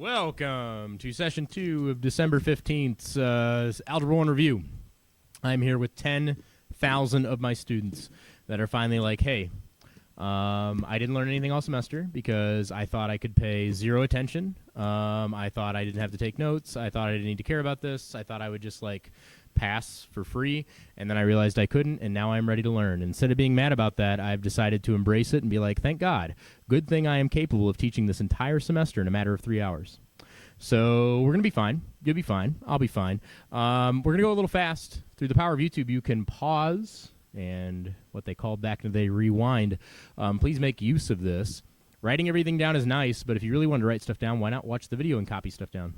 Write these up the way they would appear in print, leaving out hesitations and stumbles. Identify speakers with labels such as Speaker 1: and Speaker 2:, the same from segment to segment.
Speaker 1: Welcome to session 2 of December 15th's Algebra 1 review. I'm here with 10,000 of my students that are finally like, hey, I didn't learn anything all semester because I thought I could pay zero attention. I thought I didn't have to take notes. I thought I didn't need to care about this. I thought I would just pass for free, and then I realized I couldn't, and now I'm ready to learn. Instead of being mad about that, I've decided to embrace it and be like, thank God. Good thing I am capable of teaching this entire semester in a matter of 3 hours. So we're going to be fine. You'll be fine. I'll be fine. We're going to go a little fast. Through the power of YouTube, you can pause and what they called back in the day, rewind. Please make use of this. Writing everything down is nice, but if you really want to write stuff down, why not watch the video and copy stuff down?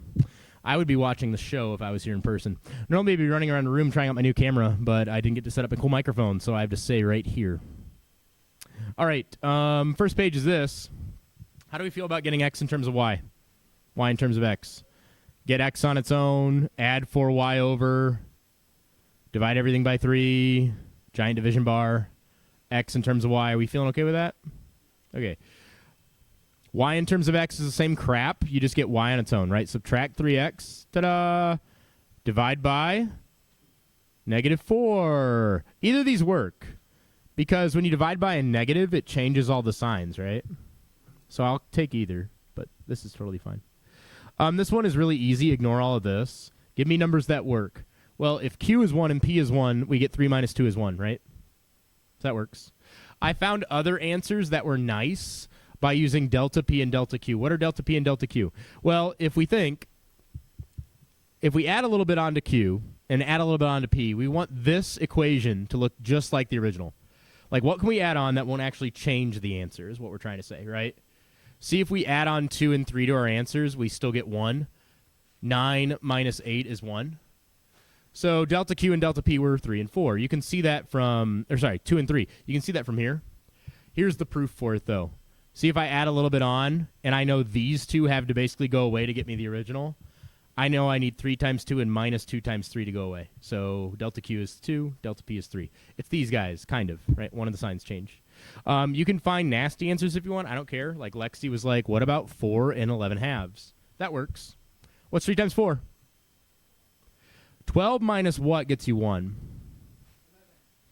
Speaker 1: I would be watching the show if I was here in person. Normally I'd be running around the room trying out my new camera, but I didn't get to set up a cool microphone, so I have to say right here. All right, first page is this. How do we feel about getting x in terms of y? Y in terms of x. Get x on its own, add 4y over, divide everything by 3, giant division bar, x in terms of y. Are we feeling okay with that? Okay. Y in terms of x is the same crap. You just get y on its own, right? Subtract 3x. Ta-da! Divide by -4. Either of these work because when you divide by a negative, it changes all the signs, right? So I'll take either, but this is totally fine. This one is really easy. Ignore all of this. Give me numbers that work. Well, if q is 1 and p is 1, we get 3 minus 2 is 1, right? So that works. I found other answers that were nice by using delta p and delta q. What are delta p and delta q? Well, if we add a little bit onto q and add a little bit onto p, we want this equation to look just like the original. Like, what can we add on that won't actually change the answer is what we're trying to say, right? See, if we add on 2 and 3 to our answers, we still get 1. 9 minus 8 is 1. So delta q and delta p were 3 and 4. You can see that from, 2 and 3. You can see that from here. Here's the proof for it, though. See, if I add a little bit on, and I know these two have to basically go away to get me the original, I know I need 3 times 2 and minus 2 times 3 to go away. So delta q is 2, delta p is 3. It's these guys, kind of, right? One of the signs change. You can find nasty answers if you want. I don't care. Like Lexi was like, what about 4 and 11 halves? That works. What's 3 times 4? 12 minus what gets you 1?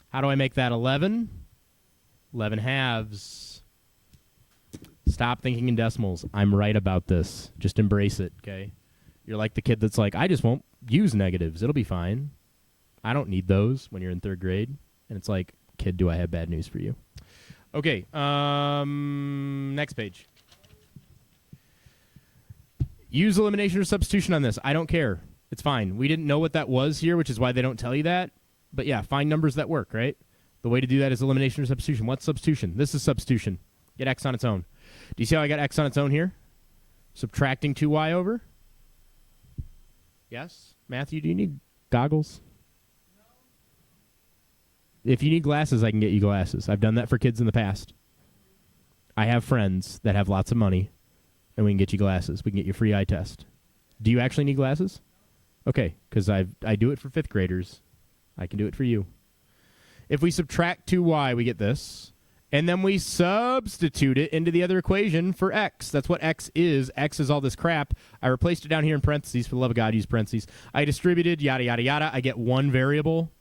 Speaker 1: How do I make that 11? 11 halves. Stop thinking in decimals. I'm right about this. Just embrace it, okay? You're like the kid that's like, I just won't use negatives. It'll be fine. I don't need those when you're in 3rd grade. And it's like, kid, do I have bad news for you? Okay, next page. Use elimination or substitution on this. I don't care. It's fine. We didn't know what that was here, which is why they don't tell you that. But yeah, find numbers that work, right? The way to do that is elimination or substitution. What's substitution? This is substitution. Get x on its own. Do you see how I got x on its own here? Subtracting 2y over? Yes? Matthew, do you need goggles? No. If you need glasses, I can get you glasses. I've done that for kids in the past. I have friends that have lots of money, and we can get you glasses. We can get you a free eye test. Do you actually need glasses? Okay, because I do it for 5th graders. I can do it for you. If we subtract 2y, we get this. And then we substitute it into the other equation for x. That's what x is. X is all this crap. I replaced it down here in parentheses. For the love of God, use parentheses. I distributed, yada, yada, yada. I get one variable.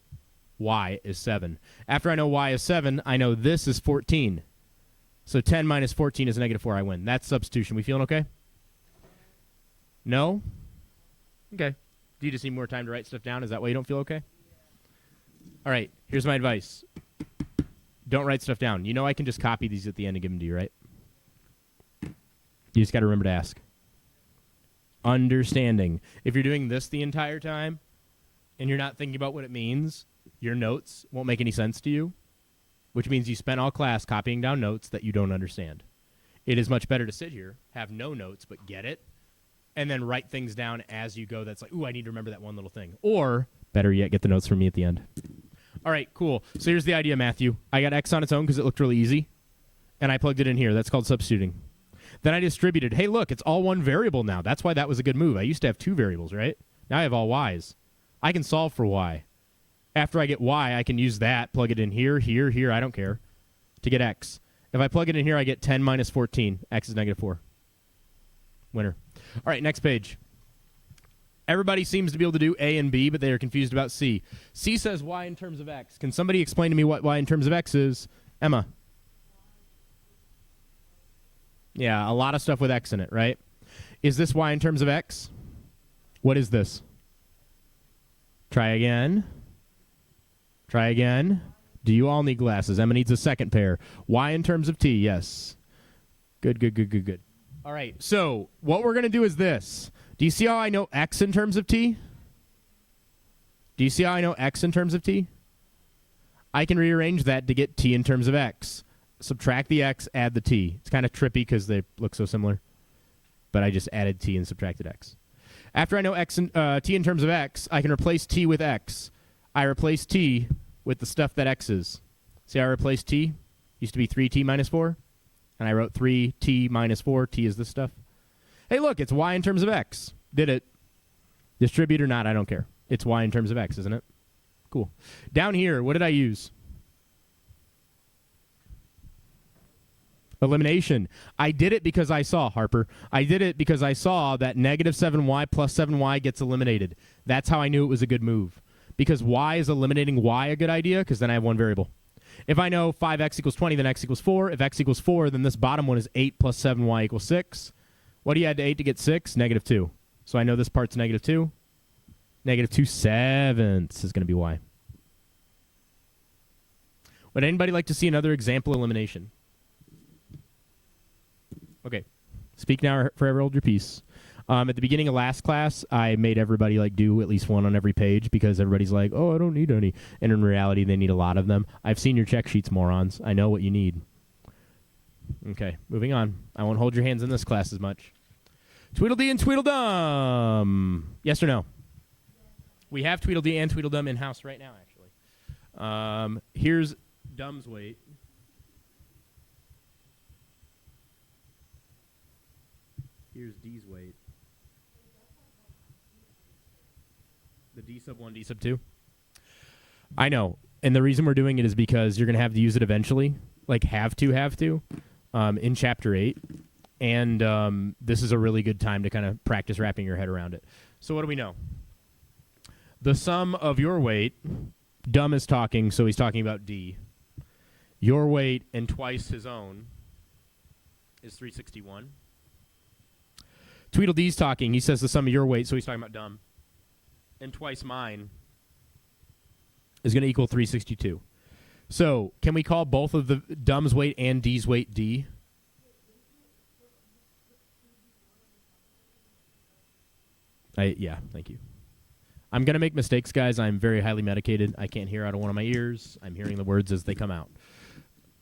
Speaker 1: Y is 7. After I know y is 7, I know this is 14. So 10 minus 14 is -4. I win. That's substitution. We feeling okay? No? Okay. Do you just need more time to write stuff down? Is that why you don't feel okay? All right. Here's my advice. Don't write stuff down. You know I can just copy these at the end and give them to you, right? You just got to remember to ask. Understanding. If you're doing this the entire time and you're not thinking about what it means, your notes won't make any sense to you, which means you spent all class copying down notes that you don't understand. It is much better to sit here, have no notes, but get it, and then write things down as you go that's like, ooh, I need to remember that one little thing. Or, better yet, get the notes from me at the end. All right, cool. So here's the idea, Matthew. I got x on its own because it looked really easy, and I plugged it in here. That's called substituting. Then I distributed. Hey, look, it's all one variable now. That's why that was a good move. I used to have 2 variables, right? Now I have all y's. I can solve for y. After I get y, I can use that, plug it in here, here, here, I don't care, to get x. If I plug it in here, I get 10 minus 14. X is -4. Winner. All right, next page. Everybody seems to be able to do A and B, but they are confused about C. C says y in terms of x. Can somebody explain to me what y in terms of x is? Emma. Yeah, a lot of stuff with x in it, right? Is this y in terms of x? What is this? Try again. Try again. Do you all need glasses? Emma needs a second pair. Y in terms of t, yes. Good. All right, so what we're going to do is this. Do you see how I know x in terms of t? Do you see how I know x in terms of t? I can rearrange that to get t in terms of x. Subtract the x, add the t. It's kind of trippy because they look so similar. But I just added t and subtracted x. After I know x and, t in terms of x, I can replace t with x. I replace t with the stuff that x is. See how I replaced t? Used to be 3t minus 4. And I wrote 3t minus 4. T is this stuff. Hey, look, it's y in terms of x. Did it. Distribute or not, I don't care. It's y in terms of x, isn't it? Cool. Down here, what did I use? Elimination. I did it because I saw, Harper. I did it because I saw that negative 7y plus 7y gets eliminated. That's how I knew it was a good move. Because y is eliminating y a good idea, because then I have one variable. If I know 5x equals 20, then x equals 4. If x equals 4, then this bottom one is 8 plus 7y equals 6. What do you add to 8 to get 6? Negative 2. So I know this part's negative 2. Negative 2/7 is going to be y. Would anybody like to see another example elimination? Okay. Speak now or forever hold your peace. At the beginning of last class, I made everybody do at least one on every page because everybody's like, oh, I don't need any. And in reality, they need a lot of them. I've seen your check sheets, morons. I know what you need. Okay, moving on. I won't hold your hands in this class as much. Tweedledee and Tweedledum. Yes or no? We have Tweedledee and Tweedledum in-house right now, actually. Here's Dum's weight. Here's D's weight. The D sub 1, D sub 2. I know. And the reason we're doing it is because you're going to have to use it eventually. Have to, in Chapter 8. And this is a really good time to kind of practice wrapping your head around it. So what do we know? The sum of your weight, Dum is talking, so he's talking about D. Your weight and twice his own is 361. Tweedledee's talking. He says the sum of your weight, so he's talking about Dum. And twice mine is going to equal 362. So can we call both of the Dum's weight and D's weight D? Yeah, thank you. I'm going to make mistakes, guys. I'm very highly medicated. I can't hear out of one of my ears. I'm hearing the words as they come out.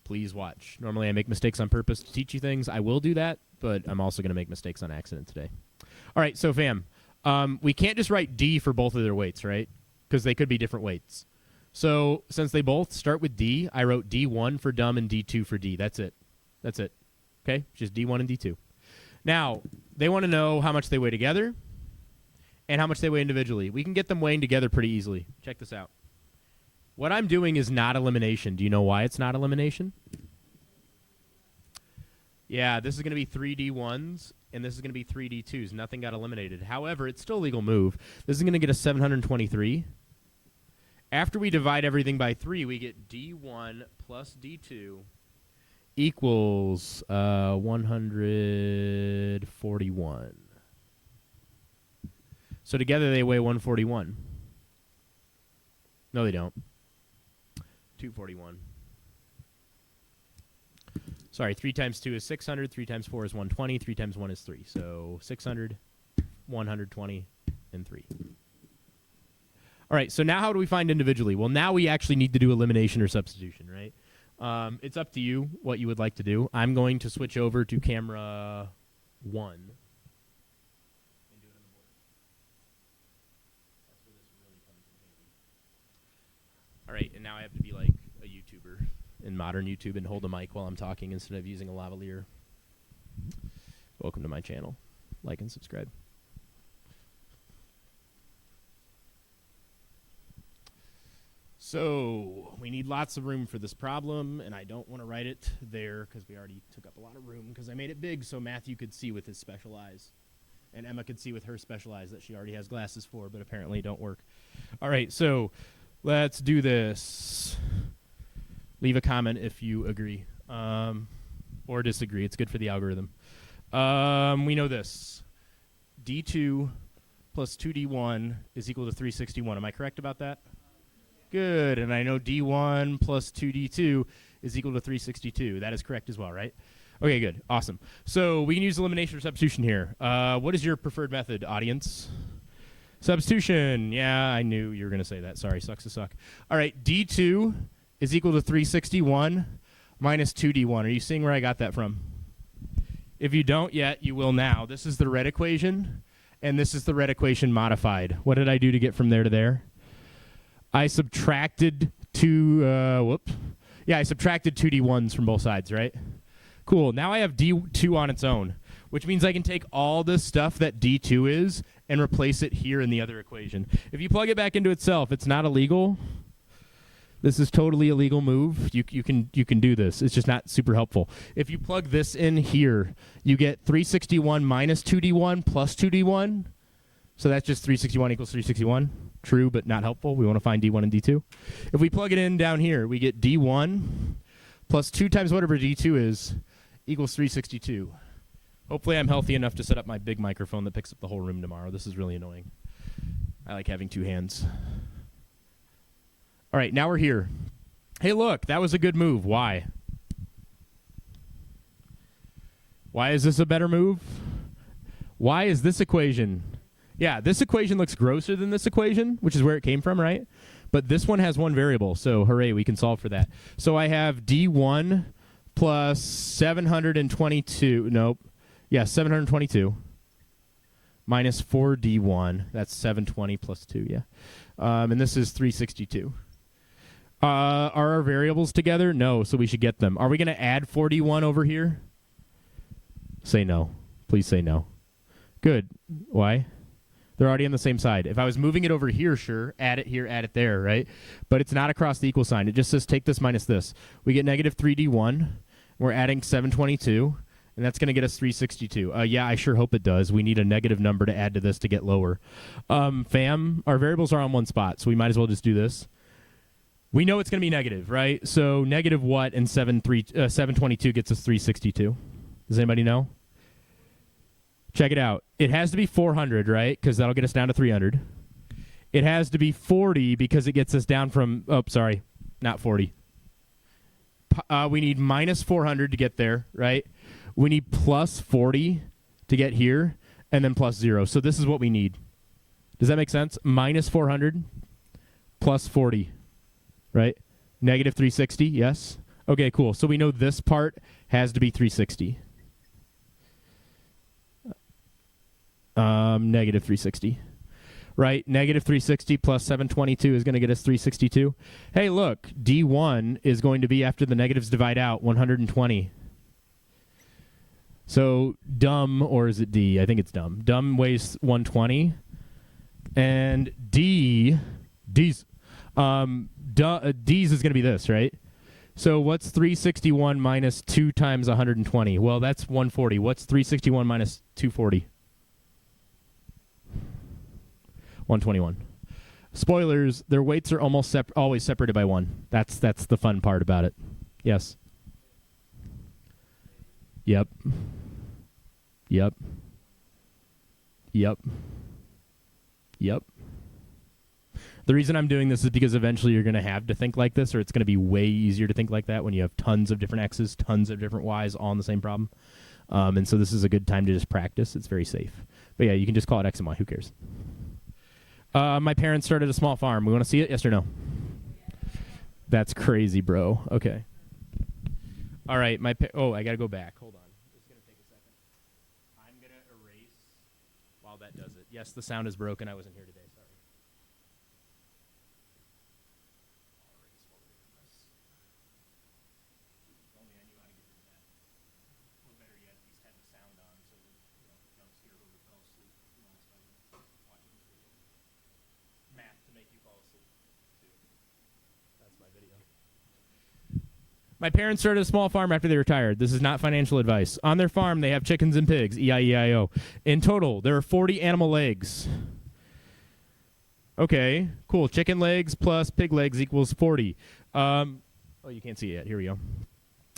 Speaker 1: Please watch. Normally I make mistakes on purpose to teach you things. I will do that, but I'm also going to make mistakes on accident today. All right, so fam, we can't just write D for both of their weights, right? Because they could be different weights. So since they both start with D, I wrote D1 for Dum and D2 for D. That's it. That's it. Okay? Just D1 and D2. Now, they want to know how much they weigh together and how much they weigh individually. We can get them weighing together pretty easily. Check this out. What I'm doing is not elimination. Do you know why it's not elimination? Yeah, this is going to be 3D1s, and this is going to be 3D2s. Nothing got eliminated. However, it's still a legal move. This is going to get us 723. After we divide everything by 3, we get D1 plus D2 equals 141. So together they weigh 141. No, they don't. 241. Sorry, 3 times 2 is 600, 3 times 4 is 120, 3 times 1 is 3. So 600, 120, and 3. All right, so now how do we find individually? Well, now we actually need to do elimination or substitution, right? It's up to you what you would like to do. I'm going to switch over to camera 1. And do it on the board. That's where this really comes in handy. All right, and now I have to be like a YouTuber in modern YouTube and hold a mic while I'm talking instead of using a lavalier. Welcome to my channel. Like and subscribe. So we need lots of room for this problem, and I don't want to write it there because we already took up a lot of room because I made it big so Matthew could see with his special eyes. And Emma could see with her special eyes that she already has glasses for, but apparently don't work. All right, so let's do this. Leave a comment if you agree or disagree. It's good for the algorithm. We know this. D2 plus 2D1 is equal to 361. Am I correct about that? Good. And I know D1 plus 2D2 is equal to 362. That is correct as well, right? Okay, good. Awesome. So we can use elimination or substitution here. What is your preferred method, audience? Substitution. Yeah, I knew you were going to say that. Sorry, sucks to suck. All right, D2 is equal to 361 minus 2D1. Are you seeing where I got that from? If you don't yet, you will now. This is the red equation, and this is the red equation modified. What did I do to get from there to there? I subtracted I subtracted 2D1s from both sides, right? Cool. Now I have D2 on its own, which means I can take all this stuff that D2 is and replace it here in the other equation. If you plug it back into itself, it's not illegal. This is totally a legal move. You can do this. It's just not super helpful. If you plug this in here, you get 361 minus 2D1 plus 2D1. So that's just 361 equals 361. True, but not helpful. We want to find D1 and D2. If we plug it in down here, we get D1 plus 2 times whatever D2 is equals 362. Hopefully I'm healthy enough to set up my big microphone that picks up the whole room tomorrow. This is really annoying. I like having 2 hands. All right, now we're here. Hey, look, that was a good move. Why? Why is this a better move? Why is this equation? Yeah, this equation looks grosser than this equation, which is where it came from, right? But this one has one variable, so hooray, we can solve for that. So I have D1 plus 722. Nope. Yeah, 722 minus 4D1. That's 720 plus 2, yeah. And this is 362. Are our variables together? No, so we should get them. Are we going to add 4D1 over here? Say no. Please say no. Good. Why? They're already on the same side. If I was moving it over here, sure, add it here, add it there, right? But it's not across the equal sign. It just says take this minus this. We get negative 3D1. We're adding 722, and that's going to get us 362. Yeah, I sure hope it does. We need a negative number to add to this to get lower. Fam, our variables are on one spot, so we might as well just do this. We know it's going to be negative, right? So negative what and 722 gets us 362? Does anybody know? Check it out. It has to be 400, right? Because that'll get us down to 300. It has to be 40 because it gets us down from, not 40. We need minus 400 to get there, right? We need plus 40 to get here, and then plus 0. So this is what we need. Does that make sense? Minus 400 plus 40, right? Negative 360, yes? Okay, cool. So we know this part has to be 360. Negative 360. Right? Negative 360 plus 722 is going to get us 362. Hey, look, D1 is going to be, after the negatives divide out, 120. So dumb, or is it D? I think it's dumb. Dumb weighs 120. And D's is going to be this, right? So what's 361 minus 2 times 120? Well, that's 140. What's 361 minus 240? 121. Spoilers, their weights are almost always separated by 1. That's the fun part about it. Yes. Yep. Yep. Yep. Yep. The reason I'm doing this is because eventually you're going to have to think like this, or it's going to be way easier to think like that when you have tons of different X's, tons of different Y's all on the same problem. And so this is a good time to just practice. It's very safe. But yeah, you can just call it X and Y. Who cares? My parents started a small farm. We want to see it? Yes or no? That's crazy, bro. Okay. All right. I got to go back. Hold on. It's going to take a second. I'm going to erase while that does it. Yes, the sound is broken. I wasn't here today. Sorry. I'll erase while we're doing this. If only I knew how to get rid of that. Or better yet, at least have the sound on so that don't scare whoever fell asleep in the last 5 minutes watching this video. Math to make you fall asleep, too. My parents started a small farm after they retired. This is not financial advice. On their farm, they have chickens and pigs, E-I-E-I-O. In total, there are 40 animal legs. Okay, cool. Chicken legs plus pig legs equals 40. Oh, you can't see it yet. Here we go.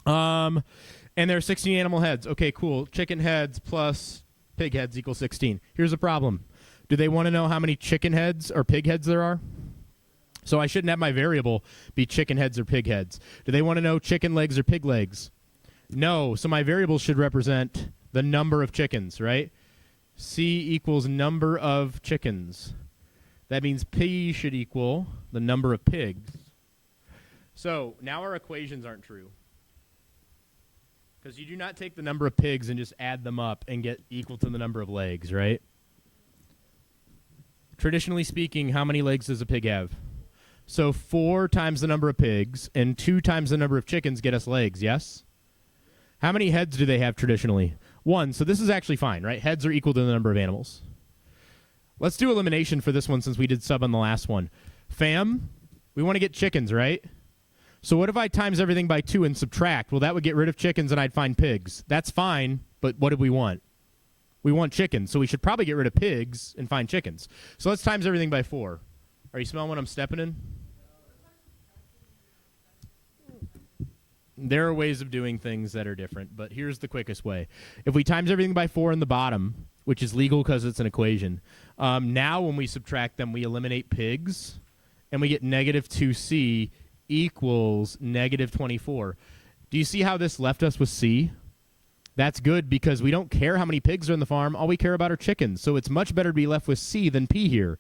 Speaker 1: And there are 16 animal heads. Okay, cool. Chicken heads plus pig heads equals 16. Here's a problem. Do they want to know how many chicken heads or pig heads there are? So I shouldn't have my variable be chicken heads or pig heads. Do they want to know chicken legs or pig legs? No. So my variable should represent the number of chickens, right? C equals number of chickens. That means P should equal the number of pigs. So now our equations aren't true. Because you do not take the number of pigs and just add them up and get equal to the number of legs, right? Traditionally speaking, how many legs does a pig have? So 4 times the number of pigs and 2 times the number of chickens get us legs, yes? How many heads do they have traditionally? 1, so this is actually fine, right? Heads are equal to the number of animals. Let's do elimination for this one since we did sub on the last one. Fam, we want to get chickens, right? So what if I times everything by 2 and subtract? Well, that would get rid of chickens and I'd find pigs. That's fine, but what do we want? We want chickens, so we should probably get rid of pigs and find chickens. So let's times everything by 4. Are you smelling what I'm stepping in? There are ways of doing things that are different, but here's the quickest way. If we times everything by 4 in the bottom, which is legal because it's an equation, now when we subtract them, we eliminate pigs, and we get negative 2c equals negative 24. Do you see how this left us with c? That's good because we don't care how many pigs are in the farm. All we care about are chickens, so it's much better to be left with c than p here.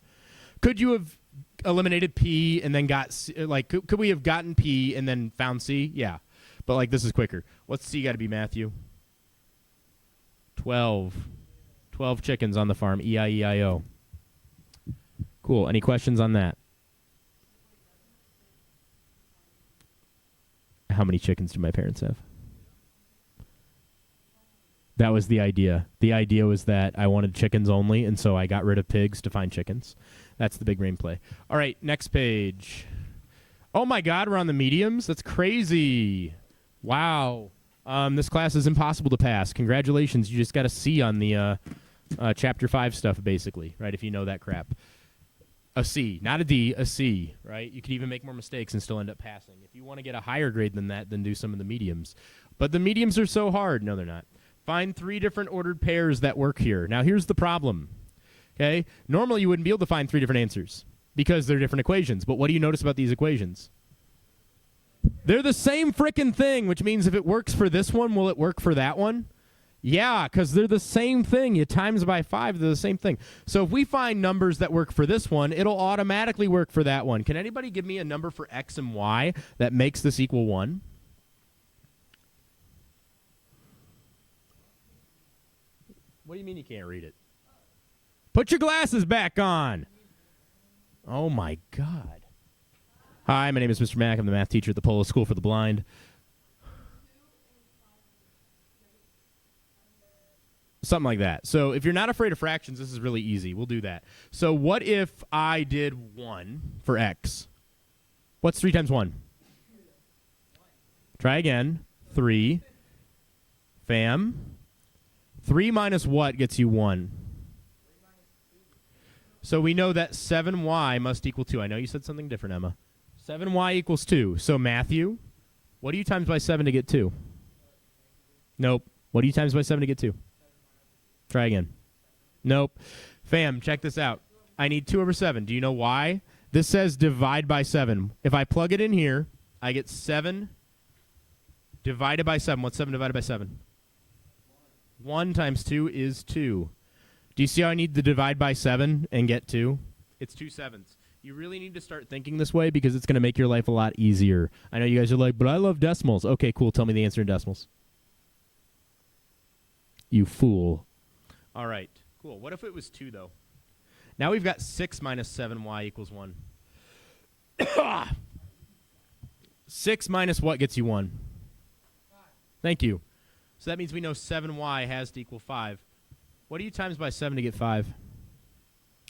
Speaker 1: Could you have eliminated p and then got c, like, could we have gotten p and then found c? Yeah. But, like, this is quicker. What's C got to be, Matthew? 12. 12 chickens on the farm. E-I-E-I-O. Cool. Any questions on that? How many chickens do my parents have? That was the idea. The idea was that I wanted chickens only, and so I got rid of pigs to find chickens. That's the big brain play. All right, next page. Oh, my God, we're on the mediums? That's crazy. Wow. This class is impossible to pass. Congratulations. You just got a C on the Chapter 5 stuff, basically, right, if you know that crap. A C, not a D, a C, right? You could even make more mistakes and still end up passing. If you want to get a higher grade than that, then do some of the mediums. But the mediums are so hard. No, they're not. Find 3 different ordered pairs that work here. Now, here's the problem, okay? Normally, you wouldn't be able to find 3 different answers because they're different equations. But what do you notice about these equations? They're the same frickin' thing, which means if it works for this one, will it work for that one? Yeah, because they're the same thing. You times by 5, they're the same thing. So if we find numbers that work for this one, it'll automatically work for that one. Can anybody give me a number for x and y that makes this equal 1? What do you mean you can't read it? Put your glasses back on. Oh, my God. Hi, my name is Mr. Mack. I'm the math teacher at the Polo School for the Blind. Something like that. So if you're not afraid of fractions, this is really easy. We'll do that. So what if I did 1 for x? What's 3 times 1? Try again. 3. Fam. 3 minus what gets you 1? So we know that 7y must equal 2. I know you said something different, Emma. 7y equals 2. So, Matthew, what do you times by 7 to get 2? Nope. What do you times by 7 to get 2? Try again. Nope. Fam, check this out. I need 2 over 7. Do you know why? This says divide by 7. If I plug it in here, I get 7 divided by 7. What's 7 divided by 7? 1 times 2 is 2. Do you see how I need to divide by 7 and get 2? It's 2 sevenths. You really need to start thinking this way because it's going to make your life a lot easier. I know you guys are like, but I love decimals. Okay, cool. Tell me the answer in decimals. You fool. All right, cool. What if it was 2, though? Now we've got 6 minus 7y equals 1. 6 minus what gets you 1? 5. Thank you. So that means we know 7y has to equal 5. What do you times by 7 to get 5?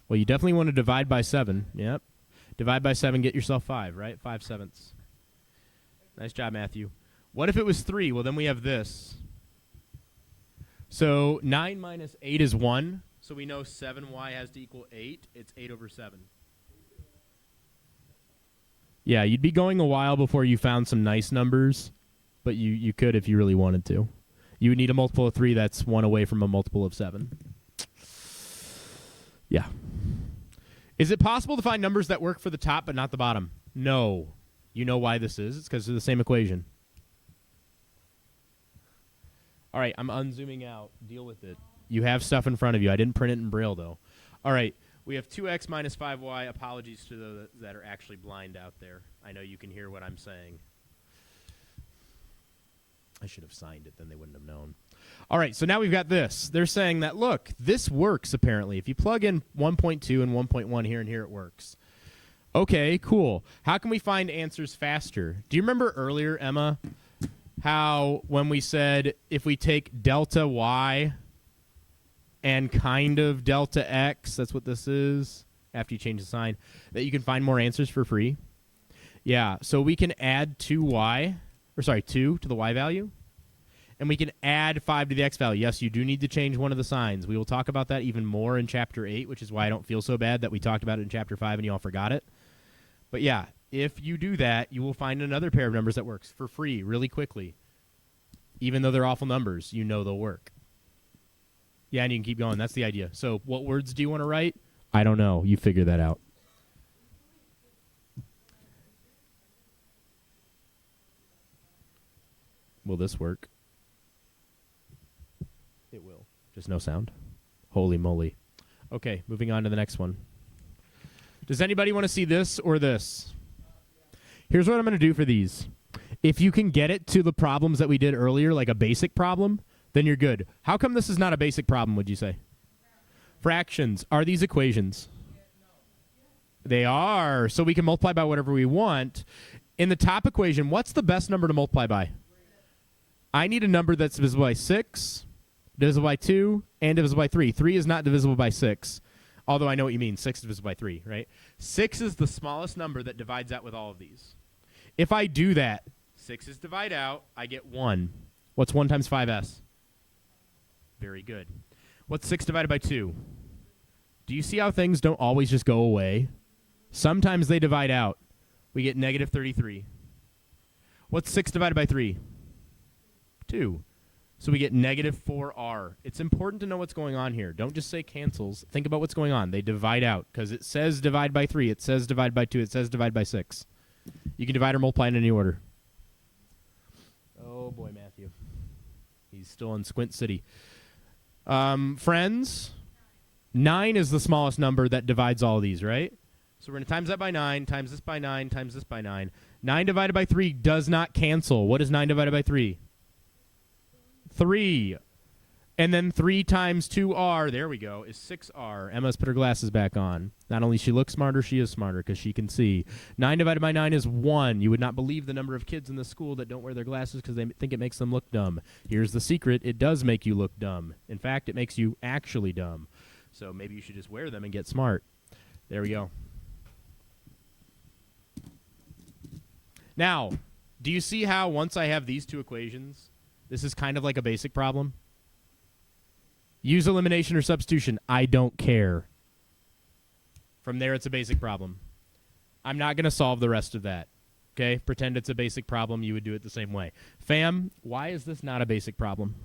Speaker 1: Well, you definitely want to divide by 7. Yep. Divide by 7, get yourself 5, right? 5 sevenths. Nice job, Matthew. What if it was 3? Well, then we have this. So 9 minus 8 is 1. So we know 7y has to equal 8. It's 8 over 7. Yeah, you'd be going a while before you found some nice numbers, but you could if you really wanted to. You would need a multiple of 3 that's 1 away from a multiple of 7. Yeah. Is it possible to find numbers that work for the top but not the bottom? No. You know why this is? It's because of the same equation. All right, I'm unzooming out. Deal with it. You have stuff in front of you. I didn't print it in Braille, though. All right, we have 2x minus 5y. Apologies to those that are actually blind out there. I know you can hear what I'm saying. I should have signed it, then they wouldn't have known. All right, so now we've got this. They're saying that, look, this works, apparently. If you plug in 1.2 and 1.1 here and here, it works. Okay, cool. How can we find answers faster? Do you remember earlier, Emma, how when we said if we take delta y and kind of delta x, that's what this is, after you change the sign, that you can find more answers for free? Yeah, so we can add 2 to the y value, and we can add 5 to the x value. Yes, you do need to change one of the signs. We will talk about that even more in Chapter 8, which is why I don't feel so bad that we talked about it in Chapter 5 and you all forgot it. But yeah, if you do that, you will find another pair of numbers that works for free really quickly. Even though they're awful numbers, you know they'll work. Yeah, and you can keep going. That's the idea. So what words do you want to write? I don't know. You figure that out. Will this work? It will. Just no sound. Holy moly. Okay, moving on to the next one. Does anybody want to see this or this? Here's what I'm going to do for these. If you can get it to the problems that we did earlier, like a basic problem, then you're good. How come this is not a basic problem, would you say? Fractions. Are these equations? They are. So we can multiply by whatever we want. In the top equation, what's the best number to multiply by? I need a number that's divisible by 6, divisible by 2, and divisible by 3. 3 is not divisible by 6, although I know what you mean. 6 is divisible by 3, right? 6 is the smallest number that divides out with all of these. If I do that, 6's divide out, I get 1. What's 1 times 5s? Very good. What's 6 divided by 2? Do you see how things don't always just go away? Sometimes they divide out. We get negative 33. What's 6 divided by 3? 2. So we get negative 4r. It's important to know what's going on here. Don't just say cancels. Think about what's going on. They divide out because it says divide by 3. It says divide by 2. It says divide by 6. You can divide or multiply in any order. Oh, boy, Matthew. He's still in Squint City. Friends, 9 is the smallest number that divides all of these, right? So we're going to times that by 9, times this by 9, times this by 9. 9 divided by 3 does not cancel. What is 9 divided by 3? 3. And then 3 times 2r, there we go, is 6r. Emma's put her glasses back on. Not only she looks smarter, she is smarter because she can see. 9 divided by 9 is 1. You would not believe the number of kids in the school that don't wear their glasses because they think it makes them look dumb. Here's the secret. It does make you look dumb. In fact, it makes you actually dumb. So maybe you should just wear them and get smart. There we go. Now, do you see how once I have these two equations, this is kind of like a basic problem? Use elimination or substitution. I don't care. From there, it's a basic problem. I'm not going to solve the rest of that. Okay? Pretend it's a basic problem. You would do it the same way. Fam, why is this not a basic problem?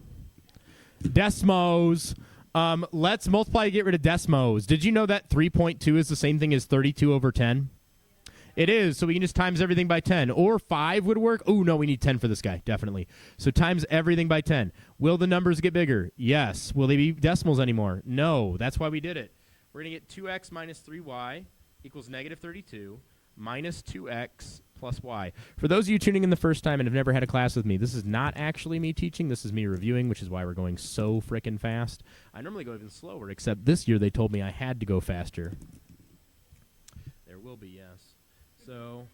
Speaker 1: Desmos. Let's multiply to get rid of Desmos. Did you know that 3.2 is the same thing as 32 over 10? It is, so we can just times everything by 10. Or 5 would work. Oh, no, we need 10 for this guy, definitely. So times everything by 10. Will the numbers get bigger? Yes. Will they be decimals anymore? No. That's why we did it. We're going to get 2x minus 3y equals negative 32 minus 2x plus y. For those of you tuning in the first time and have never had a class with me, this is not actually me teaching. This is me reviewing, which is why we're going so frickin' fast. I normally go even slower, except this year they told me I had to go faster. There will be, yes. So,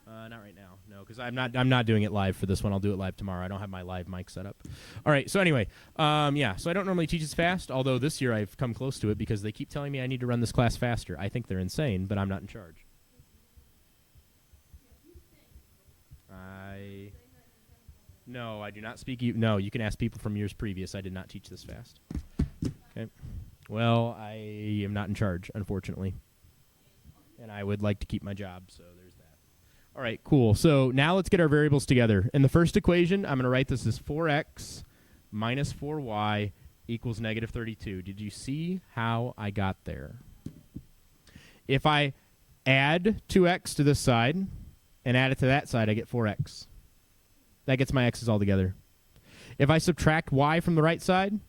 Speaker 1: not right now, no, because I'm not doing it live for this one. I'll do it live tomorrow. I don't have my live mic set up. All right, so anyway, yeah, so I don't normally teach as fast, although this year I've come close to it because they keep telling me I need to run this class faster. I think they're insane, but I'm not in charge. No, I do not speak. No, you can ask people from years previous. I did not teach this fast. Okay. Well, I am not in charge, unfortunately. And I would like to keep my job, so there's that. All right, cool. So now let's get our variables together. In the first equation, I'm going to write this as 4x minus 4y equals negative 32. Did you see how I got there? If I add 2x to this side and add it to that side, I get 4x. That gets my x's all together. If I subtract y from the right side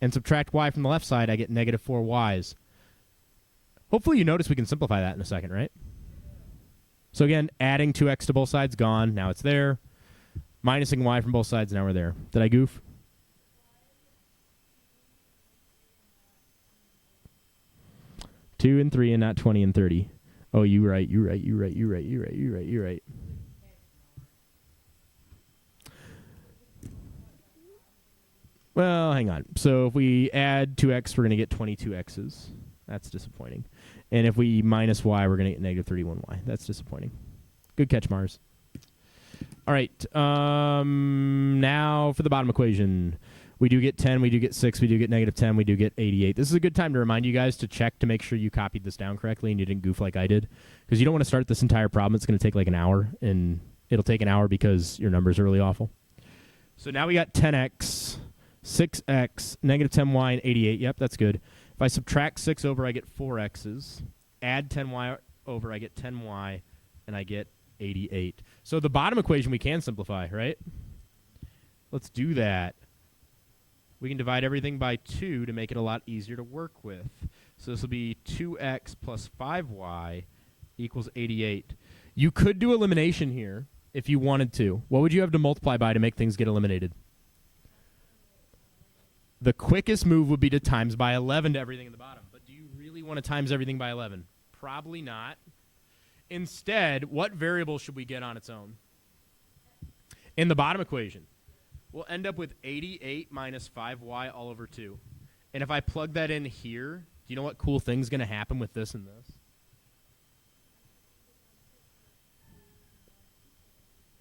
Speaker 1: and subtract y from the left side, I get negative 4y's. Hopefully you notice we can simplify that in a second, right? So again, adding 2x to both sides, gone. Now it's there. Minusing y from both sides, now we're there. Did I goof? Two and 3 and not 20 and 30. Oh, you're right. Well, hang on. So if we add 2x, we're going to get 22x's. That's disappointing. And if we minus y, we're going to get negative 31y. That's disappointing. Good catch, Mars. All right. Now for the bottom equation. We do get 10. We do get 6. We do get negative 10. We do get 88. This is a good time to remind you guys to check to make sure you copied this down correctly and you didn't goof like I did. Because you don't want to start this entire problem. It's going to take like an hour. And it'll take an hour because your numbers are really awful. So now we got 10x, 6x, negative 10y, and 88. Yep, that's good. If I subtract 6 over, I get 4x's. Add 10y over, I get 10y, and I get 88. So the bottom equation we can simplify, right? Let's do that. We can divide everything by 2 to make it a lot easier to work with. So this will be 2x plus 5y equals 88. You could do elimination here if you wanted to. What would you have to multiply by to make things get eliminated? The quickest move would be to times by 11 to everything in the bottom. But do you really want to times everything by 11? Probably not. Instead, what variable should we get on its own? In the bottom equation, we'll end up with 88 minus 5y all over 2. And if I plug that in here, do you know what cool thing's going to happen with this and this?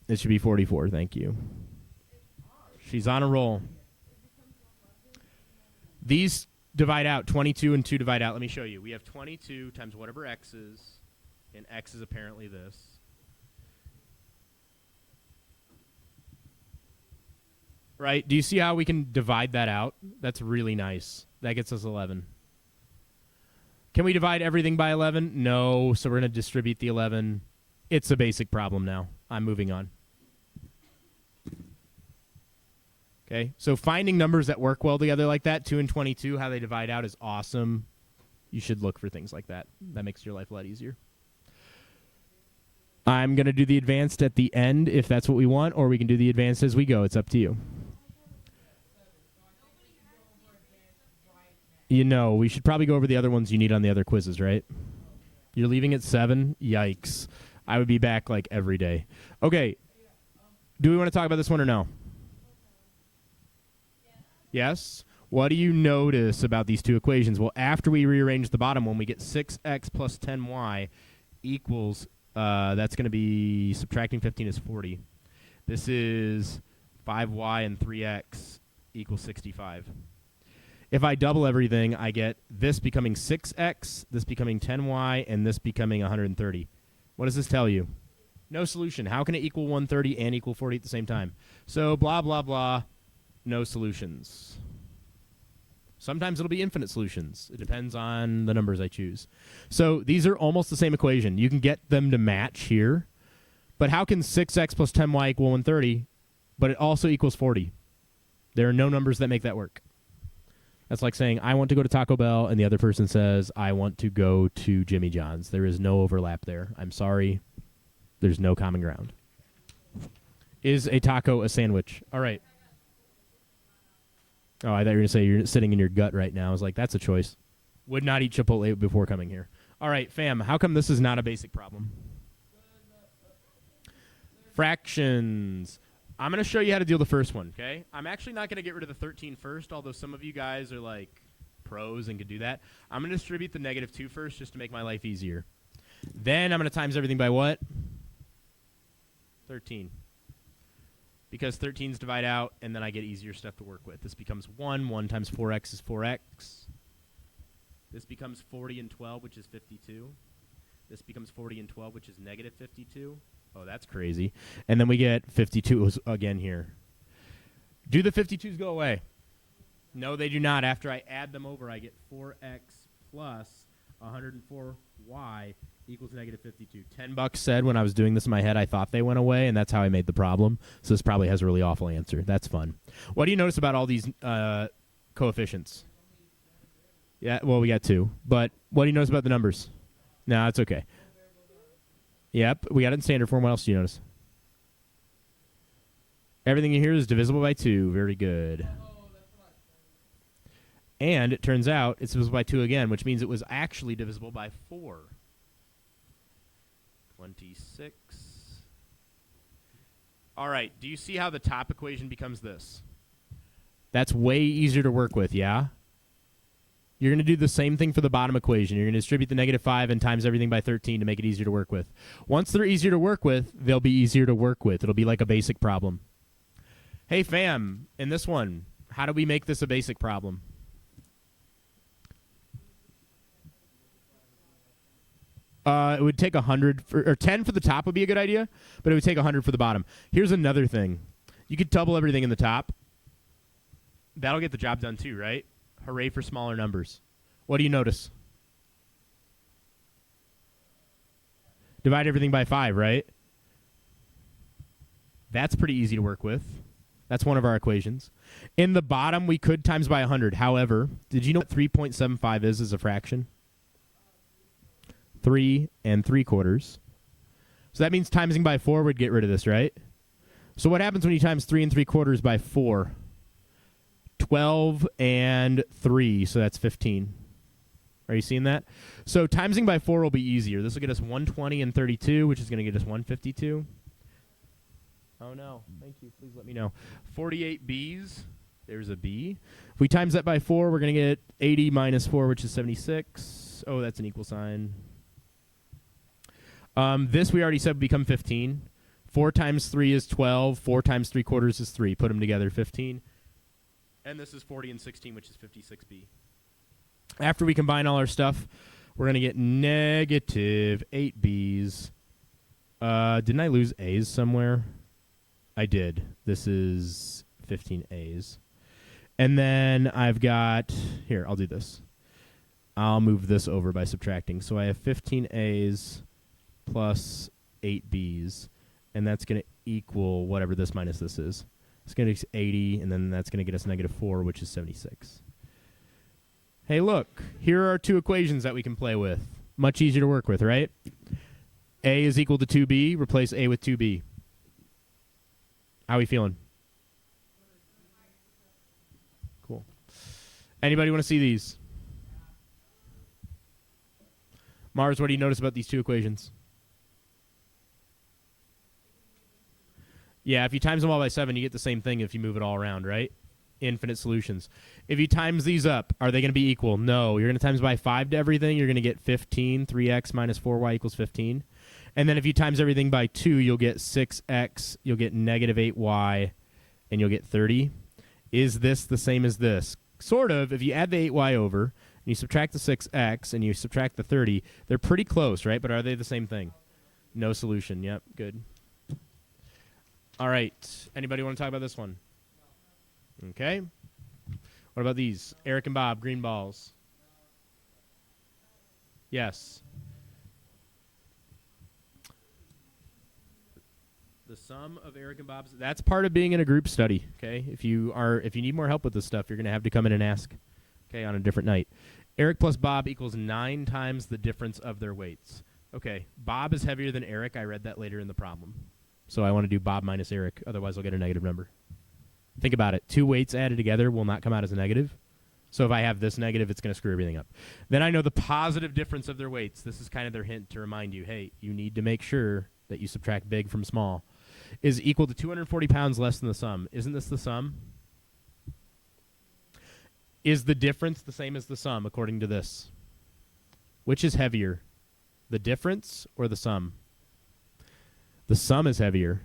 Speaker 1: It should be 44. Thank you. She's on a roll. These divide out. 22 and 2 divide out. Let me show you. We have 22 times whatever x is, and x is apparently this. Right? Do you see how we can divide that out? That's really nice. That gets us 11. Can we divide everything by 11? No, so we're going to distribute the 11. It's a basic problem now. I'm moving on. Okay, so finding numbers that work well together like that, 2 and 22, how they divide out is awesome. You should look for things like that. That makes your life a lot easier. I'm going to do the advanced at the end if that's what we want, or we can do the advanced as we go. It's up to you. You know, we should probably go over the other ones you need on the other quizzes, right? You're leaving at 7? Yikes. I would be back like every day. Okay, do we want to talk about this one or no? Yes? What do you notice about these two equations? Well, after we rearrange the bottom one, we get 6x plus 10y equals, that's going to be, subtracting 15 is 40. This is 5y and 3x equals 65. If I double everything, I get this becoming 6x, this becoming 10y, and this becoming 130. What does this tell you? No solution. How can it equal 130 and equal 40 at the same time? So blah, blah, blah. No solutions. Sometimes it'll be infinite solutions. It depends on the numbers I choose. So these are almost the same equation. You can get them to match here. But how can 6x plus 10y equal 130, but it also equals 40? There are no numbers that make that work. That's like saying, I want to go to Taco Bell, and the other person says, I want to go to Jimmy John's. There is no overlap there. I'm sorry. There's no common ground. Is a taco a sandwich? All right. Oh, I thought you were going to say you're sitting in your gut right now. I was like, that's a choice. Would not eat Chipotle before coming here. All right, fam, how come this is not a basic problem? Fractions. I'm going to show you how to deal the first one, okay? I'm actually not going to get rid of the 13 first, although some of you guys are like pros and could do that. I'm going to distribute the negative 2 first just to make my life easier. Then I'm going to times everything by what? 13. because 13's divide out, and then I get easier stuff to work with. This becomes 1. 1 times 4x is 4x. This becomes 40 and 12, which is 52. This becomes 40 and 12, which is negative 52. Oh, that's crazy. And then we get 52 again here. Do the 52s go away? No, they do not. After I add them over, I get 4x plus 104y equals negative 52. $10 said when I was doing this in my head, I thought they went away, and that's how I made the problem. So this probably has a really awful answer. That's fun. What do you notice about all these coefficients? Yeah, well, we got 2. But what do you notice about the numbers? No, it's okay. Yep, we got it in standard form. What else do you notice? Everything in here is divisible by 2. Very good. And it turns out it's divisible by 2 again, which means it was actually divisible by 4. 26. All right, do you see how the top equation becomes this? That's way easier to work with, yeah? You're going to do the same thing for the bottom equation. You're going to distribute the negative 5 and times everything by 13 to make it easier to work with. Once they're easier to work with, they'll be easier to work with. It'll be like a basic problem. Hey, fam, in this one, how do we make this a basic problem? It would take 100, or 10 for the top would be a good idea, but it would take 100 for the bottom. Here's another thing. You could double everything in the top. That'll get the job done too, right? Hooray for smaller numbers. What do you notice? Divide everything by 5, right? That's pretty easy to work with. That's one of our equations. In the bottom, we could times by 100. However, did you know what 3.75 is as a fraction? 3 3/4. So that means timesing by 4 would get rid of this, right? So what happens when you times 3 3/4 by 4? 12 and 3, so that's 15. Are you seeing that? So timesing by 4 will be easier. This will get us 120 and 32, which is going to get us 152. Oh, no. Thank you. Please let me know. 48 B's. There's a B. If we times that by 4, we're going to get 80 minus 4, which is 76. Oh, that's an equal sign. This we already said would become 15. 4 times 3 is 12. 4 times 3/4 is 3. Put them together, 15. And this is 40 and 16, which is 56B. After we combine all our stuff, we're going to get negative 8Bs. Didn't I lose A's somewhere? I did. This is 15 A's. And then I've got, here, I'll do this. I'll move this over by subtracting. So I have 15 A's plus 8 B's, and that's going to equal whatever this minus this is. It's going to be 80, and then that's going to get us negative 4, which is 76. Hey, look, here are 2 equations that we can play with. Much easier to work with, right? A is equal to 2B. Replace A with 2B. How are we feeling? Cool. Anybody want to see these? Mars, what do you notice about these 2 equations? Yeah, if you times them all by 7, you get the same thing if you move it all around, right? Infinite solutions. If you times these up, are they going to be equal? No. You're going to times by 5 to everything. You're going to get 15. 3x minus 4y equals 15. And then if you times everything by 2, you'll get 6x. You'll get negative 8y. And you'll get 30. Is this the same as this? Sort of. If you add the 8y over, and you subtract the 6x, and you subtract the 30, they're pretty close, right? But are they the same thing? No solution. Yep, good. All right. Anybody want to talk about this one? Okay. What about these? Eric and Bob, green balls. Yes. The sum of Eric and Bob's. That's part of being in a group study. Okay. If you need more help with this stuff, you're going to have to come in and ask. Okay, on a different night. Eric plus Bob equals 9 times the difference of their weights. Okay. Bob is heavier than Eric. I read that later in the problem. So I want to do Bob minus Eric. Otherwise, I'll get a negative number. Think about it. 2 weights added together will not come out as a negative. So if I have this negative, it's going to screw everything up. Then I know the positive difference of their weights. This is kind of their hint to remind you, hey, you need to make sure that you subtract big from small. Is equal to 240 pounds less than the sum. Isn't this the sum? Is the difference the same as the sum, according to this? Which is heavier, the difference or the sum? The sum is heavier.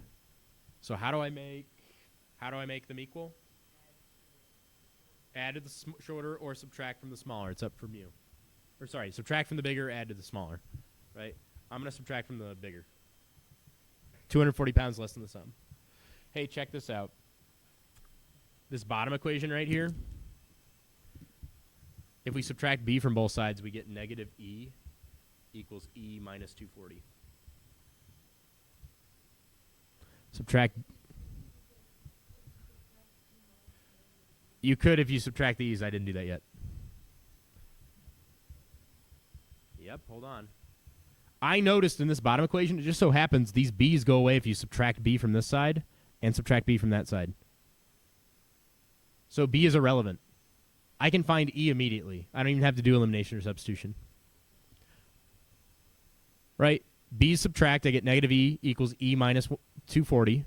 Speaker 1: So how do I make How do I make them equal? Add to the shorter or subtract from the smaller. It's up from you. Or sorry, subtract from the bigger, add to the smaller. Right? I'm going to subtract from the bigger. 240 pounds less than the sum. Hey, check this out. This bottom equation right here, if we subtract b from both sides, we get negative e equals e minus 240. Subtract. You could if you subtract these. I didn't do that yet. Yep, hold on. I noticed in this bottom equation, it just so happens these b's go away if you subtract b from this side and subtract b from that side. So b is irrelevant. I can find e immediately. I don't even have to do elimination or substitution. Right? B subtract, I get negative e equals e minus 240.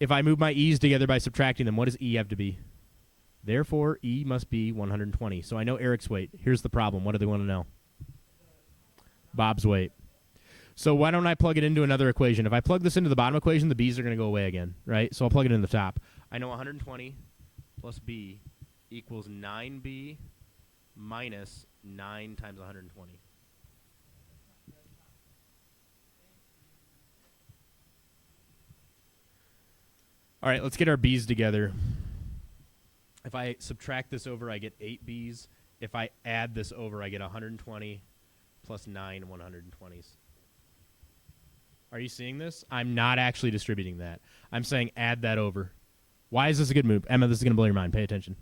Speaker 1: If I move my e's together by subtracting them, what does e have to be? Therefore, e must be 120. So I know Eric's weight. Here's the problem. What do they want to know? Bob's weight. So why don't I plug it into another equation? If I plug this into the bottom equation, the b's are going to go away again, right? So I'll plug it in the top. I know 120 plus b equals 9b minus 9 times 120. All right, let's get our b's together. If I subtract this over, I get 8 b's. If I add this over, I get 120 plus 9 120s. Are you seeing this? I'm not actually distributing that. I'm saying add that over. Why is this a good move? Emma, this is going to blow your mind. Pay attention.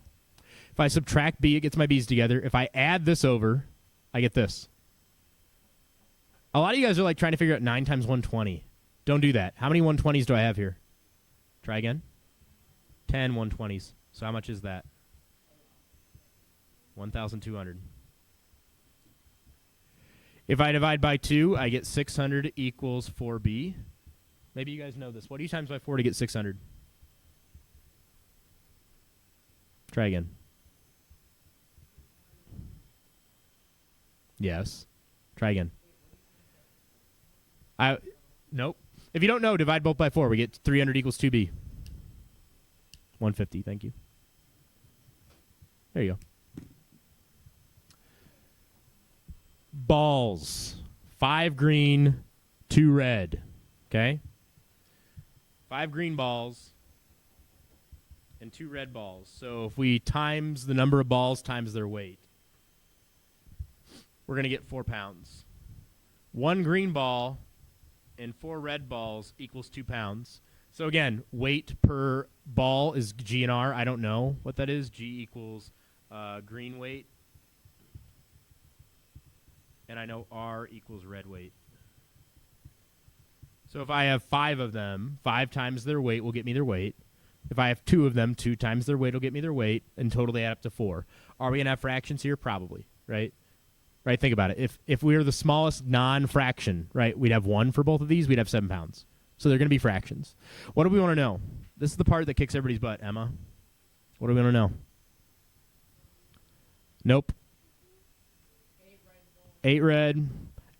Speaker 1: If I subtract b, it gets my b's together. If I add this over, I get this. A lot of you guys are like trying to figure out 9 times 120. Don't do that. How many 120s do I have here? Try again. 10 120s. So how much is that? 1,200. If I divide by 2, I get 600 equals 4b. Maybe you guys know this. What do you times by 4 to get 600? Try again. Yes. Try again. Nope. If you don't know, divide both by 4. We get 300 equals 2b. 150. Thank you. There you go. Balls. 5 green, 2 red. Okay? 5 green balls and 2 red balls. So if we times the number of balls times their weight, we're going to get 4 pounds. 1 green ball and 4 red balls equals 2 pounds. So again, weight per ball is G and R. I don't know what that is. G equals green weight. And I know R equals red weight. So if I have 5 of them, 5 times their weight will get me their weight. If I have 2 of them, 2 times their weight will get me their weight, and total they add up to 4. Are we going to have fractions here? Probably, right? Right, think about it. If we were the smallest non-fraction, right, we'd have 1 for both of these, we'd have 7 pounds. So they're going to be fractions. What do we want to know? This is the part that kicks everybody's butt, Emma. What do we want to know? Nope. 8 red,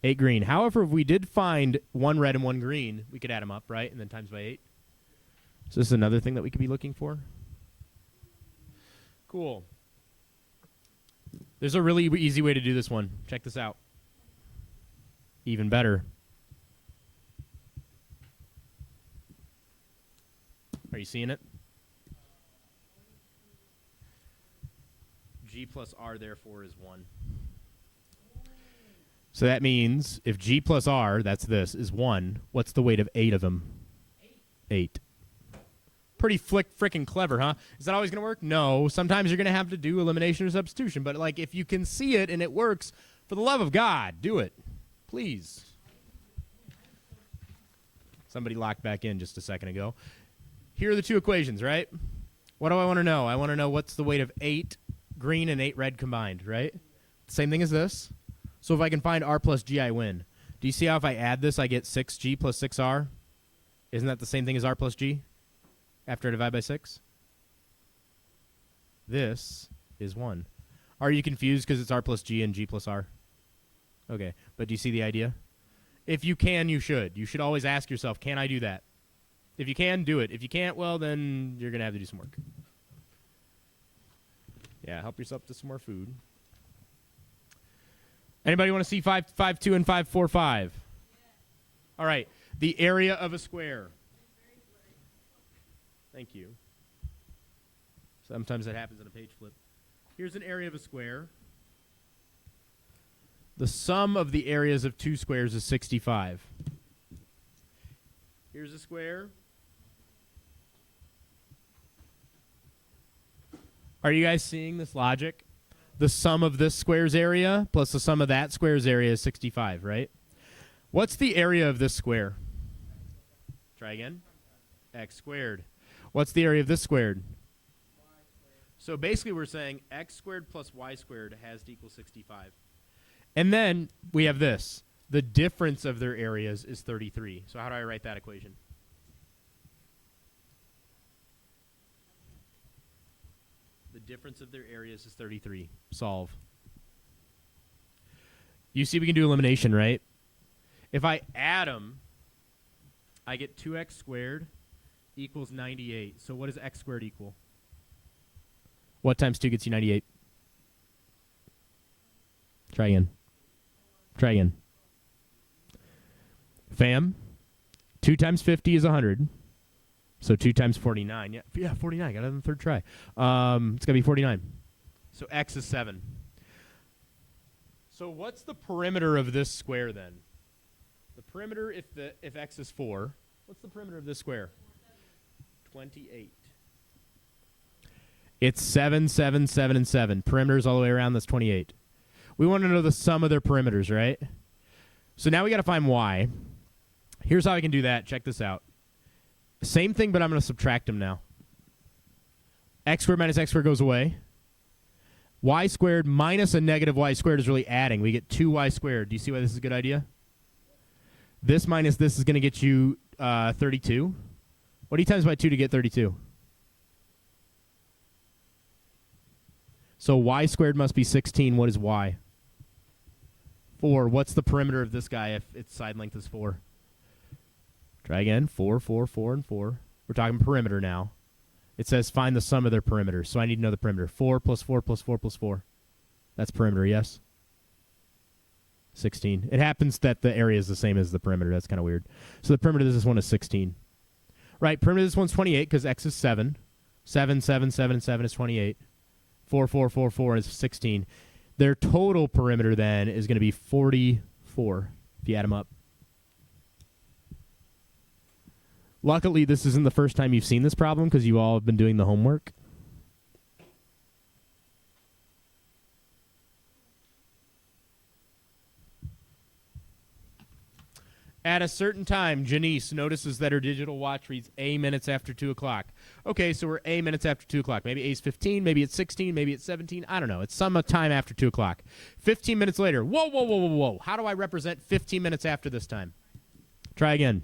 Speaker 1: 8 green. However, if we did find 1 red and 1 green, we could add them up, right? And then times by 8. So this is another thing that we could be looking for. Cool. There's a really easy way to do this one. Check this out. Even better. Are you seeing it? G plus R, therefore, is 1. So that means if G plus R, that's this, is 1, what's the weight of 8 of them? 8. Pretty frickin' clever, huh? Is that always going to work? No. Sometimes you're going to have to do elimination or substitution. But, like, if you can see it and it works, for the love of God, do it. Please. Somebody locked back in just a second ago. Here are the 2 equations, right? What do I want to know? I want to know what's the weight of 8 green and 8 red combined, right? Same thing as this. So if I can find R plus G, I win. Do you see how if I add this, I get 6G plus 6R? Isn't that the same thing as R plus G after I divide by 6? This is 1. Are you confused because it's R plus G and G plus R? Okay, but do you see the idea? If you can, you should. You should always ask yourself, can I do that? If you can, do it. If you can't, well, then you're going to have to do some work. Yeah, help yourself to some more food. Anybody want to see 552 and 545? All right. The area of a square. Thank you. Sometimes that happens in a page flip. Here's an area of a square. The sum of the areas of two squares is 65. Here's a square. Are you guys seeing this logic? The sum of this square's area plus the sum of that square's area is 65, right? What's the area of this square? Try again. X squared. What's the area of this squared? So basically we're saying x squared plus y squared has to equal 65. And then we have this. The difference of their areas is 33. So how do I write that equation? The difference of their areas is 33. Solve. You see we can do elimination, right? If I add them, I get 2x squared equals 98. So what does x squared equal? What times 2 gets you 98? Try again. Try again. Fam, 2 times 50 is 100. So 2 times 49. Yeah, 49. Got it on the third try. It's going to be 49. So x is 7. So what's the perimeter of this square then? The perimeter, if x is 4, what's the perimeter of this square? 28. It's 7, 7, 7, and 7. Perimeters all the way around, that's 28. We want to know the sum of their perimeters, right? So now we got to find y. Here's how I can do that. Check this out. Same thing, but I'm going to subtract them now. X squared minus x squared goes away. Y squared minus a negative y squared is really adding. We get 2y squared. Do you see why this is a good idea? This minus this is going to get you 32. What do you times by 2 to get 32? So y squared must be 16. What is y? 4. What's the perimeter of this guy if its side length is 4? Try again. 4, 4, 4, and 4. We're talking perimeter now. It says find the sum of their perimeters. So I need to know the perimeter. 4 plus 4 plus 4 plus 4. That's perimeter, yes? 16. It happens that the area is the same as the perimeter. That's kind of weird. So the perimeter of this one is 16. Right, perimeter of this one's 28 because x is 7. 7, 7, 7, and 7 is 28. 4, 4, 4, 4 is 16. Their total perimeter then is going to be 44 if you add them up. Luckily, this isn't the first time you've seen this problem because you all have been doing the homework. At a certain time, Janice notices that her digital watch reads A minutes after 2 o'clock. Okay, so we're A minutes after 2 o'clock. Maybe A's 15, maybe it's 16, maybe it's 17. I don't know. It's some time after 2 o'clock. 15 minutes later. Whoa, whoa, whoa, whoa, whoa. How do I represent 15 minutes after this time? Try again.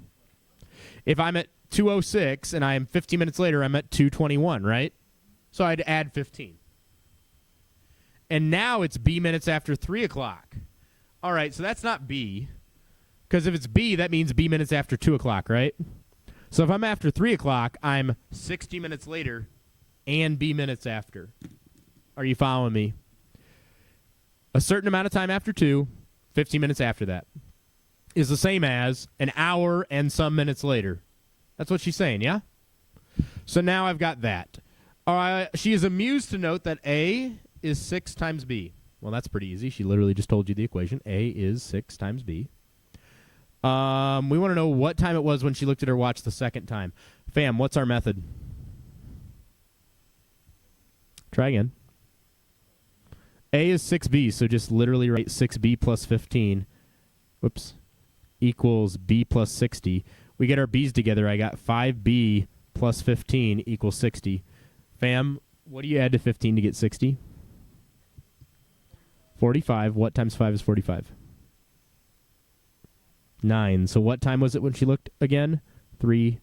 Speaker 1: If I'm at 2:06 and I'm 15 minutes later, I'm at 2:21, right? So I'd add 15. And now it's B minutes after 3 o'clock. All right, so that's not B. Because if it's B, that means B minutes after 2 o'clock, right? So if I'm after 3 o'clock, I'm 60 minutes later and B minutes after. Are you following me? A certain amount of time after 2, 15 minutes after that, is the same as an hour and some minutes later. That's what she's saying, yeah? So now I've got that. She is amused to note that A is 6 times B. Well, that's pretty easy. She literally just told you the equation. A is 6 times B. We want to know what time it was when she looked at her watch the second time. Fam, what's our method? Try again. A is 6B, so just literally write 6B plus 15. Whoops. Equals B plus 60. We get our B's together. I got 5B plus 15 equals 60. Fam, what do you add to 15 to get 60? 45. What times 5 is 45? 9. So what time was it when she looked again? 3:09.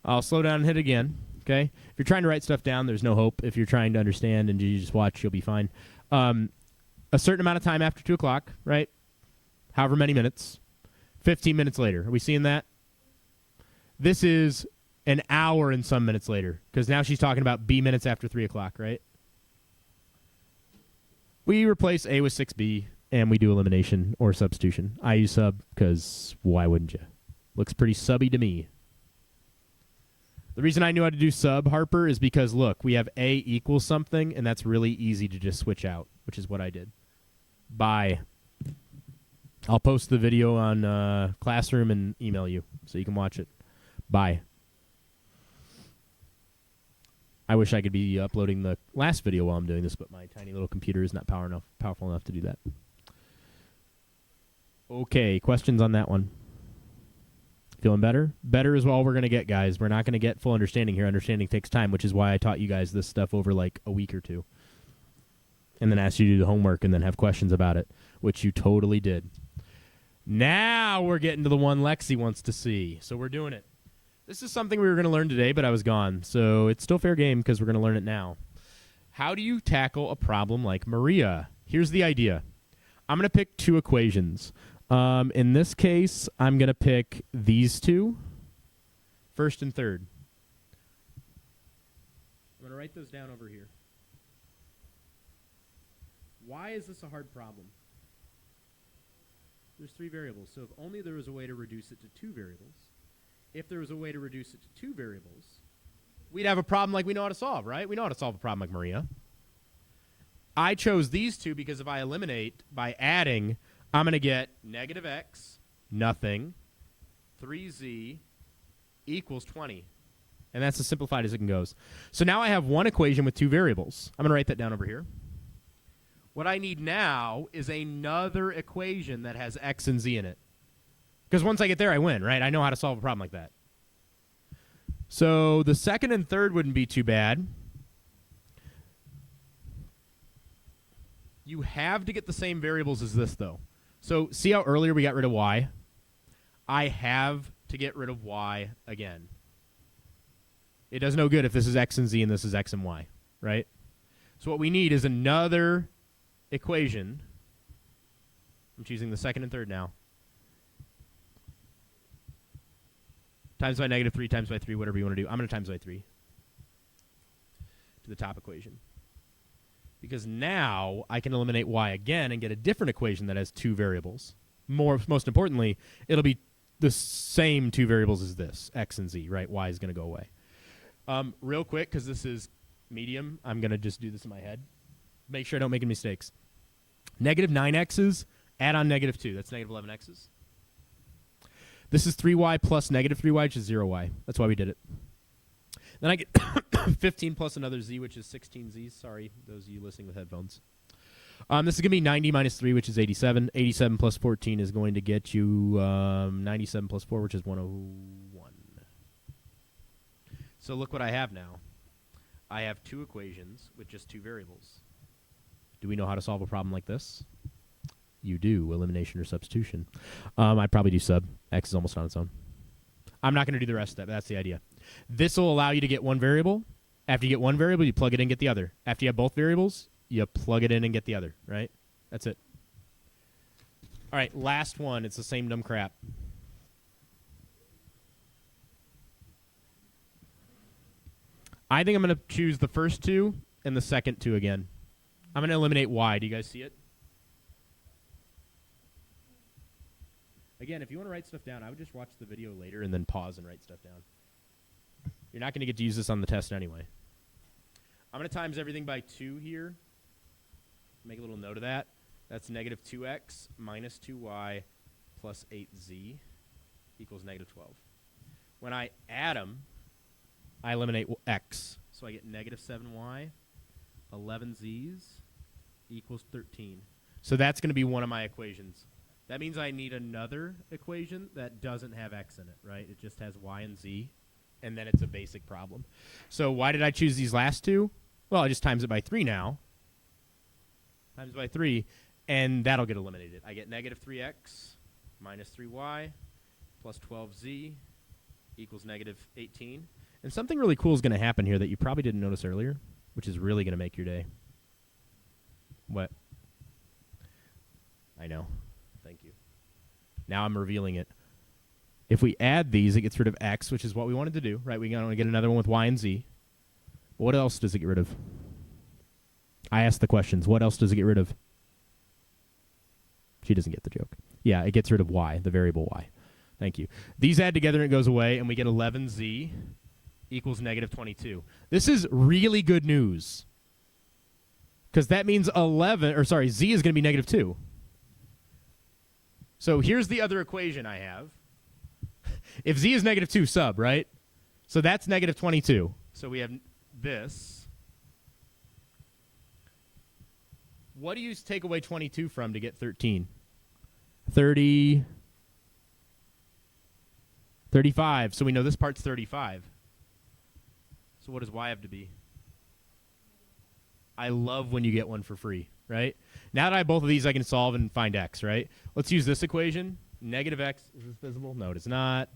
Speaker 1: I'll slow down and hit again. Okay? If you're trying to write stuff down, there's no hope. If you're trying to understand and you just watch, you'll be fine. A certain amount of time after 2 o'clock, right? However many minutes. 15 minutes later. Are we seeing that? This is an hour and some minutes later, because now she's talking about B minutes after 3 o'clock, right? We replace A with 6B, and we do elimination or substitution. I use sub because why wouldn't you? Looks pretty subby to me. The reason I knew how to do sub, Harper, is because, look, we have A equals something, and that's really easy to just switch out, which is what I did. Bye. I'll post the video on Classroom and email you so you can watch it. Bye. I wish I could be uploading the last video while I'm doing this, but my tiny little computer is not powerful enough to do that. Okay, questions on that one? Feeling better? Better is all we're going to get, guys. We're not going to get full understanding here. Understanding takes time, which is why I taught you guys this stuff over like a week or two. And then asked you to do the homework and then have questions about it, which you totally did. Now we're getting to the one Lexi wants to see. So we're doing it. This is something we were going to learn today, but I was gone. So it's still fair game because we're going to learn it now. How do you tackle a problem like Maria? Here's the idea. I'm going to pick two equations. In this case, I'm going to pick these two, first and third. I'm going to write those down over here. Why is this a hard problem? There's 3 variables, so if only there was a way to reduce it to 2 variables, if there was a way to reduce it to 2 variables, we'd have a problem like we know how to solve, right? We know how to solve a problem like Maria. I chose these two because if I eliminate by adding, I'm going to get negative x, nothing, 3z equals 20. And that's as simplified as it can go. So now I have one equation with 2 variables. I'm going to write that down over here. What I need now is another equation that has x and z in it. Because once I get there, I win, right? I know how to solve a problem like that. So the second and third wouldn't be too bad. You have to get the same variables as this, though. So see how earlier we got rid of y? I have to get rid of y again. It does no good if this is x and z and this is x and y, right? So what we need is another equation. I'm choosing the second and third now. Times by negative 3 times by 3, whatever you want to do. I'm going to times by 3 to the top equation. Because now I can eliminate y again and get a different equation that has 2 variables. Most importantly, it'll be the same 2 variables as this, x and z, right? Y is going to go away. Real quick, because this is medium, I'm going to just do this in my head. Make sure I don't make any mistakes. Negative 9x's, add on negative 2. That's negative 11x's. This is 3y plus negative 3y, which is 0y. That's why we did it. Then I get 15 plus another z, which is 16 z's. Sorry, those of you listening with headphones. This is going to be 90 minus 3, which is 87. 87 plus 14 is going to get you 97 plus 4, which is 101. So look what I have now. I have 2 equations with just 2 variables. Do we know how to solve a problem like this? You do. Elimination or substitution. I'd probably do sub. X is almost on its own. I'm not going to do the rest of that, but that's the idea. This will allow you to get one variable. After you get one variable, you plug it in and get the other. After you have both variables, you plug it in and get the other, right? That's it. All right, last one. It's the same dumb crap. I think I'm going to choose the first 2 and the second 2 again. I'm going to eliminate y. Do you guys see it? Again, if you want to write stuff down, I would just watch the video later and then pause and write stuff down. You're not going to get to use this on the test anyway. I'm going to times everything by 2 here. Make a little note of that. That's negative 2x minus 2y plus 8z equals negative 12. When I add them, I eliminate x. So I get negative 7y, 11z's equals 13. So that's going to be one of my equations. That means I need another equation that doesn't have x in it, right? It just has y and z, and then it's a basic problem. So why did I choose these last 2? Well, I just times it by 3 now. Times by 3, and that'll get eliminated. I get negative 3x minus 3y plus 12z equals negative 18. And something really cool is going to happen here that you probably didn't notice earlier, which is really going to make your day. What? I know. Thank you. Now I'm revealing it. If we add these, it gets rid of x, which is what we wanted to do, right? We're going to get another one with y and z. What else does it get rid of? I asked the questions. What else does it get rid of? She doesn't get the joke. Yeah, it gets rid of y, the variable y. Thank you. These add together and it goes away, and we get 11z equals negative 22. This is really good news, because that means z is going to be negative 2. So here's the other equation I have. If z is negative 2 sub, right? So that's negative 22. So we have this. What do you take away 22 from to get 13? 30. 35. So we know this part's 35. So what does y have to be? I love when you get one for free, right? Now that I have both of these, I can solve and find x, right? Let's use this equation. Negative x, is this visible? No, it is not.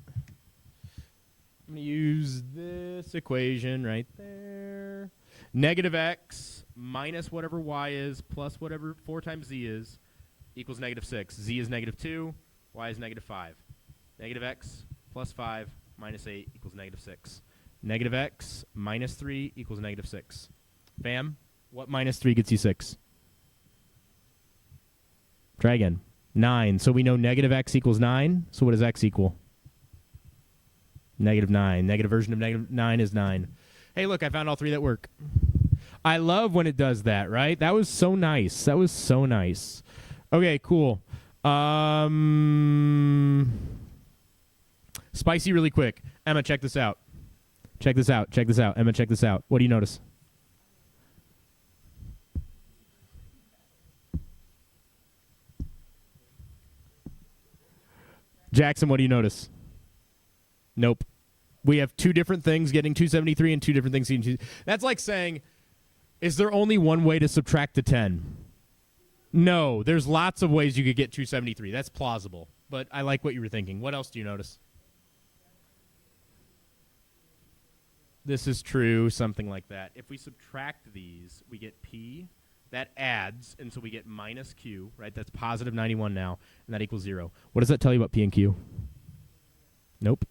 Speaker 1: I'm going to use this equation right there. Negative x minus whatever y is plus whatever 4 times z is equals negative 6. Z is negative 2. Y is negative 5. Negative x plus 5 minus 8 equals negative 6. Negative x minus 3 equals negative 6. Fam, what minus 3 gets you 6? Try again. 9. So we know negative x equals 9. So what does x equal? Negative 9. Negative version of negative 9 is 9. Hey, look, I found all 3 that work. I love when it does that, right? That was so nice. That was so nice. Okay, cool. Spicy really quick. Emma, check this out. Check this out. Check this out. Emma, check this out. What do you notice? Jackson, what do you notice? Nope. We have 2 different things getting 273 and 2 different things getting 2. That's like saying, is there only one way to subtract the 10? No, there's lots of ways you could get 273. That's plausible. But I like what you were thinking. What else do you notice? This is true, something like that. If we subtract these, we get P. That adds, and so we get minus Q, right? That's positive 91 now, and that equals 0. What does that tell you about P and Q? Nope.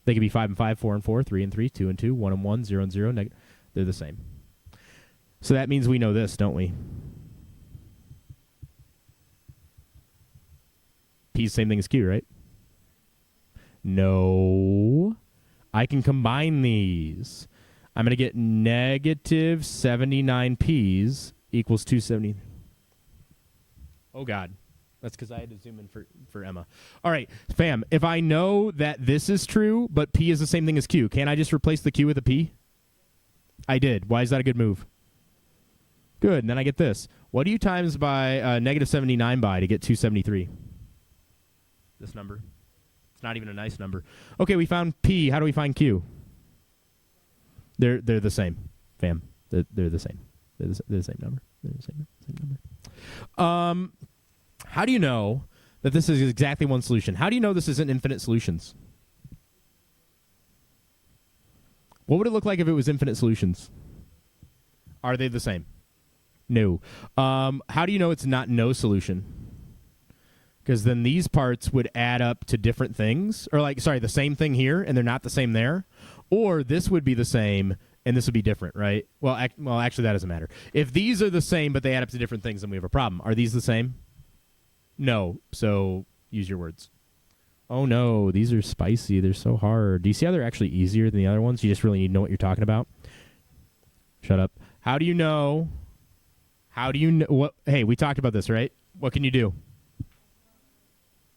Speaker 1: They could be 5 and 5, 4 and 4, 3 and 3, 2 and 2, 1 and 1, 0 and 0. They're the same. So that means we know this, don't we? P is the same thing as Q, right? No. I can combine these. I'm going to get negative 79 P's equals 270. Oh, God. That's because I had to zoom in for Emma. All right, fam, if I know that this is true, but P is the same thing as Q, can't I just replace the Q with a P? I did. Why is that a good move? Good, and then I get this. What do you times by negative 79 by to get 273? This number. It's not even a nice number. Okay, we found P. How do we find Q? They're the same, fam. They're the same. They're the same number. They're the same number. How do you know that this is exactly one solution? How do you know this isn't infinite solutions? What would it look like if it was infinite solutions? Are they the same? No. How do you know it's not no solution? Because then these parts would add up to different things. Or the same thing here, and they're not the same there. Or this would be the same, and this would be different, right? Well, actually, that doesn't matter. If these are the same, but they add up to different things, then we have a problem. Are these the same? No. So use your words. Oh, no. These are spicy. They're so hard. Do you see how they're actually easier than the other ones? You just really need to know what you're talking about. Shut up. How do you know? What? Hey, we talked about this, right? What can you do?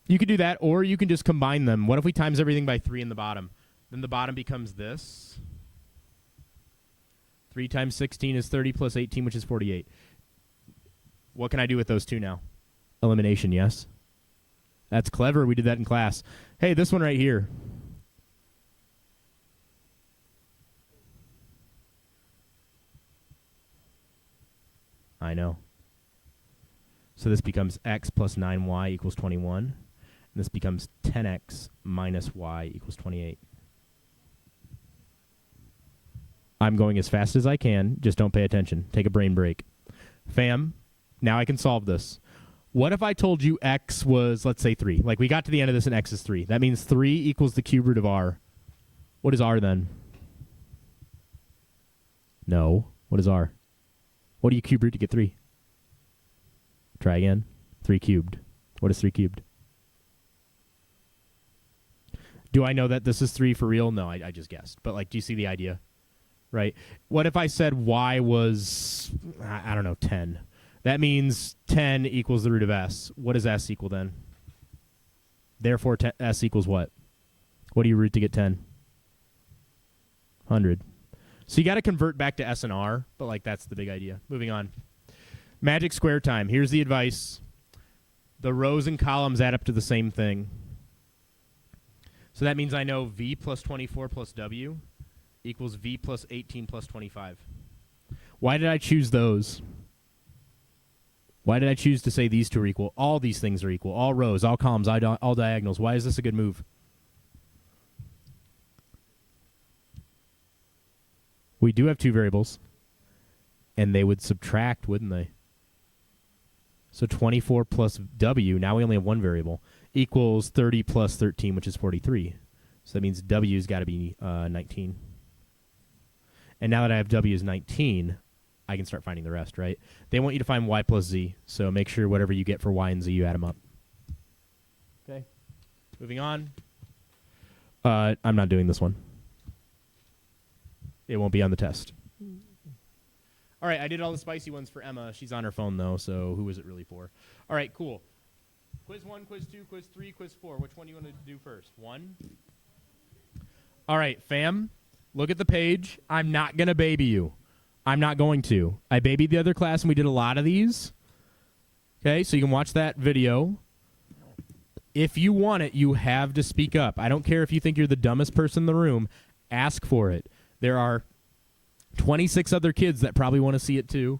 Speaker 1: You could do that, or you can just combine them. What if we times everything by 3 in the bottom? Then the bottom becomes this. 3 times 16 is 30 plus 18, which is 48. What can I do with those 2 now? Elimination, yes? That's clever. We did that in class. Hey, this one right here. I know. So this becomes x plus 9y equals 21. And this becomes 10x minus y equals 28. I'm going as fast as I can. Just don't pay attention. Take a brain break. Fam, now I can solve this. What if I told you x was, let's say, 3? Like, we got to the end of this and x is 3. That means 3 equals the cube root of r. What is r then? No. What is r? What do you cube root to get 3? Try again. 3 cubed. What is 3 cubed? Do I know that this is 3 for real? No, I just guessed. But, like, do you see the idea? Right? What if I said y was, I don't know, 10? That means 10 equals the root of s. What does s equal then? Therefore, s equals what? What do you root to get 10? 100. So you got to convert back to s and r, but, like, that's the big idea. Moving on. Magic square time. Here's the advice. The rows and columns add up to the same thing. So that means I know v plus 24 plus w equals v plus 18 plus 25. Why did I choose those? Why did I choose to say these two are equal? All these things are equal. All rows, all columns, all diagonals. Why is this a good move? We do have two variables. And they would subtract, wouldn't they? So 24 plus w, now we only have one variable, equals 30 plus 13, which is 43. So that means w's got to be 19. And now that I have w is 19, I can start finding the rest, right? They want you to find y plus z, so make sure whatever you get for y and z, you add them up. Okay, moving on. I'm not doing this one. It won't be on the test. All right, I did all the spicy ones for Emma. She's on her phone, though, so who is it really for? All right, cool. Quiz 1, quiz 2, quiz 3, quiz 4. Which one do you want to do first? 1? All right, fam, look at the page. I'm not going to baby you. I'm not going to. I babied the other class, and we did a lot of these. Okay, so you can watch that video. If you want it, you have to speak up. I don't care if you think you're the dumbest person in the room. Ask for it. There are 26 other kids that probably want to see it too.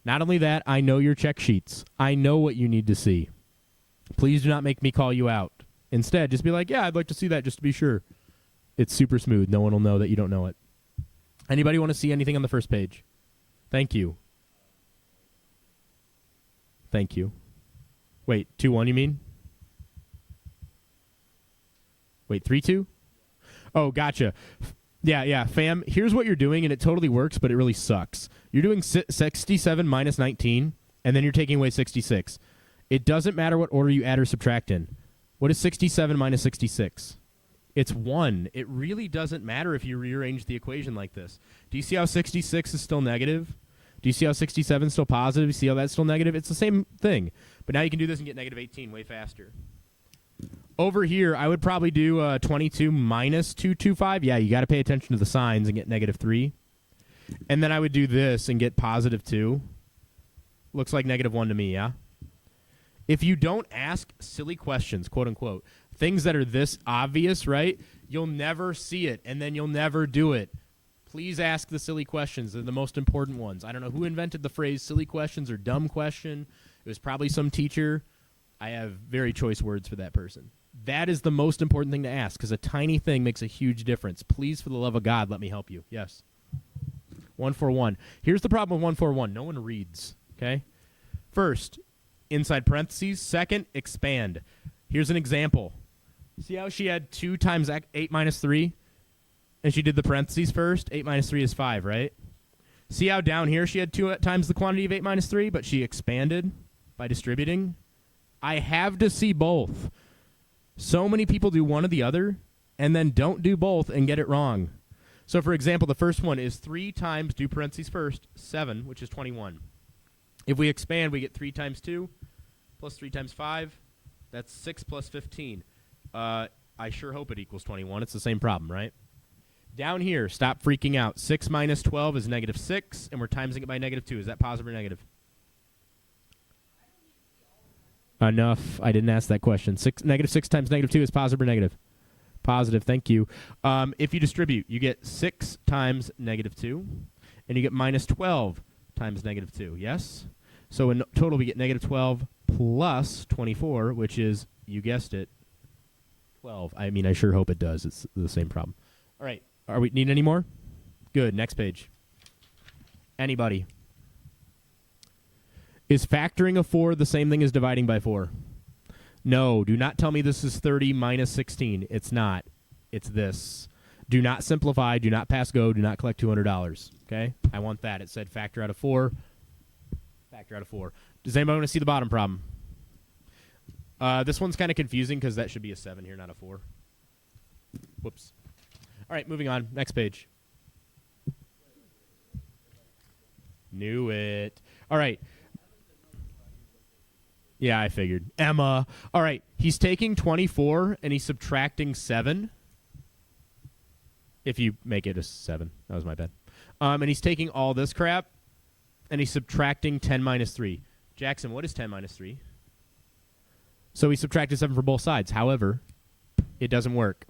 Speaker 1: Not only that, I know your check sheets. I know what you need to see. Please do not make me call you out. Instead, just be like, yeah, I'd like to see that just to be sure. It's super smooth. No one will know that you don't know it. Anybody want to see anything on the first page? Thank you. Thank you. Wait, 2-1 you mean? Wait, 3-2? Oh, gotcha. Yeah, fam, here's what you're doing, and it totally works, but it really sucks. You're doing 67 minus 19, and then you're taking away 66. It doesn't matter what order you add or subtract in. What is 67 minus 66? It's 1. It really doesn't matter if you rearrange the equation like this. Do you see how 66 is still negative? Do you see how 67 is still positive? You see how that's still negative? It's the same thing. But now you can do this and get negative 18 way faster. Over here, I would probably do 22 minus 225. Yeah, you got to pay attention to the signs and get negative 3. And then I would do this and get positive 2. Looks like negative 1 to me, yeah? If you don't ask silly questions, quote unquote, things that are this obvious, right, you'll never see it, and then you'll never do it. Please ask the silly questions. They're the most important ones. I don't know who invented the phrase silly questions or dumb question. It was probably some teacher. I have very choice words for that person. That is the most important thing to ask, because a tiny thing makes a huge difference. Please, for the love of God, let me help you. Yes. 141. Here's the problem with 141. No one reads, okay? First, inside parentheses. Second, expand. Here's an example. See how she had 2 times 8 minus 3? And she did the parentheses first? 8 minus 3 is 5, right? See how down here she had 2 times the quantity of 8 minus 3, but she expanded by distributing? I have to see both. So many people do one or the other and then don't do both and get it wrong. So, for example, the first one is 3 times, do parentheses first, 7, which is 21. If we expand, we get 3 times 2 plus 3 times 5. That's 6 plus 15. I sure hope it equals 21. It's the same problem, right? Down here, stop freaking out. 6 minus 12 is negative 6, and we're timesing it by negative 2. Is that positive or negative? Enough. I didn't ask that question. Negative 6 times negative 2 is positive or negative? Positive. Thank you. If you distribute, you get 6 times negative 2, and you get minus 12 times negative 2. Yes? So in total, we get negative 12 plus 24, which is, you guessed it, 12. I mean, I sure hope it does. It's the same problem. All right. Are we need any more? Good. Next page. Anybody? Is factoring a 4 the same thing as dividing by 4? No, do not tell me this is 30 minus 16. It's not. It's this. Do not simplify. Do not pass go. Do not collect $200. Okay? I want that. It said factor out of 4. Factor out of 4. Does anybody want to see the bottom problem? This one's kind of confusing because that should be a 7 here, not a 4. Whoops. All right, moving on. Next page. Knew it. All right. Yeah, I figured. Emma. All right. He's taking 24 and he's subtracting 7. If you make it a 7. That was my bad. And he's taking all this crap and he's subtracting 10 minus 3. Jackson, what is 10 minus 3? So he subtracted 7 for both sides. However, it doesn't work.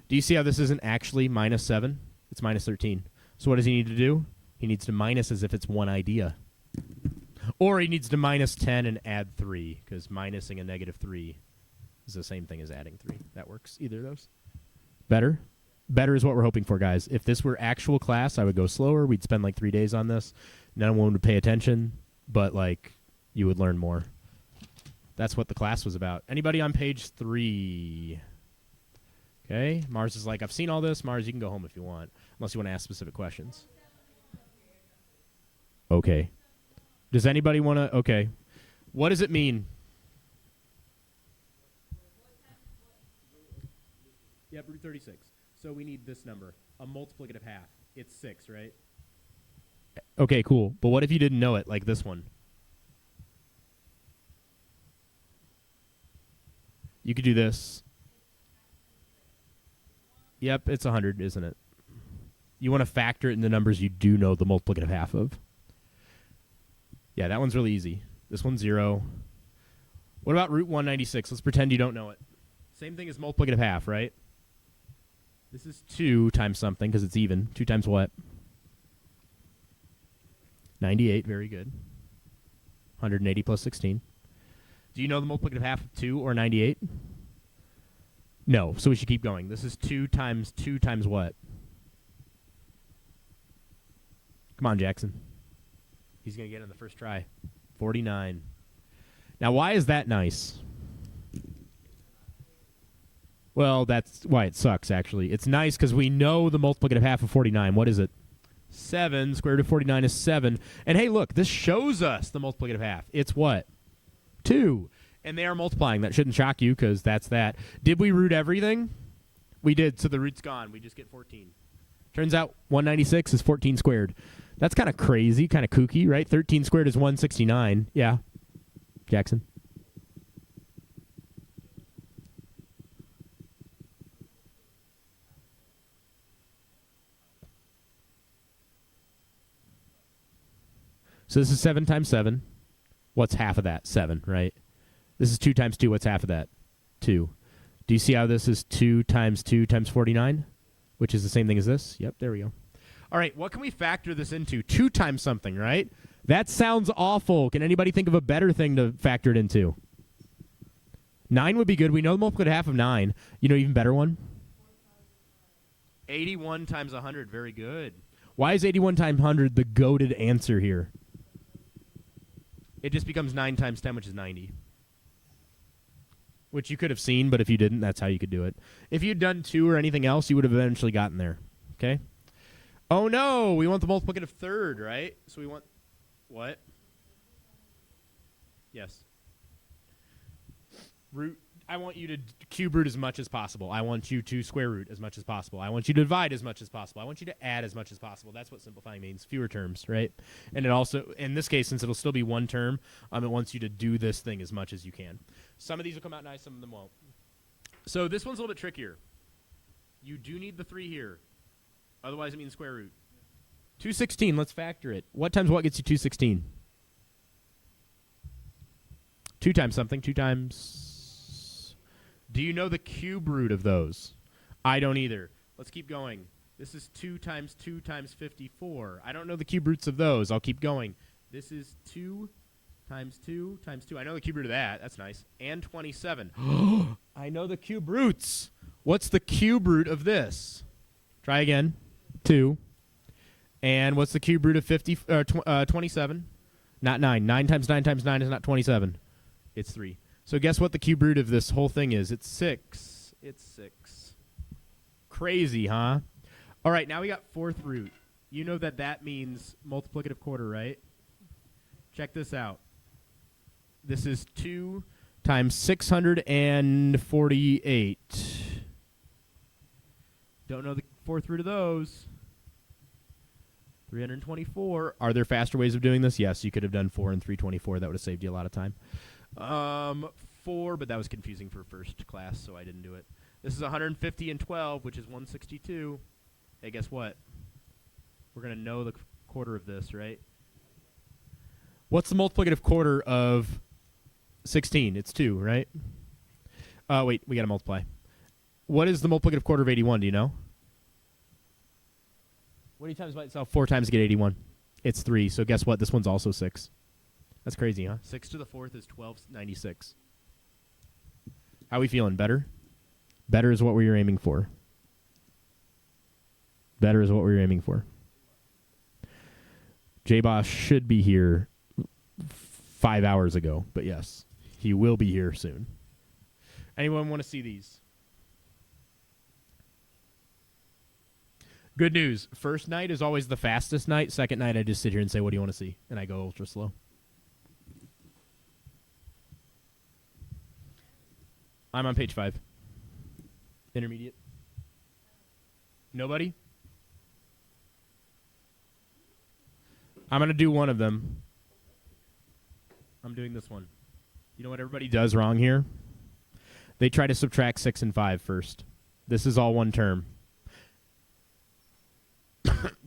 Speaker 1: Do you see how this isn't actually minus 7? It's minus 13. So what does he need to do? He needs to minus as if it's one idea. Or he needs to minus 10 and add 3, because minusing a negative 3 is the same thing as adding 3. That works. Either of those. Better? Better is what we're hoping for, guys. If this were actual class, I would go slower. We'd spend like 3 days on this. No one would pay attention, but like you would learn more. That's what the class was about. Anybody on page 3? Okay. Mars is like, I've seen all this. Mars, you can go home if you want, unless you want to ask specific questions. Okay. Does anybody want to? Okay. What does it mean? Yep, root 36. So we need this number, a multiplicative half. It's 6, right? Okay, cool. But what if you didn't know it, like this one? You could do this. Yep, it's 100, isn't it? You want to factor it in the numbers you do know the multiplicative half of. Yeah, that one's really easy. This one's 0. What about root 196? Let's pretend you don't know it. Same thing as multiplicative half, right? This is 2 times something because it's even. 2 times what? 98, very good. 180 plus 16. Do you know the multiplicative half of 2 or 98? No, so we should keep going. This is 2 times what? Come on, Jackson. He's going to get it in the first try. 49. Now, why is that nice? Well, that's why it sucks, actually. It's nice because we know the multiplicative half of 49. What is it? 7. Square root of 49 is 7. And, hey, look, this shows us the multiplicative half. It's what? 2. And they are multiplying. That shouldn't shock you because that's that. Did we root everything? We did, so the root's gone. We just get 14. Turns out 196 is 14 squared. That's kind of crazy, kind of kooky, right? 13 squared is 169. Yeah. Jackson. So this is 7 times 7. What's half of that? 7, right? This is 2 times 2. What's half of that? 2. Do you see how this is 2 times 49? Which is the same thing as this? Yep, there we go. All right, what can we factor this into? 2 times something, right? That sounds awful. Can anybody think of a better thing to factor it into? 9 would be good. We know the multiplicative half of 9. You know, even better one? 81 times 100. Very good. Why is 81 times 100 the goated answer here? It just becomes 9 times 10, which is 90. Which you could have seen, but if you didn't, that's how you could do it. If you'd done 2 or anything else, you would have eventually gotten there. Okay? Oh, no. We want the multiplicative third, right? So we want what? Yes. Root. I want you to cube root as much as possible. I want you to square root as much as possible. I want you to divide as much as possible. I want you to add as much as possible. That's what simplifying means. Fewer terms, right? And it also, in this case, since it'll still be one term, it wants you to do this thing as much as you can. Some of these will come out nice, some of them won't. So this one's a little bit trickier. You do need the 3 here. Otherwise, it means square root. 216, let's factor it. What times what gets you 216? 2 times something, 2 times... Do you know the cube root of those? I don't either. Let's keep going. This is 2 times 2 times 54. I don't know the cube roots of those. I'll keep going. This is 2 times 2 times 2. I know the cube root of that. That's nice. And 27. I know the cube roots. What's the cube root of this? Try again. 2. And what's the cube root of 27? Not 9. 9 times 9 times 9 is not 27. It's 3. So guess what the cube root of this whole thing is? It's 6. It's 6. Crazy, huh? All right, now we got fourth root. You know that means multiplicative quarter, right? Check this out. This is 2 times 648. Don't know the fourth root of those. 324. Are there faster ways of doing this? Yes, you could have done 4 and 324. That would have saved you a lot of time. 4, but that was confusing for first class, so I didn't do it. This is 150 and 12, which is 162. Hey, guess what? We're going to know the quarter of this, right? What's the multiplicative quarter of 16? It's 2, right? Wait, we got to multiply. What is the multiplicative quarter of 81? Do you know? What do you times by itself 4 times to get 81? It's 3, so guess what? This one's also 6. That's crazy, huh? 6 to the 4th is 1296. How we feeling? Better? Better is what we were aiming for. Better is what we were aiming for. J-Boss should be here 5 hours ago, but yes, he will be here soon. Anyone want to see these? Good news. First night is always the fastest night. Second night, I just sit here and say, what do you want to see? And I go ultra slow. I'm on page 5. Intermediate. Nobody? I'm going to do one of them. I'm doing this one. You know what everybody does wrong here? They try to subtract 6 and 5 first. This is all one term.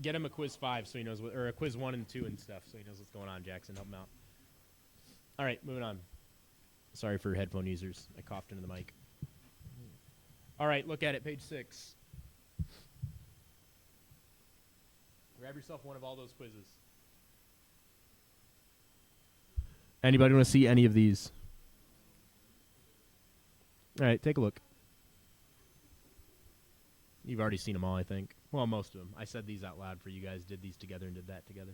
Speaker 1: Get him a quiz 5 so he knows what, or a quiz 1 and 2 and stuff so he knows what's going on, Jackson. Help him out. All right, moving on. Sorry for headphone users. I coughed into the mic. All right, look at it, page 6. Grab yourself one of all those quizzes. Anybody want to see any of these? All right, take a look. You've already seen them all, I think. Well, most of them. I said these out loud for you guys, did these together and did that together.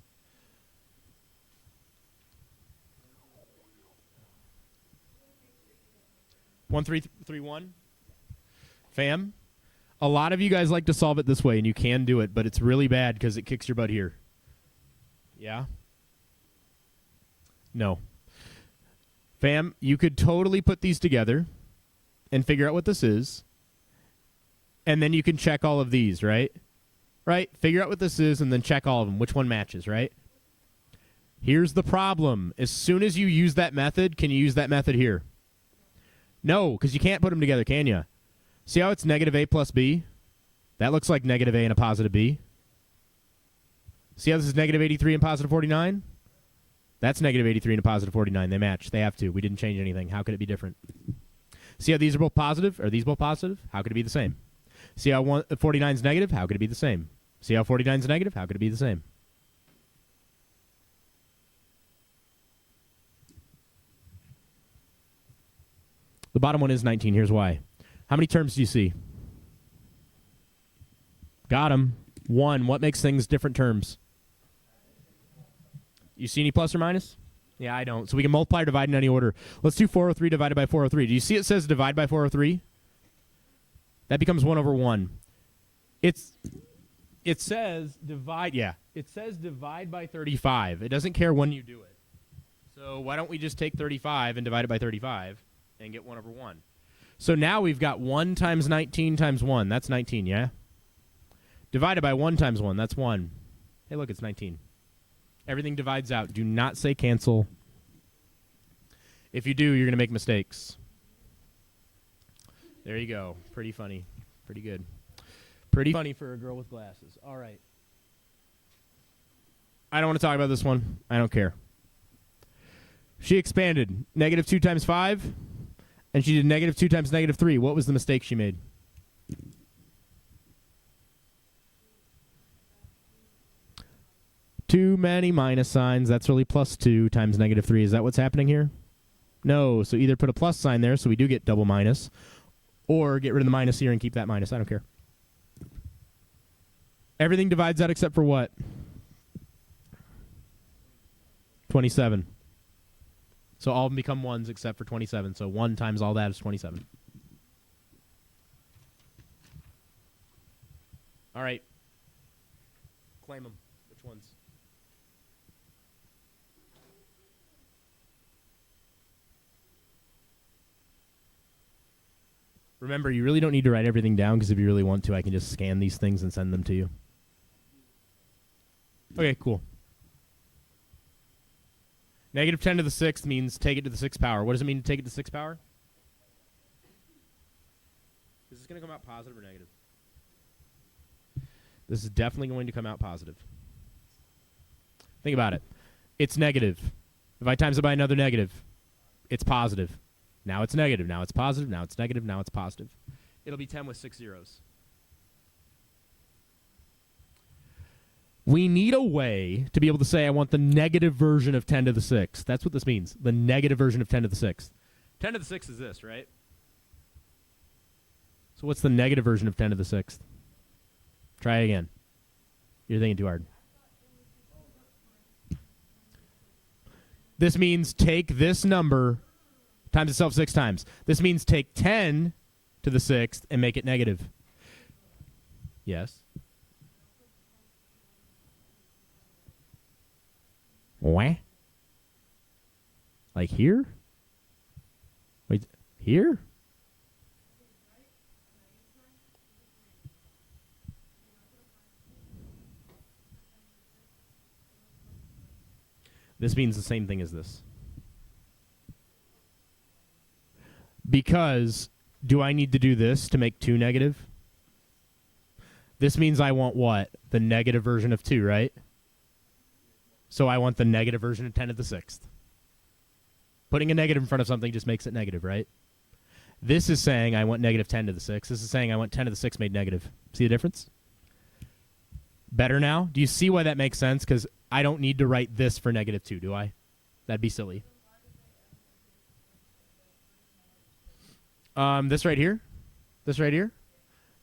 Speaker 1: One, three, one. Fam, a lot of you guys like to solve it this way, and you can do it, but it's really bad because it kicks your butt here. Yeah? No. Fam, you could totally put these together and figure out what this is, and then you can check all of these, right? Right? Figure out what this is and then check all of them. Which one matches, right? Here's the problem. As soon as you use that method, can you use that method here? No, because you can't put them together, can you? See how it's negative a plus b? That looks like negative a and a positive b. See how this is negative 83 and positive 49? That's negative 83 and a positive 49. They match. They have to. We didn't change anything. How could it be different? See how these are both positive? Are these both positive? How could it be the same? See how 49 is negative? How could it be the same? See how 49 is negative? How could it be the same? The bottom one is 19. Here's why. How many terms do you see? Got them. 1. What makes things different terms? You see any plus or minus? Yeah, I don't. So we can multiply or divide in any order. Let's do 403 divided by 403. Do you see it says divide by 403? That becomes 1 over 1. It says divide, yeah. It says divide by 35. It doesn't care when you do it. So why don't we just take 35 and divide it by 35 and get 1 over 1? So now we've got 1 times 19 times 1. That's 19, yeah? Divided by 1 times 1. That's 1. Hey, look, it's 19. Everything divides out. Do not say cancel. If you do, you're going to make mistakes. There you go. Pretty funny. Pretty good. Pretty funny for a girl with glasses. All right. I don't want to talk about this one. I don't care. She expanded. Negative 2 times 5. And she did negative 2 times negative 3. What was the mistake she made? Too many minus signs. That's really plus 2 times negative 3. Is that what's happening here? No. So either put a plus sign there so we do get double minus, or get rid of the minus here and keep that minus. I don't care. Everything divides out except for what? 27. So all of them become 1s except for 27. So 1 times all that is 27. All right. Claim them. Which ones? Remember, you really don't need to write everything down, because if you really want to, I can just scan these things and send them to you. Okay, cool. Negative 10 to the 6th means take it to the 6th power. What does it mean to take it to 6th power? Is this going to come out positive or negative? This is definitely going to come out positive. Think about it. It's negative. If I times it by another negative, it's positive. Now it's negative. Now it's positive. Now it's negative. Now it's positive. It'll be 10 with 6 zeros. We need a way to be able to say I want the negative version of 10 to the 6th. That's what this means. The negative version of 10 to the 6th. 10 to the 6th is this, right? So what's the negative version of 10 to the 6th? Try again. You're thinking too hard. This means take this number times itself 6 times. This means take 10 to the 6th and make it negative. Yes. Wah? Like here? Wait, here? This means the same thing as this. Because do I need to do this to make 2 negative? This means I want what? The negative version of 2, right? So I want the negative version of 10 to the 6th. Putting a negative in front of something just makes it negative, right? This is saying I want negative 10 to the 6th. This is saying I want 10 to the 6th made negative. See the difference? Better now? Do you see why that makes sense? Because I don't need to write this for negative 2, do I? That'd be silly. This right here? This right here?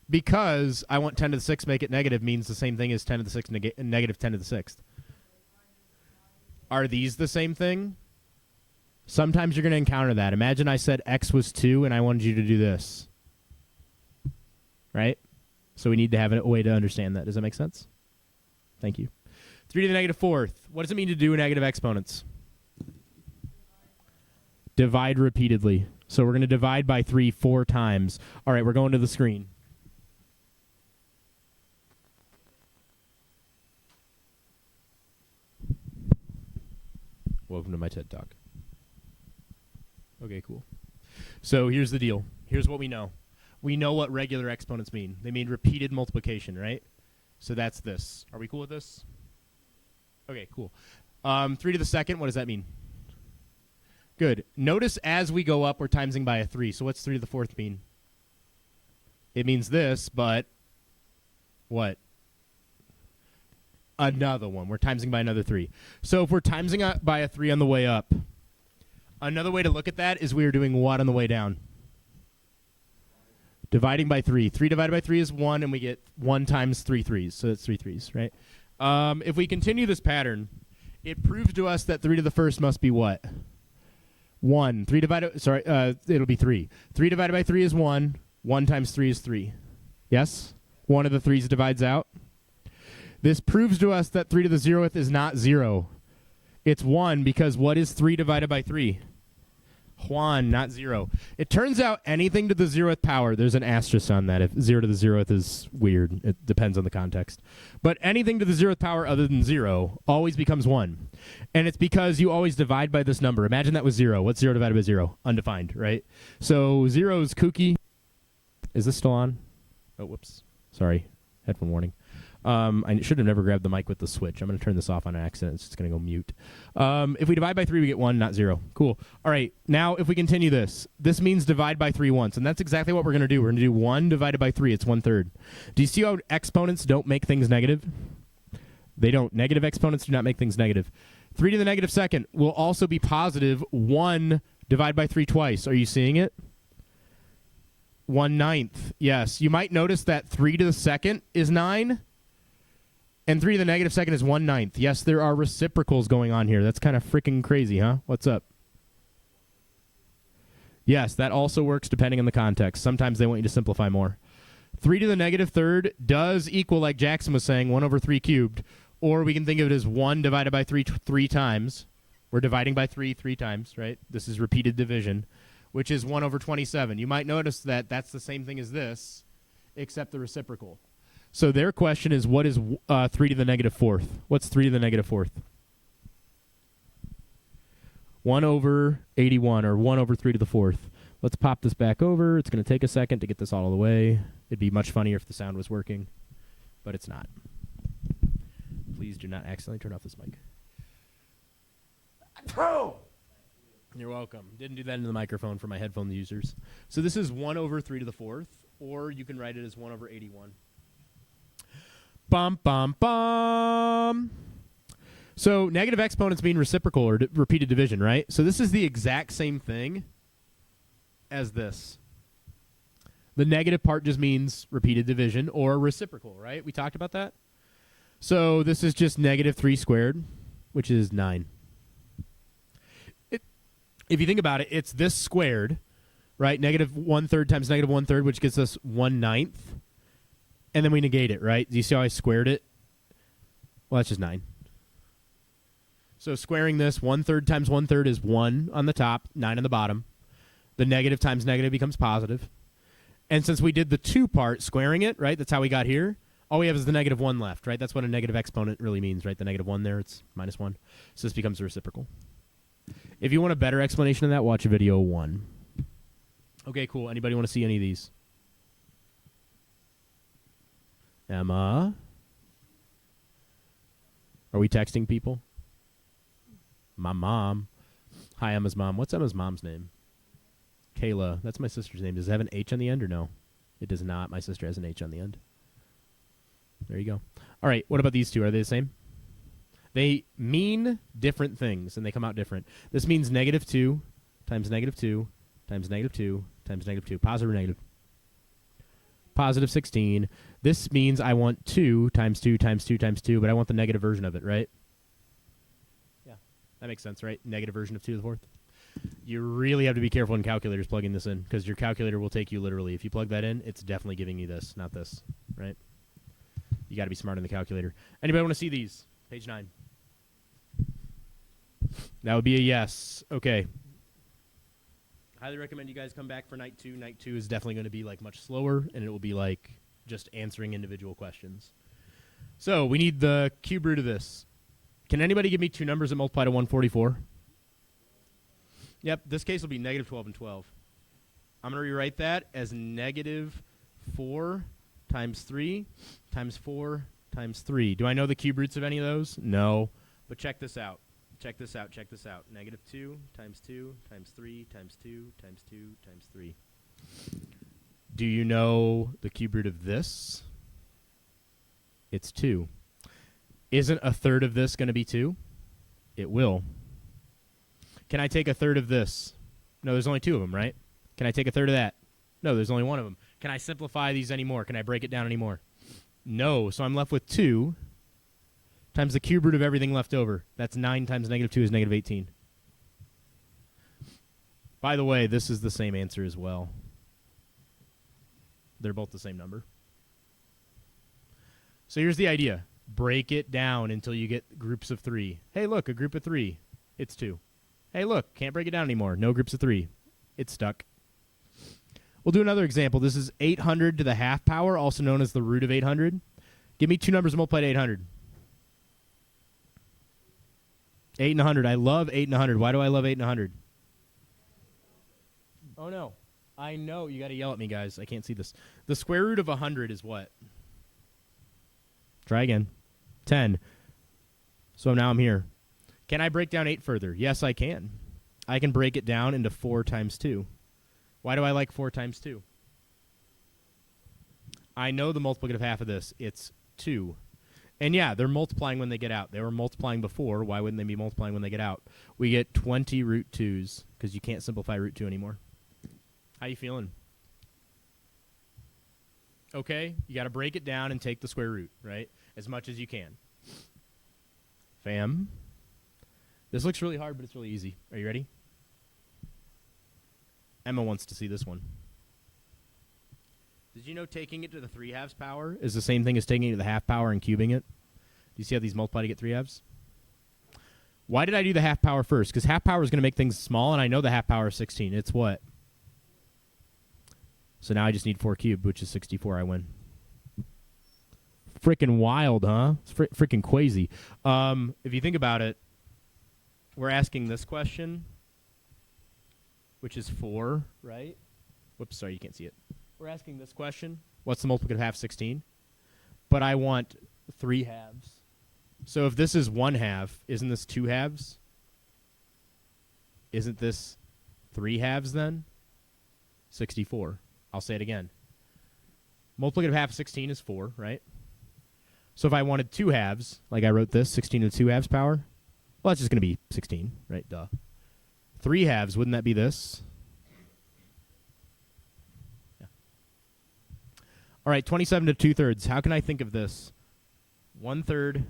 Speaker 1: Because I want 10 to the 6th make it negative means the same thing as 10 to the 6th negative 10 to the 6th. Are these the same thing? Sometimes you're going to encounter that. Imagine I said x was 2 and I wanted you to do this. Right? So we need to have a way to understand that. Does that make sense? Thank you. 3 to the negative 4th. What does it mean to do negative exponents? Divide repeatedly. So we're going to divide by 3 4 times. All right, we're going to the screen. Welcome to my TED Talk. Okay, cool. So here's the deal. Here's what we know. We know what regular exponents mean. They mean repeated multiplication, right? So that's this. Are we cool with this? Okay, cool. 3 to the 2nd, what does that mean? Good. Notice as we go up, we're timesing by a 3. So what's 3 to the 4th mean? It means this, but what? Another one. We're timesing by another 3. So if we're timesing by a 3 on the way up, another way to look at that is we are doing what on the way down? Dividing by 3. 3 divided by 3 is 1, and we get 1 times 3 3s. So that's 3 3s, right? If we continue this pattern, it proves to us that 3 to the 1st must be what? 1. 3 divided... Sorry, it'll be 3. 3 divided by 3 is 1. 1 times 3 is 3. Yes? One of the 3's divides out. This proves to us that 3 to the 0th is not 0. It's 1 because what is 3 divided by 3? 1, not 0. It turns out anything to the 0th power, there's an asterisk on that. If 0 to the 0th is weird, it depends on the context. But anything to the 0th power other than 0 always becomes 1. And it's because you always divide by this number. Imagine that was 0. What's 0 divided by 0? Undefined, right? So 0 is kooky. Is this still on? Oh, whoops. Sorry. Headphone warning. I should have never grabbed the mic with the switch. I'm going to turn this off on accident. It's just going to go mute. If we divide by 3, we get 1, not 0. Cool. All right. Now, if we continue this, this means divide by 3 once. And that's exactly what we're going to do. We're going to do 1 divided by 3. It's 1/3. Do you see how exponents don't make things negative? They don't. Negative exponents do not make things negative. 3 to the negative 2nd will also be positive 1 divided by 3 twice. Are you seeing it? 1/9. Yes. You might notice that 3 to the 2nd is 9. And 3 to the negative second is 1/9. Yes, there are reciprocals going on here. That's kind of freaking crazy, huh? What's up? Yes, that also works depending on the context. Sometimes they want you to simplify more. 3 to the negative third does equal, like Jackson was saying, 1 over 3 cubed. Or we can think of it as 1 divided by 3 three times. We're dividing by 3 times, right? This is repeated division, which is 1 over 27. You might notice that that's the same thing as this, except the reciprocal. So their question is, what is 3 to the negative fourth? What's 3 to the negative fourth? 1 over 81, or 1 over 3 to the fourth. Let's pop this back over. It's going to take a second to get this all the way. It'd be much funnier if the sound was working, but it's not. Please do not accidentally turn off this mic. You're welcome. Didn't do that into the microphone for my headphone users. So this is 1 over 3 to the fourth, or you can write it as 1 over 81. Bum, bum, bum. So negative exponents mean reciprocal or repeated division, right? So this is the exact same thing as this. The negative part just means repeated division or reciprocal, right? We talked about that. So this is just negative 3 squared, which is 9. If you think about it, it's this squared, right? Negative 1/3 times negative 1/3, which gives us 1/9. And then we negate it, right? Do you see how I squared it? Well, that's just 9. So squaring this, 1/3 times 1/3 is 1 on the top, 9 on the bottom. The negative times negative becomes positive. And since we did the 2 part, squaring it, right? That's how we got here. All we have is the negative 1 left, right? That's what a negative exponent really means, right? The negative 1 there, it's -1. So this becomes a reciprocal. If you want a better explanation of that, watch video 1. Okay, cool. Anybody want to see any of these? Emma? Are we texting people? My mom. Hi, Emma's mom. What's Emma's mom's name? Kayla. That's my sister's name. Does it have an H on the end or no? It does not. My sister has an H on the end. There you go. All right, what about these two? Are they the same? They mean different things, and they come out different. This means -2 times -2 times -2 times -2. Positive or negative? Positive 16. This means I want 2 times 2 times 2 times 2, but I want the negative version of it, right? Yeah, that makes sense, right? Negative version of 2 to the fourth. You really have to be careful in calculators plugging this in, because your calculator will take you literally. If you plug that in, it's definitely giving you this, not this, right? You got to be smart in the calculator. Anybody want to see these? Page 9. That would be a yes. Okay. Highly recommend you guys come back for night 2. Night 2 is definitely going to be like much slower, and it will be like just answering individual questions. So we need the cube root of this. Can anybody give me 2 numbers that multiply to 144? Yep, this case will be -12 and 12. I'm going to rewrite that as -4 times 3 times 4 times 3. Do I know the cube roots of any of those? No. But check this out. Check this out. Check this out. -2 times 2 times 3 times 2 times 2 times 3. Do you know the cube root of this? It's 2. Isn't a third of this going to be 2? It will. Can I take a third of this? No, there's only 2 of them, right? Can I take a third of that? No, there's only 1 of them. Can I simplify these anymore? Can I break it down anymore? No, so I'm left with 2 times the cube root of everything left over. That's 9 times -2 is -18. By the way, this is the same answer as well. They're both the same number. So here's the idea. Break it down until you get groups of 3. Hey, look, a group of 3. It's 2. Hey, look, can't break it down anymore. No groups of 3. It's stuck. We'll do another example. This is 800 to the half power, also known as the root of 800. Give me 2 numbers that multiply to 800. 8 and 100. I love 8 and 100. Why do I love 8 and 100? Oh, no. I know. You got to yell at me, guys. I can't see this. The square root of 100 is what? Try again. 10. So now I'm here. Can I break down 8 further? Yes, I can. I can break it down into 4 times 2. Why do I like 4 times 2? I know the multiplicative half of this. It's 2. And yeah, they're multiplying when they get out. They were multiplying before. Why wouldn't they be multiplying when they get out? We get 20 root 2s because you can't simplify root 2 anymore. How you feeling? Okay, you got to break it down and take the square root, right? as much as you can. Fam. This looks really hard, but it's really easy. Are you ready? Emma wants to see this one. Did you know taking it to the 3/2 power is the same thing as taking it to the half power and cubing it? Do you see how these multiply to get 3/2? Why did I do the half power first? Because half power is going to make things small, and I know the half power is 16. It's what? So now I just need 4 cubed, which is 64. I win. Freaking wild, huh? It's freaking crazy. If you think about it, we're asking this question, which is 4, right? Whoops, sorry, you can't see it. We're asking this question. What's the multiplicative of half 16? But I want 3/2. So if this is 1/2, isn't this 2/2? Isn't this 3/2 then? 64. I'll say it again. Multiplicative of half 16 is 4, right? So if I wanted 2/2, like I wrote this, 16 to the 2/2 power, well, that's just going to be 16, right? Duh. 3/2, wouldn't that be this? Yeah. All right, 27 to 2/3. How can I think of this? 1/3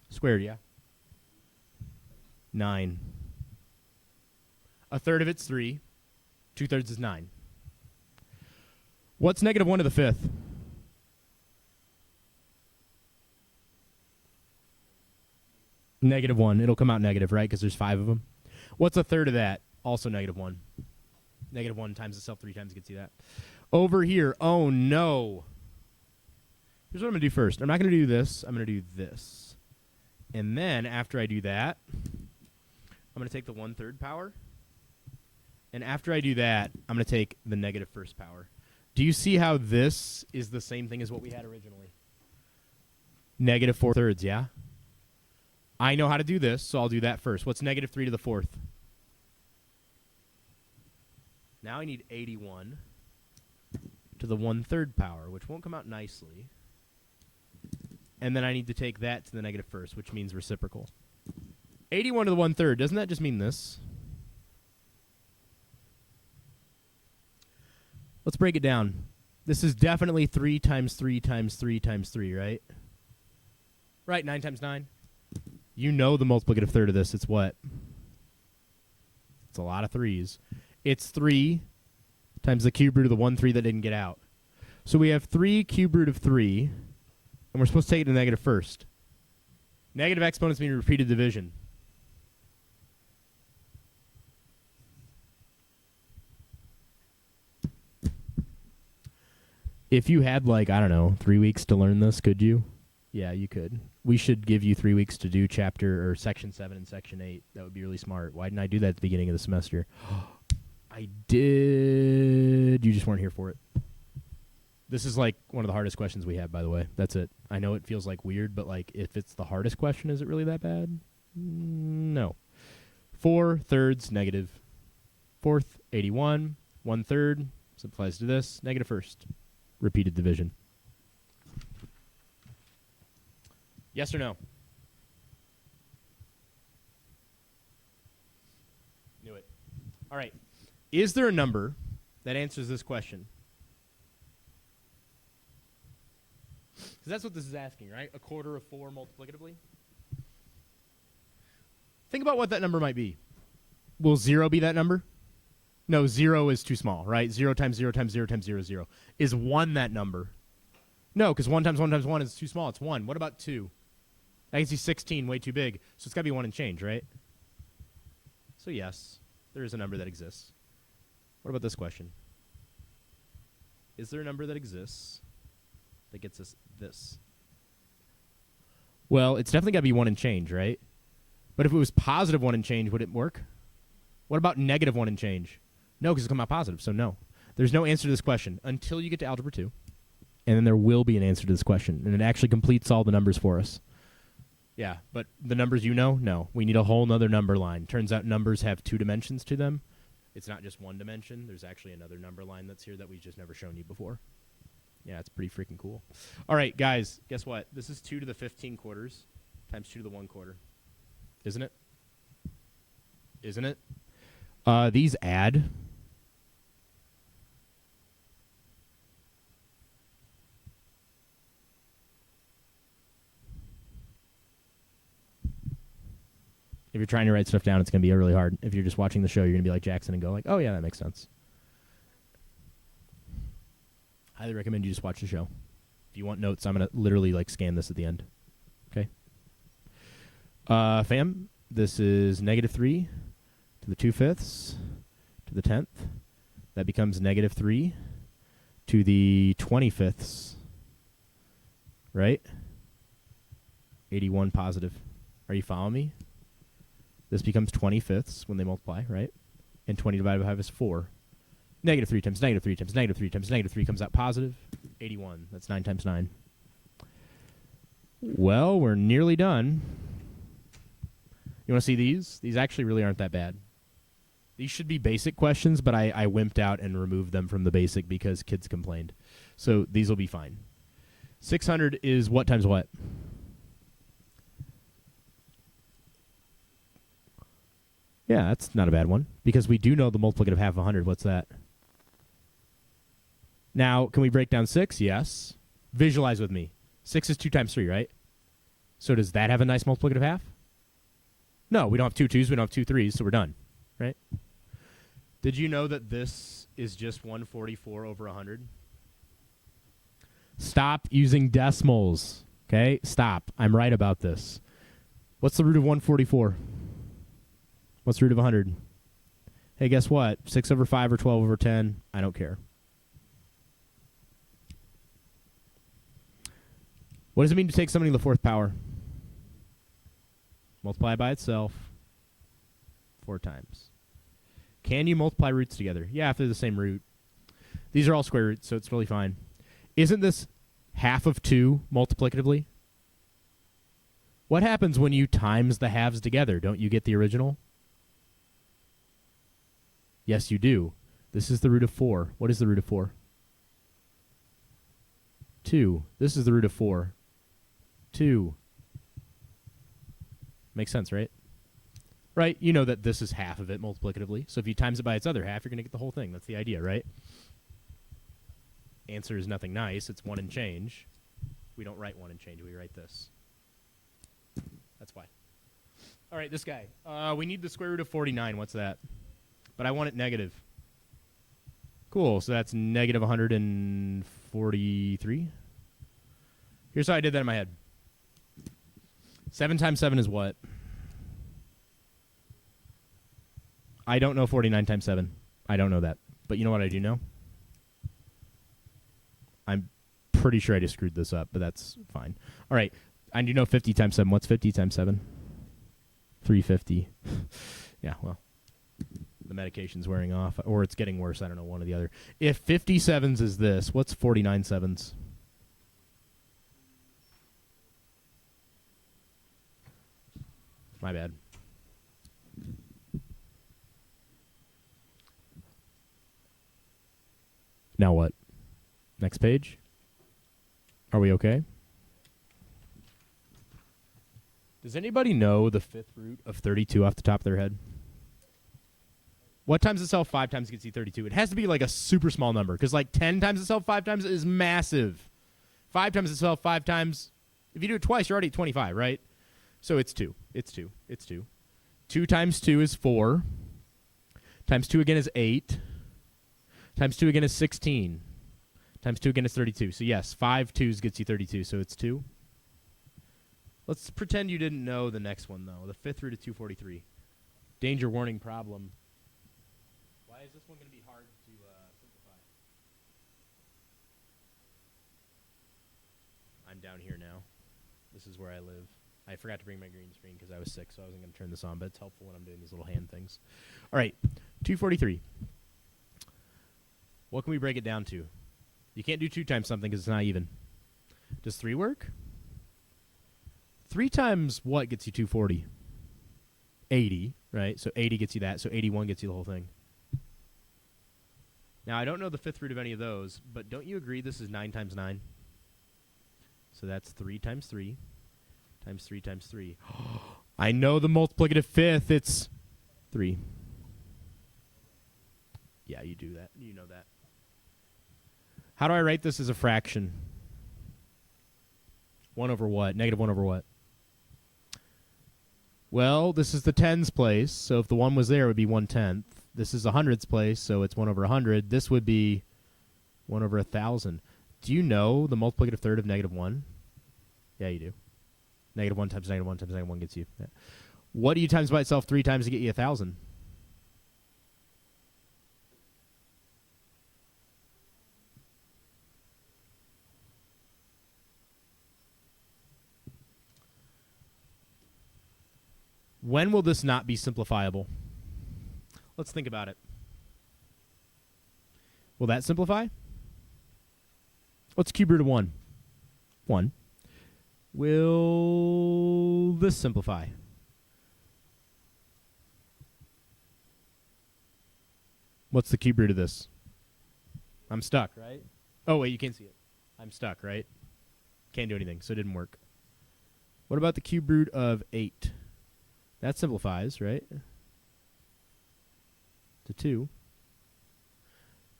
Speaker 1: squared, yeah? 9. 1/3 of it's 3. 2/3 is 9. What's negative 1 to the 5th? Negative 1. It'll come out negative, right? Because there's 5 of them. What's 1/3 of that? Also negative 1. Negative 1 times itself 3 times. You can see that. Over here, oh no. Here's what I'm going to do first. I'm not going to do this. I'm going to do this. And then after I do that, I'm going to take the 1/3 power. And after I do that, I'm going to take the negative first power. Do you see how this is the same thing as what we had originally? Negative 4/3, yeah? I know how to do this, so I'll do that first. What's negative 3 to the 4th? Now I need 81 to the 1/3 power, which won't come out nicely. And then I need to take that to the negative first, which means reciprocal. 81 to the 1/3, doesn't that just mean this? Let's break it down. This is definitely 3 times 3 times 3 times 3, right? Right, 9 times 9. You know the multiplicative third of this. It's what? It's a lot of 3s. It's 3 times the cube root of the 1/3 that didn't get out. So we have 3 cube root of 3, and we're supposed to take it to the negative first. Negative exponents mean repeated division. If you had, like, I don't know, 3 weeks to learn this, could you? Yeah, you could. We should give you 3 weeks to do chapter or section 7 and section 8. That would be really smart. Why didn't I do that at the beginning of the semester? I did. You just weren't here for it. This is like one of the hardest questions we have, by the way. That's it. I know it feels like weird, but like if it's the hardest question, is it really that bad? No. 4/3 negative. 4th, 81. 1/3 applies to this. Negative first. Repeated division. Yes or no? Knew it. All right. Is there a number that answers this question? Because that's what this is asking, right? 1/4 of 4 multiplicatively. Think about what that number might be. Will 0 be that number? No, 0 is too small, right? 0 times 0 times 0 times 0 is 0. Is 1 that number? No, because 1 times 1 times 1 is too small. It's 1. What about 2? I can see 16, way too big. So it's got to be 1 and change, right? So yes, there is a number that exists. What about this question? Is there a number that exists that gets us this? Well, it's definitely got to be 1 and change, right? But if it was positive 1 and change, would it work? What about negative 1 and change? No, because it's come out positive, so no. There's no answer to this question until you get to Algebra 2. And then there will be an answer to this question. And it actually completes all the numbers for us. Yeah, but the numbers you know? No. We need a whole nother number line. Turns out numbers have 2 dimensions to them. It's not just 1 dimension. There's actually another number line that's here that we've just never shown you before. Yeah, it's pretty freaking cool. All right, guys, guess what? This is 2 to the 15 quarters times 2 to the 1/4. Isn't it? Isn't it? These add. If you're trying to write stuff down, it's going to be really hard. If you're just watching the show, you're going to be like Jackson and go like, oh, yeah, that makes sense. Highly recommend you just watch the show. If you want notes, I'm going to literally like scan this at the end. Okay? Fam, this is -3 to the 2/5 to the 10th. That becomes -3 to the 25ths. Right? 81 positive. Are you following me? This becomes 25ths when they multiply, right? And 20 divided by 5 is 4. -3 times -3 times -3 times -3 comes out positive. 81. That's 9 times 9. Well, we're nearly done. You want to see these? These actually really aren't that bad. These should be basic questions, but I wimped out and removed them from the basic because kids complained. So these will be fine. 600 is what times what? Yeah, that's not a bad one because we do know the multiplicative half of 100. What's that? Now, can we break down 6? Yes. Visualize with me. 6 is 2 times 3, right? So does that have a nice multiplicative half? No, we don't have 2 2s. We don't have 2 3s, so we're done, right? Did you know that this is just 144 over 100? Stop using decimals, okay? Stop. I'm right about this. What's the root of 144? What's the root of 100? Hey, guess what? 6 over 5 or 12 over 10? I don't care. What does it mean to take something to the 4th power? Multiply by itself 4 times. Can you multiply roots together? Yeah, if they're the same root. These are all square roots, so it's really fine. Isn't this half of 2 multiplicatively? What happens when you times the halves together? Don't you get the original? Yes, you do. This is the root of 4. What is the root of 4? 2. This is the root of 4. 2. Makes sense, right? Right? You know that this is half of it multiplicatively. So if you times it by its other half, you're going to get the whole thing. That's the idea, right? Answer is nothing nice. It's 1 and change. We don't write 1 and change. We write this. That's why. All right, this guy. We need the square root of 49. What's that? But I want it negative. Cool. So that's negative 143. Here's how I did that in my head. 7 times 7 is what? I don't know 49 times 7. I don't know that. But you know what I do know? I'm pretty sure I just screwed this up, but that's fine. All right. I do know 50 times 7. What's 50 times 7? 350. Yeah, well, the medication's wearing off, or it's getting worse. I don't know, one or the other. If 50 sevens is this, what's 49 sevens? My bad. Now what? Next page? Are we okay? Does anybody know the 5th root of 32 off the top of their head? What times itself 5 times gets you 32? It has to be like a super small number because like 10 times itself 5 times is massive. 5 times itself 5 times, if you do it twice, you're already at 25, right? So it's 2. It's 2. It's 2. 2 times 2 is 4. Times 2 again is 8. Times 2 again is 16. Times 2 again is 32. So yes, 5 2s gets you 32, so it's 2. Let's pretend you didn't know the next one, though. The 5th root of 243. Danger warning problem. Why is this one going to be hard to simplify? I'm down here now. This is where I live. I forgot to bring my green screen because I was sick, so I wasn't going to turn this on, but it's helpful when I'm doing these little hand things. All right, 243. What can we break it down to? You can't do 2 times something because it's not even. Does 3 work? 3 times what gets you 240? 80, right? So 80 gets you that, so 81 gets you the whole thing. Now, I don't know the 5th root of any of those, but don't you agree this is 9 times 9? So that's 3 times 3 times 3 times 3. I know the multiplicative 5th. It's 3. Yeah, you do that. You know that. How do I write this as a fraction? 1 over what? Negative 1 over what? Well, this is the tens place, so if the 1 was there, it would be 1/10. This is the hundreds place, so it's 1 over 100. This would be 1 over 1,000. Do you know the multiplicative third of -1? Yeah, you do. -1 times -1 times -1 gets you. Yeah. What do you times by itself 3 times to get you 1,000? When will this not be simplifiable? Let's think about it. Will that simplify? What's cube root of 1? 1. Will this simplify? What's the cube root of this? I'm stuck, right? Oh, wait, you can't see it. I'm stuck, right? Can't do anything, so it didn't work. What about the cube root of 8? That simplifies, right? To 2.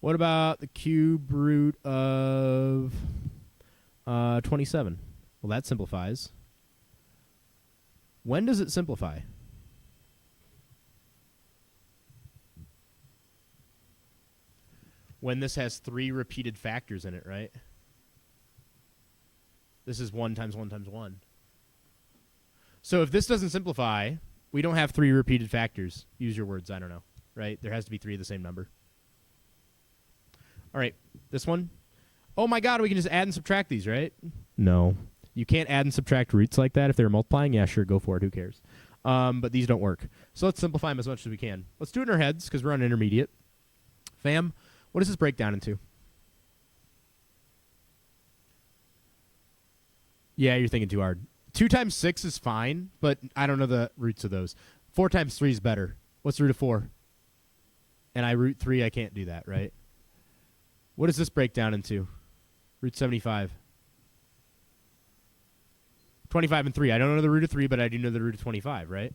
Speaker 1: What about the cube root of 27? Well, that simplifies. When does it simplify? When this has 3 repeated factors in it, right? This is 1 times 1 times 1. So if this doesn't simplify, we don't have 3 repeated factors. Use your words, I don't know. Right? There has to be 3 of the same number. All right, this one. Oh my god, we can just add and subtract these, right? No. You can't add and subtract roots like that if they're multiplying. Yeah, sure, go for it. Who cares? But these don't work. So let's simplify them as much as we can. Let's do it in our heads because we're on intermediate. Fam, what does this break down into? Yeah, you're thinking too hard. 2 times 6 is fine, but I don't know the roots of those. 4 times 3 is better. What's the root of 4? And I root 3, I can't do that, right? What does this break down into? Root 75. 25 and 3. I don't know the root of 3, but I do know the root of 25, right?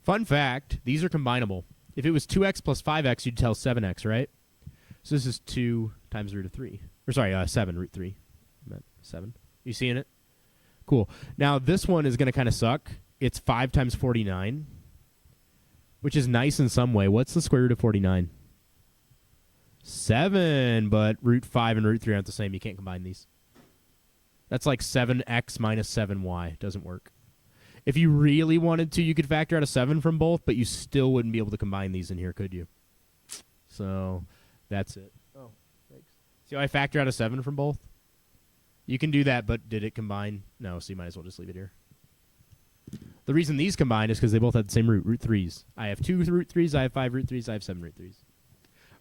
Speaker 1: Fun fact, these are combinable. If it was 2x plus 5x, you'd tell 7x, right? So this is 2 times the root of 3. Or sorry, 7, root 3. I meant 7. You seeing it? Cool. Now, this one is going to kind of suck. It's 5 times 49, which is nice in some way. What's the square root of 49? 7, but root 5 and root 3 aren't the same. You can't combine these. That's like 7x minus 7y. Doesn't work. If you really wanted to, you could factor out a 7 from both, but you still wouldn't be able to combine these in here, could you? So, that's it. Oh, thanks. See how I factor out a 7 from both? You can do that, but did it combine? No, so you might as well just leave it here. The reason these combine is because they both have the same root, root 3s. I have 2 root 3s, I have 5 root 3s, I have 7 root 3s.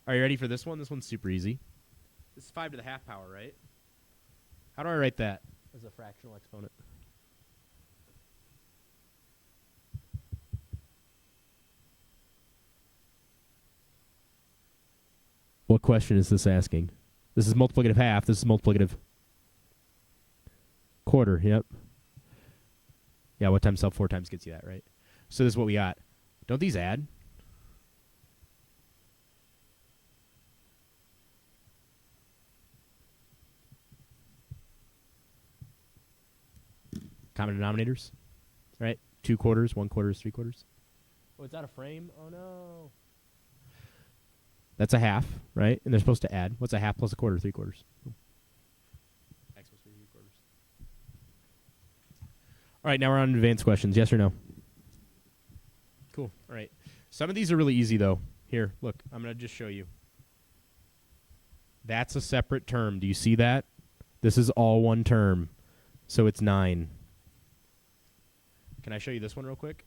Speaker 1: Are you ready for this one? This one's super easy. This is 5 to the half power, right? How do I write that as a fractional exponent? What question is this asking? This is multiplicative half. This is multiplicative quarter. Yep. Yeah, what times self 4 times gets you that, right? So this is what we got. Don't these add? Common denominators, right? 2 quarters, 1 quarter is 3 quarters. Oh, it's out of frame? Oh, no. That's a half, right? And they're supposed to add. What's a half plus a quarter? 3 quarters. X plus 3 quarters. All right, now we're on advanced questions. Yes or no? Cool. All right. Some of these are really easy, though. Here, look. I'm going to just show you. That's a separate term. Do you see that? This is all one term. So it's 9. Can I show you this one real quick?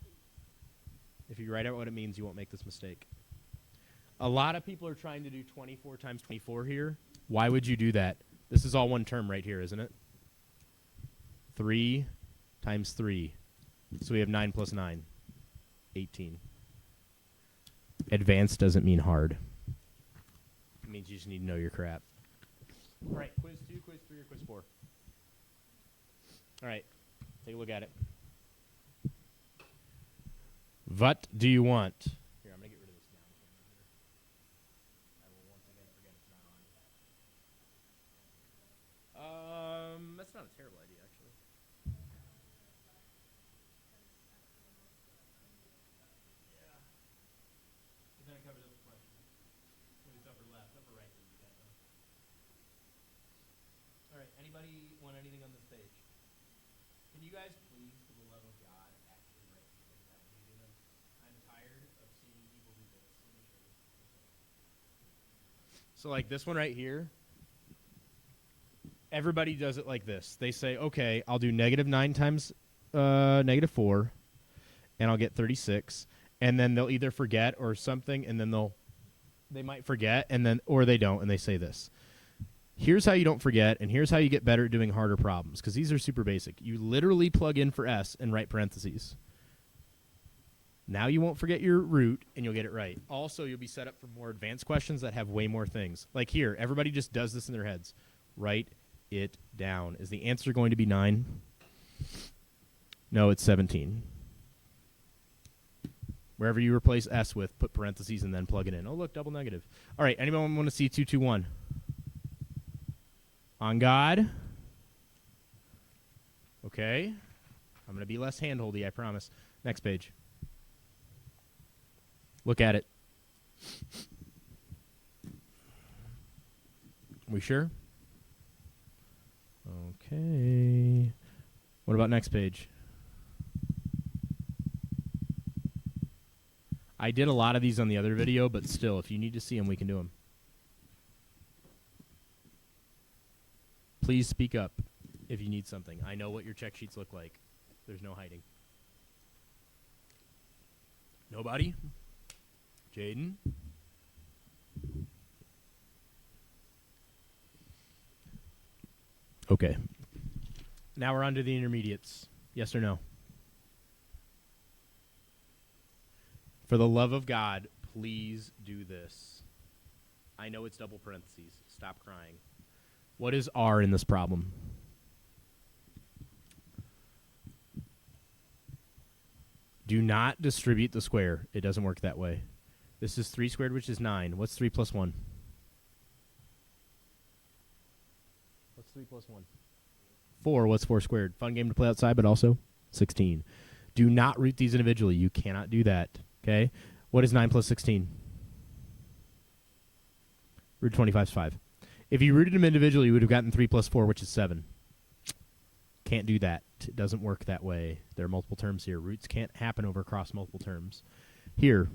Speaker 1: If you write out what it means, you won't make this mistake. A lot of people are trying to do 24 times 24 here. Why would you do that? This is all one term right here, isn't it? 3 times 3. So we have 9 plus 9. 18. Advanced doesn't mean hard. It means you just need to know your crap. All right, quiz 2, quiz 3, or quiz 4? All right, take a look at it. What do you want? Here, I'm going to get rid of this down camera here. I will once again forget it's not on. That's not a terrible idea, actually. anybody want anything on this page? Can you guys please, for the love of God, actually write these things out when you do them? I'm tired of seeing people do this. Let me show you. So like this one right here, everybody does it like this. They say, okay, I'll do -9 times -4, and I'll get 36. And then they'll either forget or something, and then they might forget, and then or they don't, and they say this. Here's how you don't forget, and here's how you get better at doing harder problems, because these are super basic. You literally plug in for S and write parentheses. Now you won't forget your root, and you'll get it right. Also, you'll be set up for more advanced questions that have way more things. Like here, everybody just does this in their heads. Write it down. Is the answer going to be 9? No, it's 17. Wherever you replace S with, put parentheses and then plug it in. Oh, look, double negative. All right, anyone want to see 221? On God. Okay. I'm going to be less hand-holdy, I promise. Next page. Look at it. We sure? Okay. What about next page? I did a lot of these on the other video, but still, if you need to see them, we can do them. Please speak up if you need something. I know what your check sheets look like. There's no hiding. Nobody? Jaden? Okay. Now we're on to the intermediates. Yes or no? For the love of God, please do this. I know it's double parentheses. Stop crying. What is R in this problem? Do not distribute the square. It doesn't work that way. This is 3 squared, which is 9. What's 3 plus 1? What's 3 plus 1? 4. What's 4 squared? Fun game to play outside, but also 16. Do not root these individually. You cannot do that. Okay? What is 9 plus 16? Root 25 is 5. If you rooted them individually, you would have gotten 3 plus 4, which is 7. Can't do that. It doesn't work that way. There are multiple terms here. Roots can't happen over across multiple terms. Here,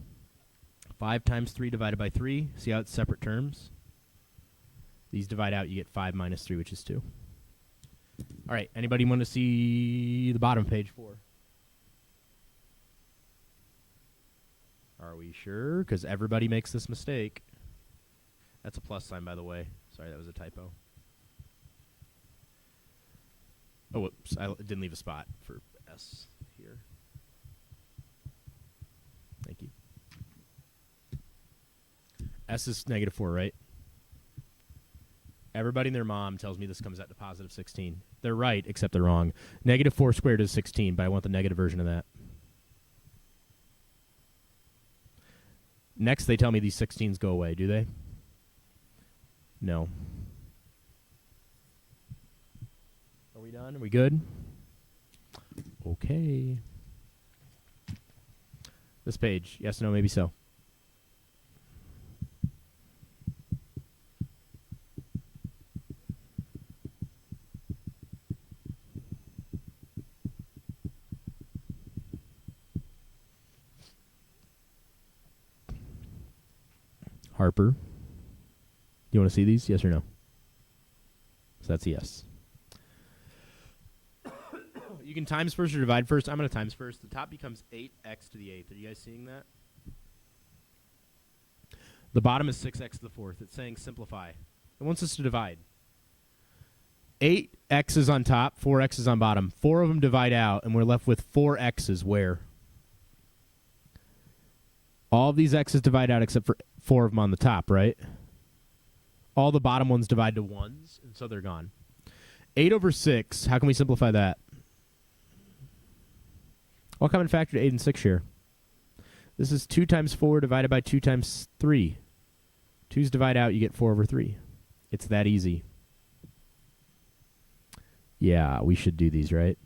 Speaker 1: 5 times 3 divided by 3. See how it's separate terms? These divide out. You get 5 minus 3, which is 2. All right. Anybody want to see the bottom page 4? Are we sure? Because everybody makes this mistake. That's a plus sign, by the way. Sorry, that was a typo. Oh, whoops. I didn't leave a spot for S here. Thank you. S is -4, right? Everybody and their mom tells me this comes out to positive 16. They're right, except they're wrong. -4 squared is 16, but I want the negative version of that. Next, they tell me these 16s go away. Do they? No. Are we done? Are we good? Okay. This page. Yes, no, maybe so. Harper. You want to see these? Yes or no? So that's a yes. You can times first or divide first. I'm going to times first. The top becomes 8x to the 8th. Are you guys seeing that? The bottom is 6x to the 4th. It's saying simplify. It wants us to divide. 8x is on top, 4x is on bottom. 4 of them divide out, and we're left with 4x's where? All of these x's divide out except for 4 of them on the top, right? All the bottom ones divide to 1s, and so they're gone. 8 over 6, how can we simplify that? What common factor do 8 and 6 share? This is 2 times 4 divided by 2 times 3. 2's divide out, you get 4 over 3. It's that easy. Yeah, we should do these, right?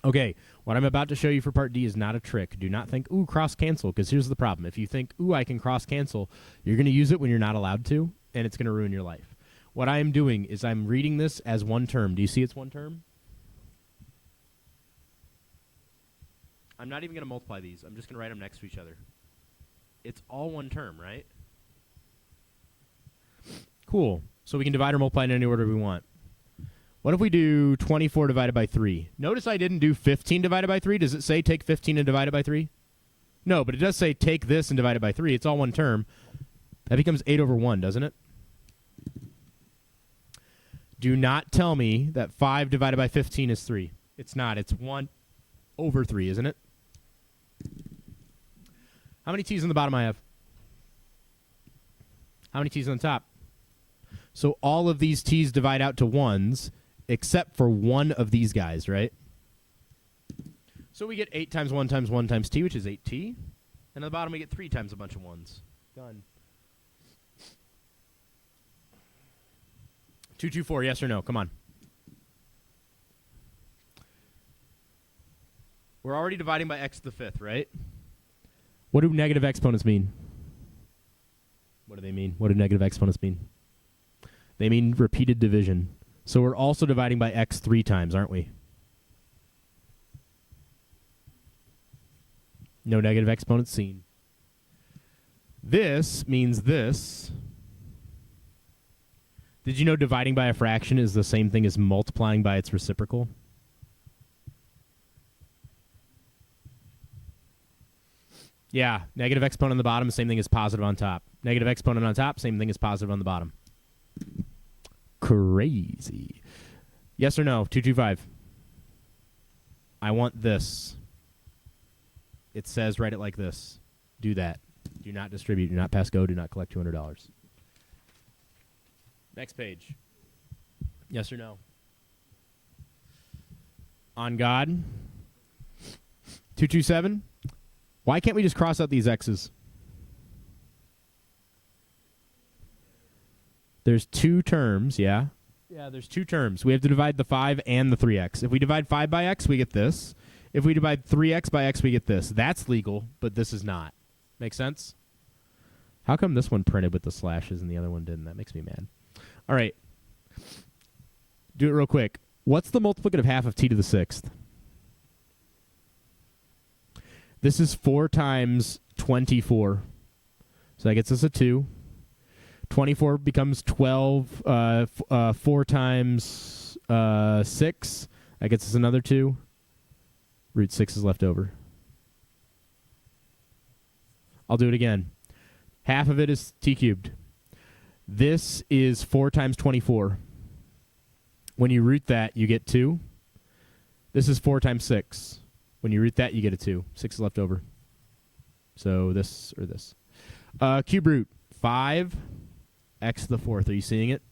Speaker 1: Okay, what I'm about to show you for part D is not a trick. Do not think, ooh, cross-cancel, because here's the problem. If you think, ooh, I can cross-cancel, you're going to use it when you're not allowed to, and it's going to ruin your life. What I am doing is I'm reading this as one term. Do you see it's one term? I'm not even going to multiply these. I'm just going to write them next to each other. It's all one term, right? Cool. So we can divide or multiply in any order we want. What if we do 24 divided by 3? Notice I didn't do 15 divided by 3. Does it say take 15 and divide it by 3? No, but it does say take this and divide it by 3. It's all one term. That becomes 8 over 1, doesn't it? Do not tell me that 5 divided by 15 is 3. It's not. It's 1 over 3, isn't it? How many t's on the bottom I have? How many t's on the top? So all of these t's divide out to 1s, except for one of these guys, right? So we get 8 times 1 times 1 times t, which is 8t. And on the bottom we get 3 times a bunch of 1s. Done. 224, yes or no? Come on. We're already dividing by x to the 5th, right? What do negative exponents mean? What do they mean? What do negative exponents mean? They mean repeated division. So we're also dividing by x 3 times, aren't we? No negative exponents seen. This means this. Did you know dividing by a fraction is the same thing as multiplying by its reciprocal? Yeah, negative exponent on the bottom, same thing as positive on top. Negative exponent on top, same thing as positive on the bottom. Crazy. Yes or no? 225. I want this. It says write it like this. Do that. Do not distribute. Do not pass go. Do not collect $200. Next page. Yes or no? On God. 227. Why can't we just cross out these x's? There's 2 terms, yeah? Yeah, there's 2 terms. We have to divide the 5 and the 3x. If we divide 5 by x, we get this. If we divide 3x by x, we get this. That's legal, but this is not. Make sense? How come this one printed with the slashes and the other one didn't? That makes me mad. All right. Do it real quick. What's the multiplicative half of t to the 6th? This is 4 times 24. So that gets us a 2. 24 becomes 12. 4 times 6. That gets us another 2. Root 6 is left over. I'll do it again. Half of it is t cubed. This is 4 times 24. When you root that, you get 2. This is 4 times 6. When you root that, you get a 2. 6 is left over. So this or this. Cube root. 5 x to the 4th. Are you seeing it?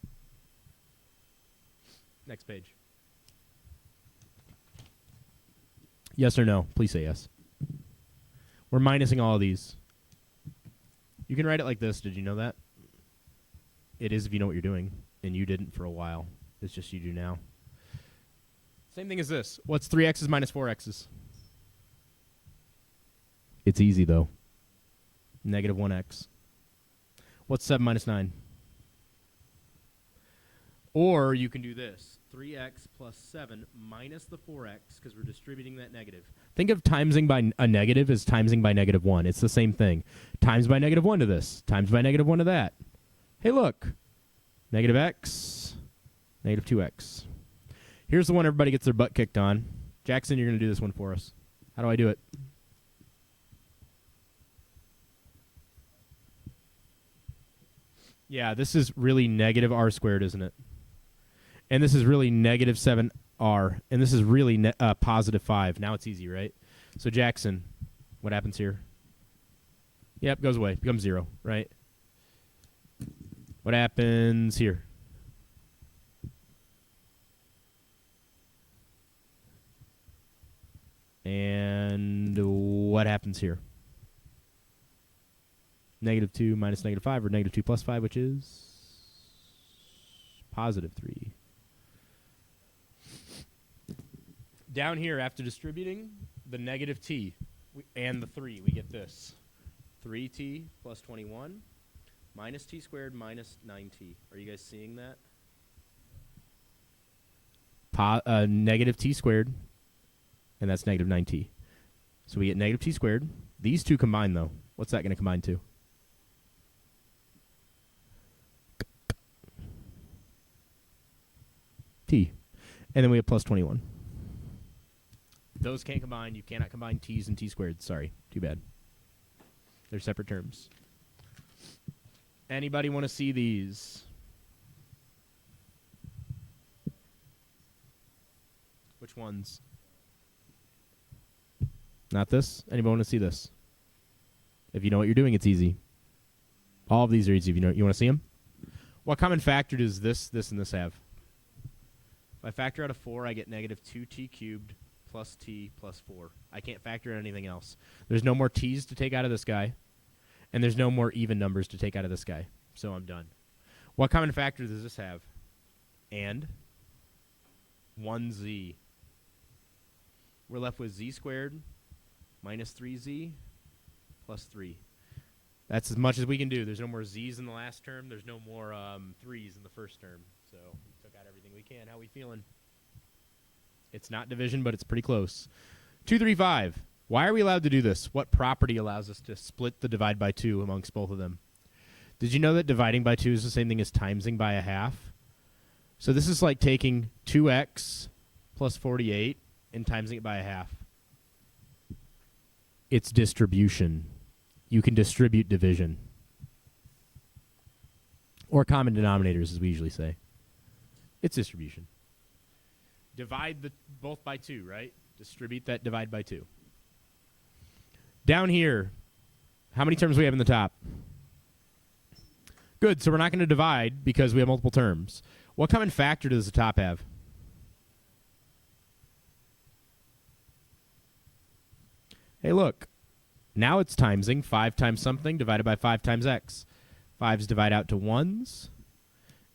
Speaker 1: Next page. Yes or no? Please say yes. We're minusing all of these. You can write it like this. Did you know that? It is if you know what you're doing. And you didn't for a while. It's just you do now. Same thing as this. What's 3x's minus 4x's? It's easy, though. Negative 1x. What's 7 minus 9? Or you can do this. 3x plus 7 minus the 4x, because we're distributing that negative. Think of timesing by a negative as timesing by negative 1. It's the same thing. Times by negative 1 to this. Times by negative 1 to that. Hey, look. Negative x, negative 2x. Here's the one everybody gets their butt kicked on. Jackson, you're going to do this one for us. How do I do it? Yeah, this is really negative r squared, isn't it? And this is really negative 7r. And this is really positive 5. Now it's easy, right? So Jackson, what happens here? Yep, goes away. Becomes 0, right? What happens here? And what happens here? Negative 2 minus negative 5, or negative 2 plus 5, which is positive 3. Down here, after distributing the negative t and the 3, we get this. 3t plus 21 minus t squared minus 9t. Are you guys seeing that? negative t squared, and that's negative 9t. So we get negative t squared. These two combine, though. What's that going to combine to? T. And then we have plus 21. Those can't combine. You cannot combine t's and t squared. Sorry. Too bad. They're separate terms. Anybody want to see these? Which ones? Not this? Anybody want to see this? If you know what you're doing, it's easy. All of these are easy. If you want to see them? What common factor does this, and this have? If I factor out a 4, I get negative 2t cubed plus t plus 4. I can't factor in anything else. There's no more t's to take out of this guy, and there's no more even numbers to take out of this guy. So I'm done. What common factor does this have? And 1z. We're left with z squared minus 3z plus 3. That's as much as we can do. There's no more z's in the last term. There's no more 3's in the first term. So we took out everything we can. How we feeling? It's not division, but it's pretty close. 2, 3, 5. Why are we allowed to do this? What property allows us to split the divide by 2 amongst both of them? Did you know that dividing by 2 is the same thing as timesing by a half? So this is like taking 2x plus 48 and timesing it by a half. It's distribution. You can distribute division. Or common denominators, as we usually say. It's distribution. Divide both by 2, right? Distribute that divide by 2. Down here, how many terms do we have in the top? Good, so we're not going to divide because we have multiple terms. What common factor does the top have? Hey, look. Now it's timesing. 5 times something divided by 5 times x. 5's divide out to 1's.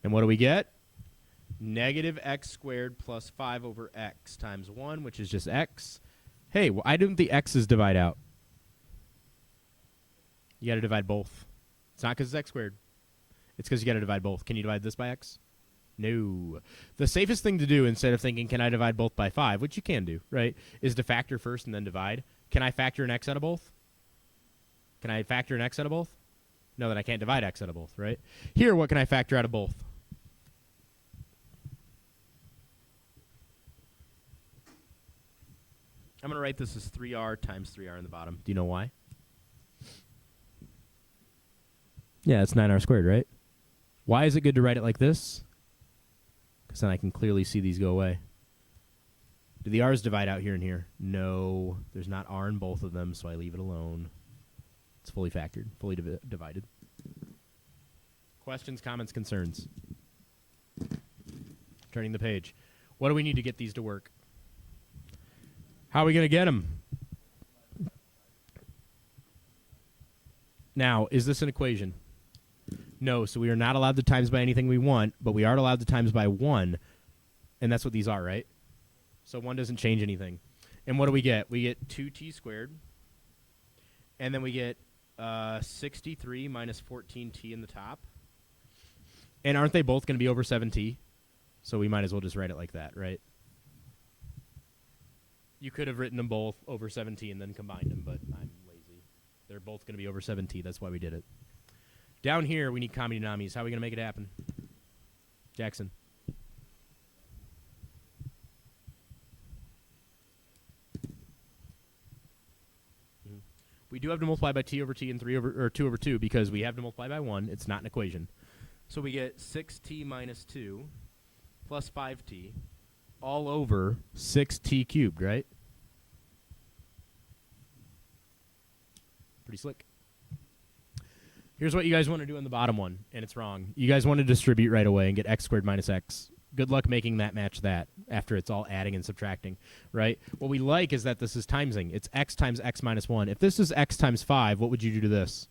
Speaker 1: And what do we get? Negative x squared plus 5 over x times 1, which is just x. Hey, why didn't the x's divide out? You got to divide both. It's not because it's x squared. It's because you got to divide both. Can you divide this by x? No. The safest thing to do, instead of thinking, can I divide both by 5, which you can do, right, is to factor first and then divide. Can I factor an x out of both? Can I factor an x out of both? No, then I can't divide x out of both, right? Here, what can I factor out of both? I'm going to write this as 3r times 3r in the bottom. Do you know why? Yeah, it's 9r squared, right? Why is it good to write it like this? Because then I can clearly see these go away. Do the r's divide out here and here? No, there's not r in both of them, so I leave it alone. It's fully factored, fully divided. Questions, comments, concerns? Turning the page. What do we need to get these to work? How are we going to get them? Now, is this an equation? No, so we are not allowed to times by anything we want, but we are allowed to times by 1, and that's what these are, right? So 1 doesn't change anything. And what do we get? We get 2t squared, and then we get 63 minus 14t in the top. And aren't they both going to be over 7t? So we might as well just write it like that, right? You could have written them both over 7t and then combined them, but I'm lazy. They're both going to be over 7t. That's why we did it. Down here, we need common denominators. How are we going to make it happen? Jackson. We do have to multiply by t over t and 2 over 2 because we have to multiply by 1. It's not an equation. So we get 6t minus 2 plus 5t all over 6t cubed, right? Pretty slick. Here's what you guys want to do on the bottom one, and it's wrong. You guys want to distribute right away and get x squared minus x. Good luck making that match that after it's all adding and subtracting, right? What we like is that this is timesing. It's x times x minus 1. If this is x times 5, what would you do to this?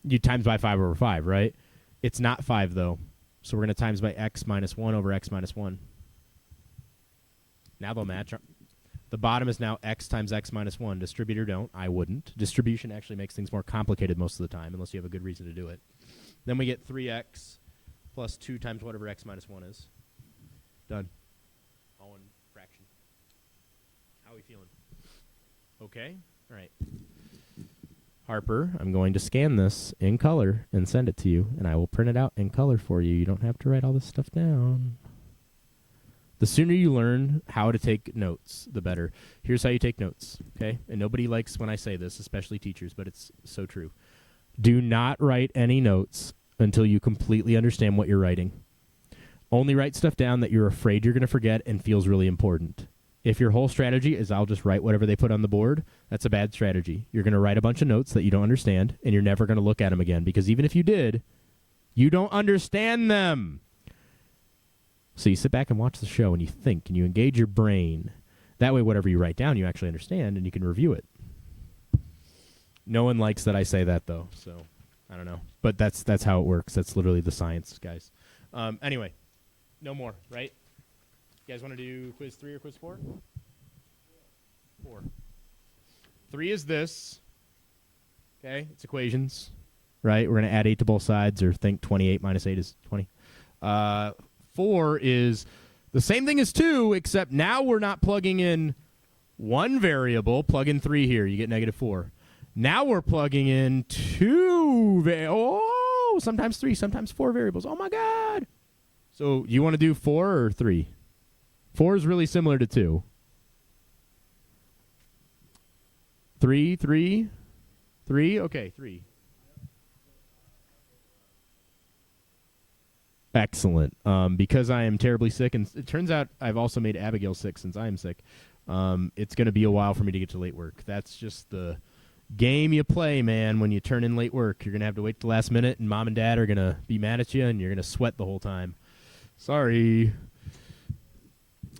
Speaker 1: You times by 5 over 5, right? It's not 5, though. So we're going to times by x minus 1 over x minus 1. Now they'll match. The bottom is now x times x minus 1. Distribute or don't. I wouldn't. Distribution actually makes things more complicated most of the time, unless you have a good reason to do it. Then we get 3x plus 2 times whatever x minus 1 is. Done. All in fraction. How are we feeling? Okay? All right. Harper, I'm going to scan this in color and send it to you, and I will print it out in color for you. You don't have to write all this stuff down. The sooner you learn how to take notes, the better. Here's how you take notes, okay? And nobody likes when I say this, especially teachers, but it's so true. Do not write any notes until you completely understand what you're writing. Only write stuff down that you're afraid you're going to forget and feels really important. If your whole strategy is I'll just write whatever they put on the board, that's a bad strategy. You're going to write a bunch of notes that you don't understand, and you're never going to look at them again, because even if you did, you don't understand them. So you sit back and watch the show, and you think, and you engage your brain. That way, whatever you write down, you actually understand, and you can review it. No one likes that I say that, though, so I don't know. But that's how it works. That's literally the science, guys. Anyway, no more, right? You guys want to do quiz 3 or quiz 4? 4. 3 is this. Okay, it's equations, right? We're going to add 8 to both sides, or think 28 minus 8 is 20. 4 is the same thing as 2, except now we're not plugging in one variable. Plug in 3 here. You get negative 4. Now we're plugging in 2. Sometimes 3, sometimes 4 variables. Oh, my God. So you want to do 4 or 3? 4 is really similar to 2. 3, 3, 3. Okay, 3. Excellent. Because I am terribly sick, and it turns out I've also made Abigail sick since I am sick, it's going to be a while for me to get to late work. That's just the game you play, man, when you turn in late work. You're going to have to wait till the last minute, and mom and dad are going to be mad at you, and you're going to sweat the whole time. Sorry.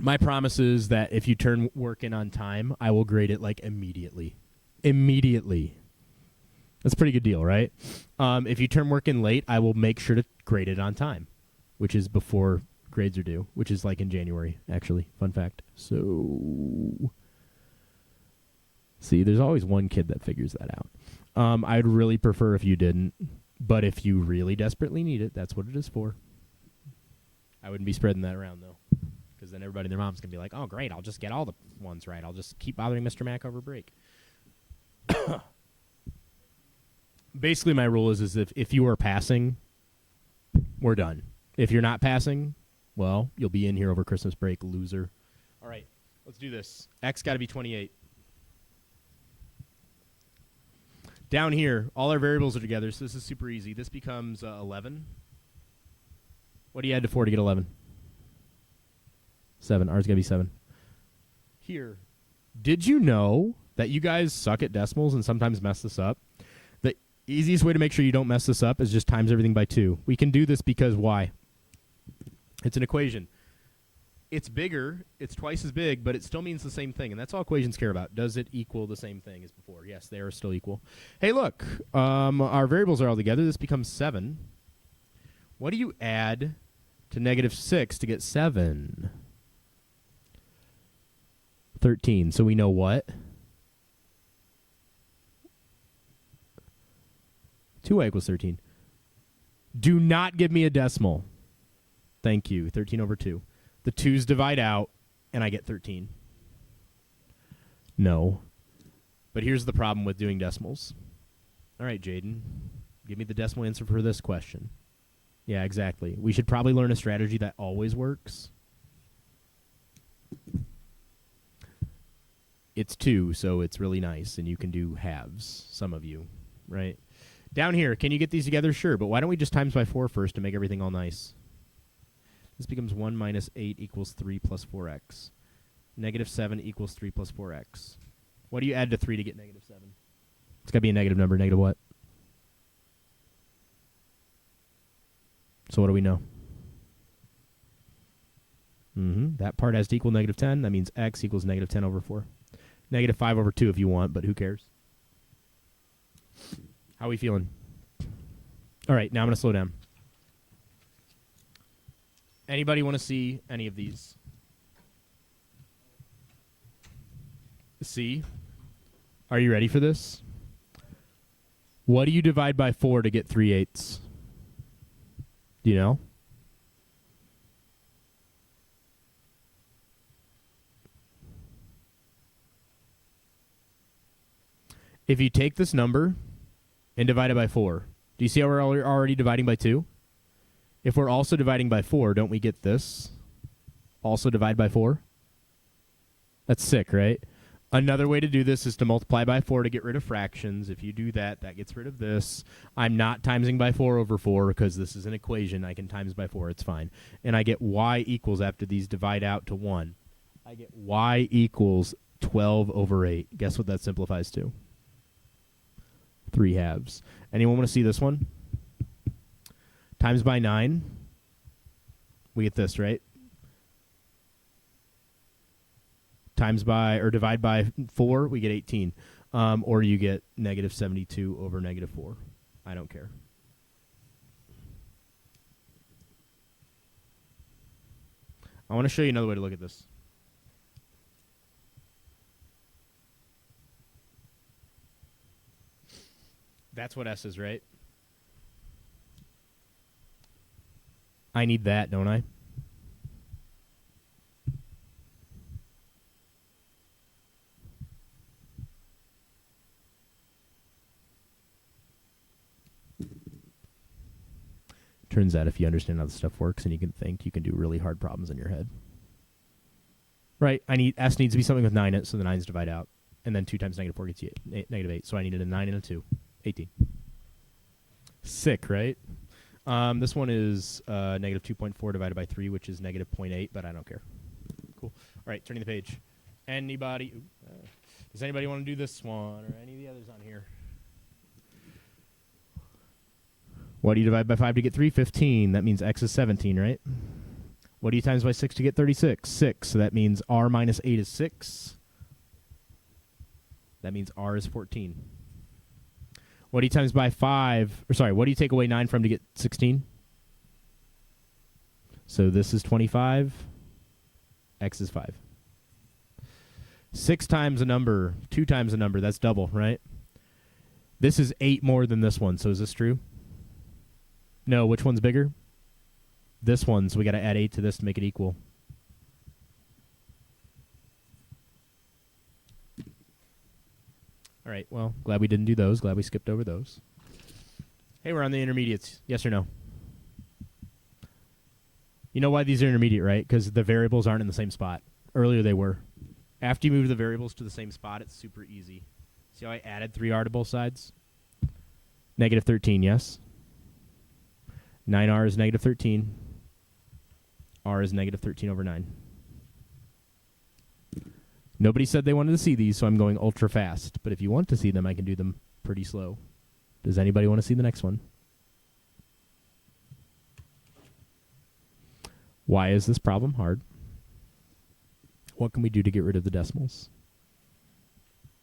Speaker 1: My promise is that if you turn work in on time, I will grade it like immediately. Immediately. That's a pretty good deal, right? If you turn work in late, I will make sure to grade it on time, which is before grades are due, which is like in January, actually. Fun fact. So, see, there's always one kid that figures that out. I'd really prefer if you didn't, but if you really desperately need it, that's what it is for. I wouldn't be spreading that around, though, because then everybody and their mom's going to be like, oh, great, I'll just get all the ones right. I'll just keep bothering Mr. Mack over break. Basically, my rule is if you are passing, we're done. If you're not passing, well, you'll be in here over Christmas break, loser. All right, let's do this. X got to be 28. Down here, all our variables are together, so this is super easy. This becomes 11. What do you add to 4 to get 11? 7. Ours got to be 7. Here, did you know that you guys suck at decimals and sometimes mess this up? The easiest way to make sure you don't mess this up is just times everything by 2. We can do this because why? It's an equation. It's bigger, it's twice as big, but it still means the same thing, and that's all equations care about. Does it equal the same thing as before? Yes, they are still equal. Hey, look, our variables are all together. This becomes 7. What do you add to negative 6 to get 7? 13. So we know what? 2y equals 13. Do not give me a decimal. Thank you. 13 over 2. The 2's divide out, and I get 13. No. But here's the problem with doing decimals. All right, Jaden, give me the decimal answer for this question. Yeah, exactly. We should probably learn a strategy that always works. It's 2, so it's really nice, and you can do halves, some of you, right? Down here, can you get these together? Sure, but why don't we just times by 4 first to make everything all nice? This becomes 1 minus 8 equals 3 plus 4x. Negative 7 equals 3 plus 4x. What do you add to 3 to get negative 7? It's got to be a negative number. Negative what? So what do we know? That part has to equal negative 10. That means x equals negative 10 over 4. Negative 5 over 2 if you want, but who cares? How are we feeling? All right, now I'm going to slow down. Anybody want to see any of these? C. Are you ready for this? What do you divide by 4 to get 3/8? Do you know? If you take this number and divide it by 4, do you see how we're already dividing by 2? If we're also dividing by 4, don't we get this? Also divide by 4? That's sick, right? Another way to do this is to multiply by 4 to get rid of fractions. If you do that, that gets rid of this. I'm not timesing by 4 over 4 because this is an equation. I can times by 4. It's fine. And I get y equals, after these divide out to 1, I get y equals 12 over 8. Guess what that simplifies to? 3/2. Anyone want to see this one? Times by 9. We get this, right? Times by, or divide by 4, we get 18. Or you get negative 72 over negative 4. I don't care. I want to show you another way to look at this. That's what S is, right? I need that, don't I? Turns out if you understand how this stuff works and you can think, you can do really hard problems in your head. Right, S needs to be something with 9 in it, so the 9's divide out. And then 2 times negative 4 gets you negative 8. So I needed a 9 and a 2. 18. Sick, right? This one is negative 2.4 divided by 3, which is negative 0.8, but I don't care. Cool. All right, turning the page. Anybody? Does anybody want to do this one or any of the others on here? What do you divide by 5 to get 3? 15. That means x is 17, right? What do you times by 6 to get 36? 6. So that means r minus 8 is 6. That means r is 14. What do you times by 5? Or sorry, what do you take away 9 from to get 16? So this is 25. X is 5. 6 times a number, 2 times a number, that's double, right? This is 8 more than this one, so is this true? No, which one's bigger? This one, so we got to add 8 to this to make it equal. All right, well, glad we didn't do those. Glad we skipped over those. Hey, we're on the intermediates. Yes or no? You know why these are intermediate, right? Because the variables aren't in the same spot. Earlier they were. After you move the variables to the same spot, it's super easy. See how I added 3r to both sides? Negative 13, yes? 9r is negative 13. R is negative 13 over 9. Nobody said they wanted to see these, so I'm going ultra fast. But if you want to see them, I can do them pretty slow. Does anybody want to see the next one? Why is this problem hard? What can we do to get rid of the decimals?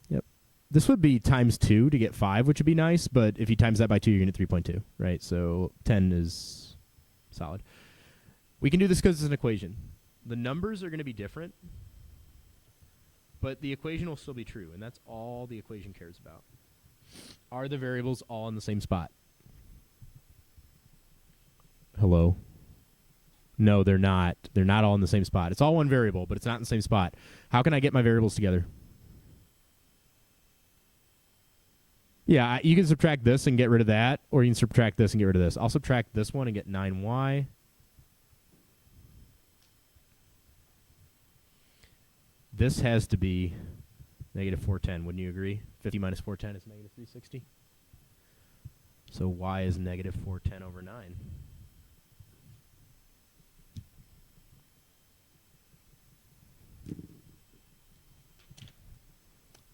Speaker 1: Yep. This would be times 2 to get 5, which would be nice, but if you times that by 2, you're going to get 3.2, right? So 10 is solid. We can do this because it's an equation. The numbers are going to be different, but the equation will still be true, and that's all the equation cares about. Are the variables all in the same spot? Hello? No, they're not. They're not all in the same spot. It's all one variable, but it's not in the same spot. How can I get my variables together? Yeah, you can subtract this and get rid of that, or you can subtract this and get rid of this. I'll subtract this one and get 9y. This has to be negative 410. Wouldn't you agree? 50 minus 410 is negative 360. So y is negative 410 over 9.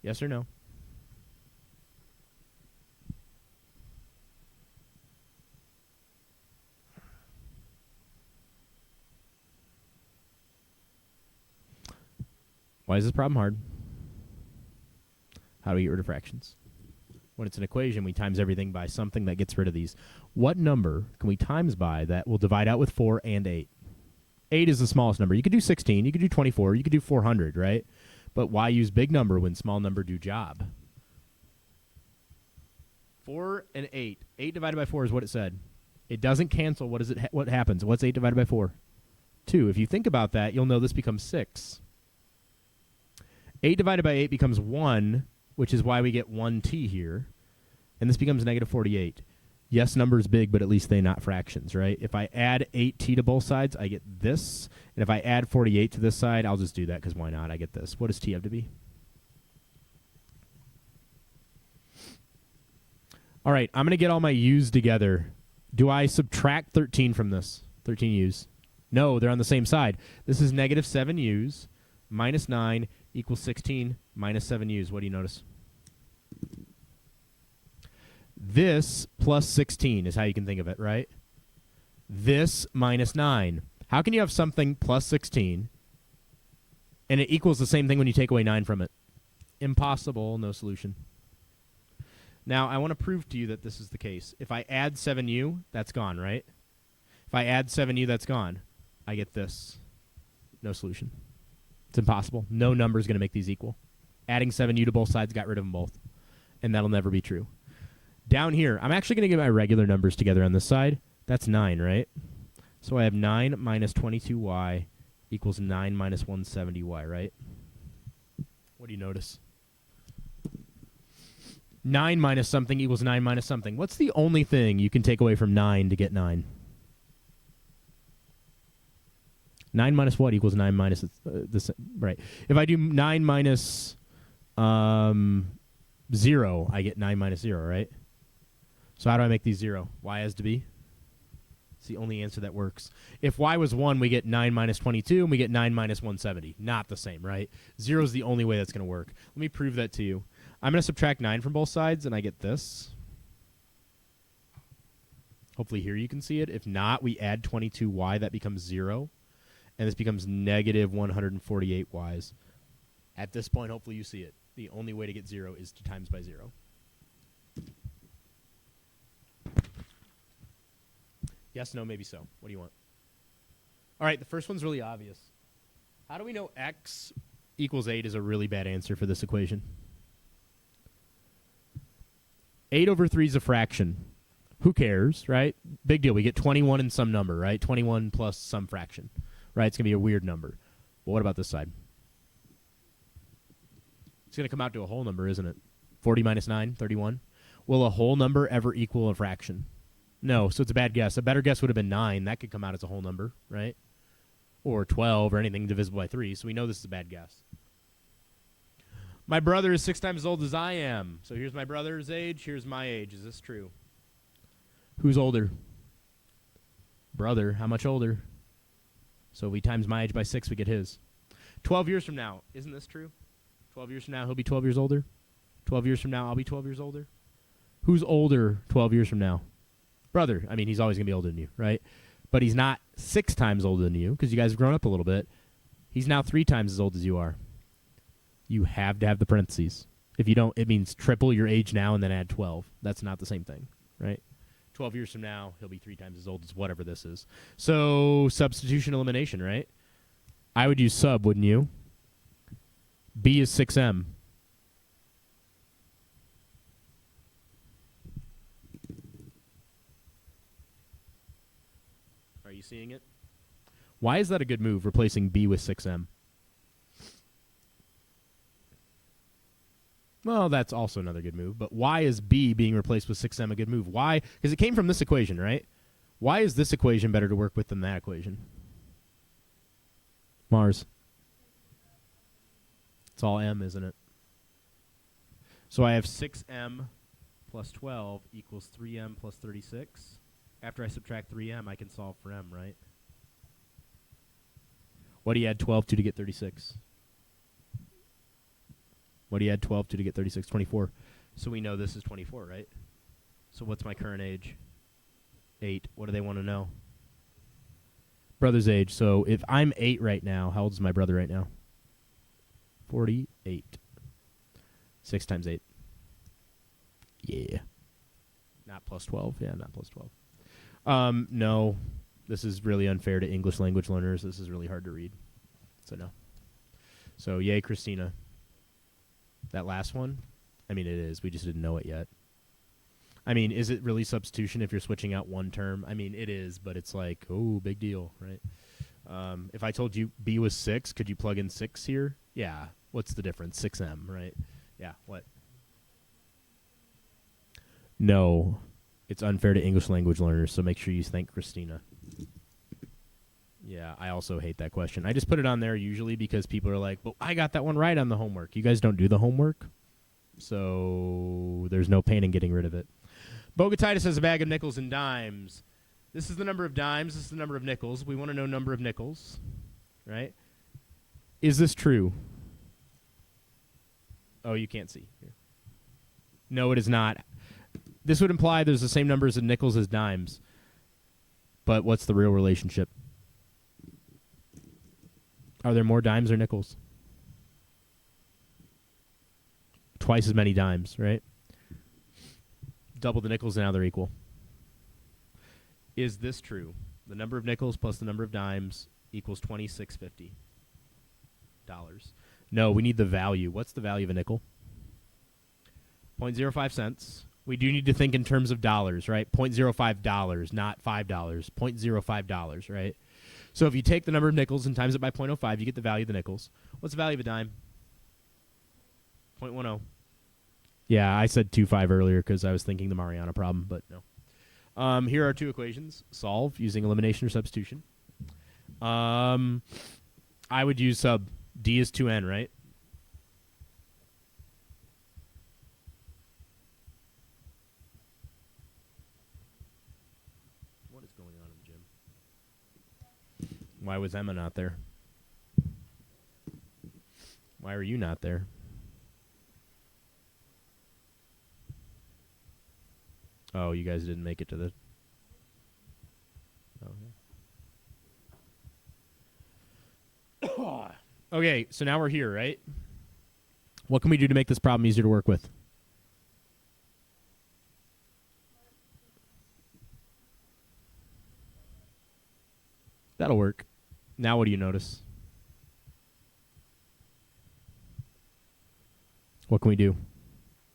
Speaker 1: Yes or no? Why is this problem hard? How do we get rid of fractions? When it's an equation, we times everything by something that gets rid of these. What number can we times by that will divide out with 4 and 8? 8 is the smallest number. You could do 16, you could do 24, you could do 400, right? But why use big number when small number do job? 4 and 8. 8 divided by 4 is what it said. It doesn't cancel. What happens? What's 8 divided by 4? 2. If you think about that, you'll know this becomes 6. 8 divided by 8 becomes 1, which is why we get 1t here. And this becomes negative 48. Yes, number's big, but at least they're not fractions, right? If I add 8t to both sides, I get this. And if I add 48 to this side, I'll just do that because why not? I get this. What does t have to be? All right, I'm going to get all my u's together. Do I subtract 13 from this? 13 u's. No, they're on the same side. This is negative 7 u's minus 9 equals 16 minus 7 u's. What do you notice? This plus 16 is how you can think of it, right? This minus 9. How can you have something plus 16 and it equals the same thing when you take away 9 from it? Impossible, no solution. Now, I want to prove to you that this is the case. If I add 7u, that's gone, right? If I add 7u, that's gone. I get this. No solution. It's impossible. No number is going to make these equal. Adding 7u to both sides got rid of them both. And that'll never be true. Down here, I'm actually going to get my regular numbers together on this side. That's 9, right? So I have 9 minus 22y equals 9 minus 170y, right? What do you notice? 9 minus something equals 9 minus something. What's the only thing you can take away from 9 to get 9? 9 minus what equals 9 minus this? Right. If I do 9 minus 0, I get 9 minus 0, right? So how do I make these 0? Y has to be? It's the only answer that works. If y was 1, we get 9 minus 22, and we get 9 minus 170. Not the same, right? 0 is the only way that's going to work. Let me prove that to you. I'm going to subtract 9 from both sides, and I get this. Hopefully here you can see it. If not, we add 22y. That becomes 0. And this becomes negative 148 y's. At this point, hopefully you see it. The only way to get 0 is to times by 0. Yes, no, maybe so. What do you want? All right, the first one's really obvious. How do we know x equals 8 is a really bad answer for this equation? 8 over 3 is a fraction. Who cares, right? Big deal. We get 21 in some number, right? 21 plus some fraction, right? It's going to be a weird number. But what about this side? It's going to come out to a whole number, isn't it? 40 minus 9, 31. Will a whole number ever equal a fraction? No, so it's a bad guess. A better guess would have been 9. That could come out as a whole number, right? Or 12 or anything divisible by 3. So we know this is a bad guess. My brother is 6 times as old as I am. So here's my brother's age. Here's my age. Is this true? Who's older? Brother. How much older? So if we times my age by 6, we get his. 12 years from now. Isn't this true? 12 years from now, he'll be 12 years older. 12 years from now, I'll be 12 years older. Who's older 12 years from now? Brother. I mean, he's always going to be older than you, right? But he's not 6 times older than you because you guys have grown up a little bit. He's now 3 times as old as you are. You have to have the parentheses. If you don't, it means triple your age now and then add 12. That's not the same thing, right? 12 years from now, he'll be 3 times as old as whatever this is. So substitution elimination, right? I would use sub, wouldn't you? B is 6m. Are you seeing it? Why is that a good move, replacing B with 6m? Well, that's also another good move. But why is B being replaced with 6m a good move? Why? Because it came from this equation, right? Why is this equation better to work with than that equation? Mars. It's all m, isn't it? So I have 6m plus 12 equals 3m plus 36. After I subtract 3m, I can solve for m, right? What do you add 12 to get 36? What do you add 12 to get 36? 24. So we know this is 24, right? So what's my current age? 8. What do they want to know? Brother's age. So if I'm 8 right now, how old is my brother right now? 48. 6 times 8. Yeah. Not plus 12. Yeah, not plus 12. No. This is really unfair to English language learners. This is really hard to read. So no. So yay, Christina. That last one? I mean, it is. We just didn't know it yet. I mean, is it really substitution if you're switching out one term? I mean, it is, but it's like, oh, big deal, right? If I told you B was 6, could you plug in 6 here? Yeah. What's the difference? 6m, right? Yeah, what? No, it's unfair to English language learners, so make sure you thank Christina. Yeah, I also hate that question. I just put it on there usually because people are like, well, I got that one right on the homework. You guys don't do the homework, so there's no pain in getting rid of it. Bogatitis has a bag of nickels and dimes. This is the number of dimes. This is the number of nickels. We want to know number of nickels, right? Is this true? Oh, you can't see. Here. No, it is not. This would imply there's the same numbers of nickels as dimes. But what's the real relationship? Are there more dimes or nickels? Twice as many dimes, right? Double the nickels and now they're equal. Is this true? The number of nickels plus the number of dimes equals $26.50. No, we need the value. What's the value of a nickel? 0.05 cents. We do need to think in terms of dollars, right? $0.05, not $5. $0.05, right? So if you take the number of nickels and times it by 0.05, you get the value of the nickels. What's the value of a dime? 0.10. Yeah, I said 2.5 earlier because I was thinking the Mariana problem, but no. Here are two equations. Solve using elimination or substitution. I would use sub. D is 2n, right? What is going on in the gym? Why was Emma not there? Why are you not there? Oh, you guys didn't make it to the... Okay. Okay, so now we're here, right? What can we do to make this problem easier to work with? That'll work. Now what do you notice? What can we do?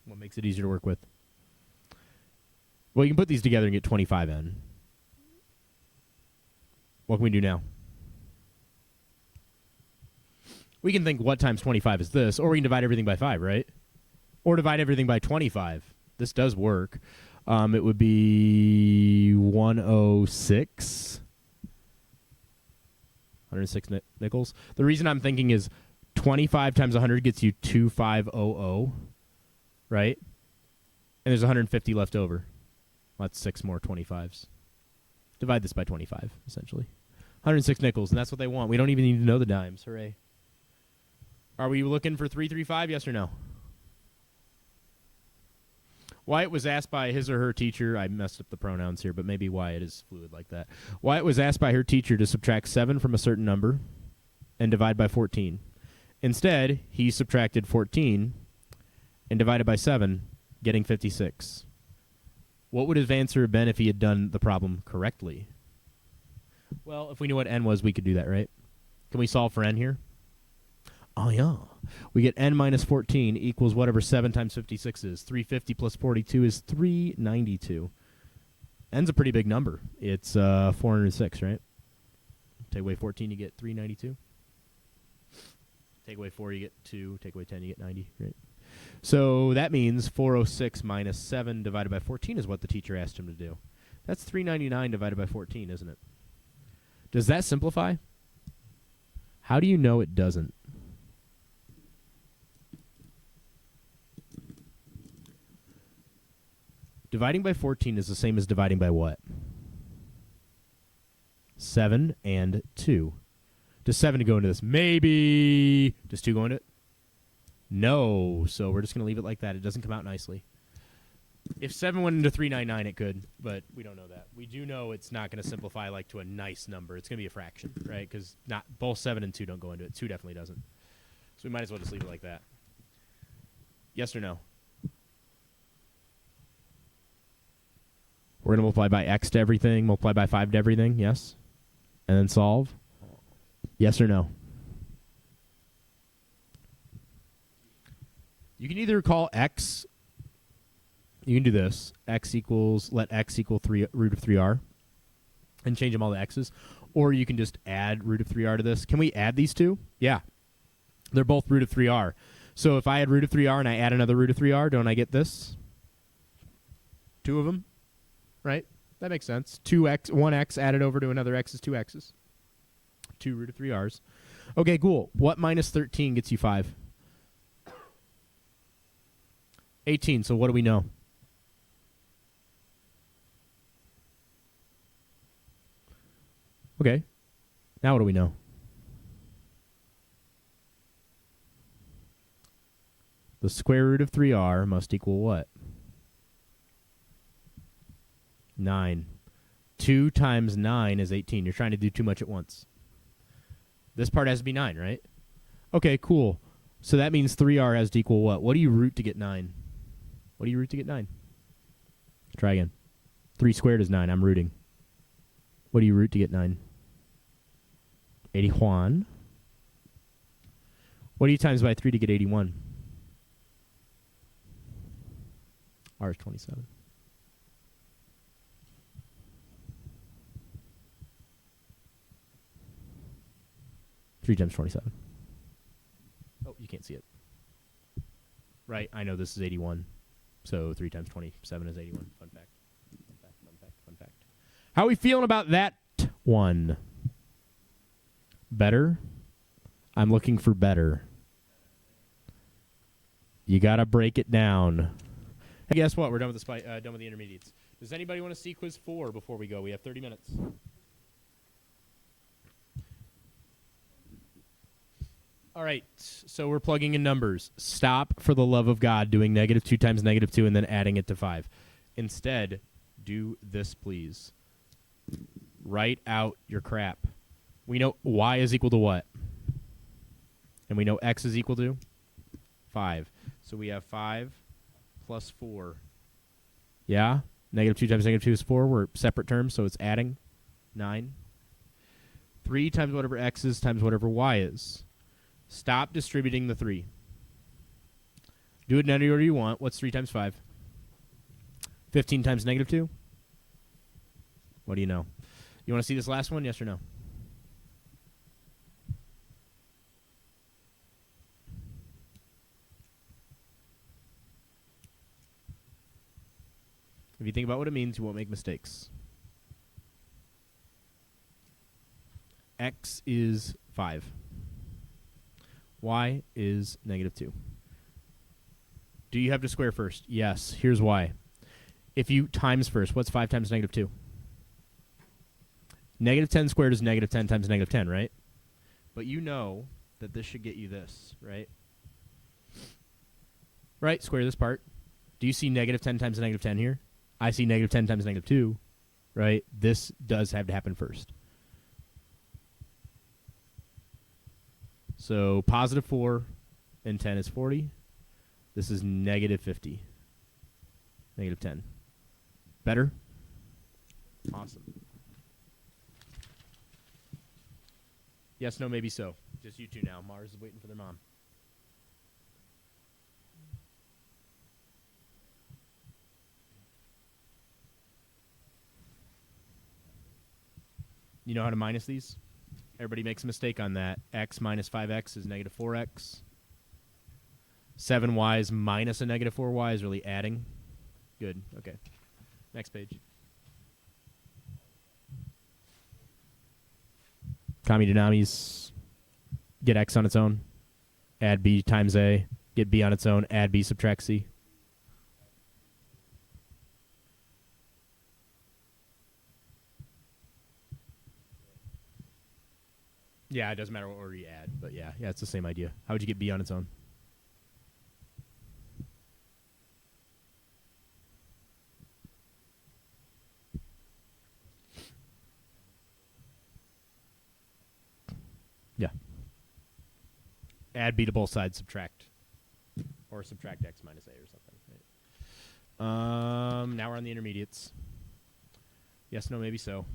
Speaker 1: What makes it easier to work with? Well, you can put these together and get 25n. What can we do now? We can think what times 25 is this, or we can divide everything by 5, right? Or divide everything by 25. This does work. It would be 106. 106 nickels. The reason I'm thinking is 25 times 100 gets you 2500, right? And there's 150 left over. Well, that's 6 more 25s. Divide this by 25, essentially. 106 nickels, and that's what they want. We don't even need to know the dimes. Hooray. Are we looking for 335, yes or no? Wyatt was asked by his or her teacher, I messed up the pronouns here, but maybe Wyatt is fluid like that. Wyatt was asked by her teacher to subtract 7 from a certain number and divide by 14. Instead, he subtracted 14 and divided by 7, getting 56. What would his answer have been if he had done the problem correctly? Well, if we knew what n was, we could do that, right? Can we solve for n here? Oh, yeah. We get n minus 14 equals whatever 7 times 56 is. 350 plus 42 is 392. N's a pretty big number. It's 406, right? Take away 14, you get 392. Take away 4, you get 2. Take away 10, you get 90, right? So that means 406 minus 7 divided by 14 is what the teacher asked him to do. That's 399 divided by 14, isn't it? Does that simplify? How do you know it doesn't? Dividing by 14 is the same as dividing by what? 7 and 2. Does 7 go into this? Maybe. Does 2 go into it? No. So we're just going to leave it like that. It doesn't come out nicely. If 7 went into 399, it could, but we don't know that. We do know it's not going to simplify like to a nice number. It's going to be a fraction, right? Because not both 7 and 2 don't go into it. 2 definitely doesn't. So we might as well just leave it like that. Yes or no? We're going to multiply by x to everything, multiply by 5 to everything, yes? And then solve? Yes or no? You can either call x, you can do this, x equals, let x equal root of 3r, and change them all to x's, or you can just add root of 3r to this. Can we add these two? Yeah. They're both root of 3r. So if I add root of 3r and I add another root of 3r, don't I get this? Two of them, right? That makes sense. 2x, 1x added over to another x is 2x's. 2 root of 3r's. Okay, cool. What minus 13 gets you 5? 18, so what do we know? Okay. Now what do we know? The square root of 3r must equal what? 9. 2 times 9 is 18. You're trying to do too much at once. This part has to be 9, right? Okay, cool. So that means 3r has to equal what? What do you root to get 9? What do you root to get 9? Try again. 3 squared is 9. I'm rooting. What do you root to get 9? 81. What do you times by 3 to get 81? R is 27. Three times 27. Oh, you can't see it. Right, I know this is 81. So 3 times 27 is 81. Fun fact. Fun fact, fun fact, fun fact. How are we feeling about that one? Better? I'm looking for better. You got to break it down. Hey, guess what? We're done with done with the intermediates. Does anybody want to see quiz 4 before we go? We have 30 minutes. All right, so we're plugging in numbers. Stop, for the love of God, doing -2 times -2 and then adding it to 5. Instead, do this, please. Write out your crap. We know y is equal to what? And we know x is equal to 5. So we have 5 plus 4. Yeah? -2 times -2 is 4. We're separate terms, so it's adding 9. 3 times whatever x is times whatever y is. Stop distributing the 3. Do it in any order you want. What's 3 times 5? 15 times -2? What do you know? You want to see this last one? Yes or no? If you think about what it means, you won't make mistakes. X is 5. Y is -2. Do you have to square first? Yes. Here's why. If you times first, what's 5 times -2? -10 squared is -10 times -10, right? But you know that this should get you this, right? Right? Square this part. Do you see -10 times -10 here? I see -10 times -2, right? This does have to happen first. So positive 4 and 10 is 40. This is -50. -10. Better? Awesome. Yes, no, maybe so. Just you two now. Mars is waiting for their mom. You know how to minus these? Everybody makes a mistake on that. X minus 5x is -4x. 7y is minus a -4y is really adding. Good. Okay. Next page. Commie denomies. Get x on its own. Add b times a. Get b on its own. Add b, subtract c. Yeah, it doesn't matter what order you add, but yeah, it's the same idea. How would you get b on its own? Yeah. Add b to both sides, subtract. Or subtract x minus a or something. Right? Now we're on the intermediates. Yes, no, maybe so.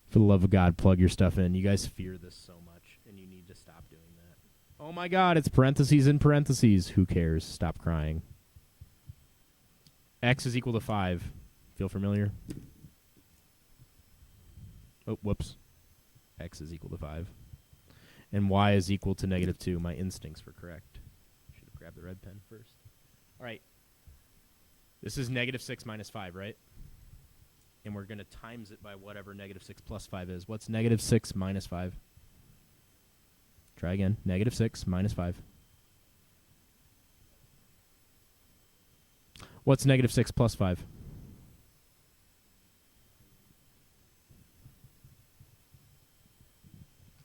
Speaker 1: For the love of God, plug your stuff in. You guys fear this so much, and you need to stop doing that. Oh my God, it's parentheses in parentheses. Who cares? Stop crying. X is equal to 5. Feel familiar? Oh, whoops. X is equal to 5. And Y is equal to -2. My instincts were correct. Should have grabbed the red pen first. All right. This is negative 6 minus 5, right? And we're going to times it by whatever negative 6 plus 5 is. What's negative 6 minus 5? Try again. Negative 6 minus 5. What's negative 6 plus 5?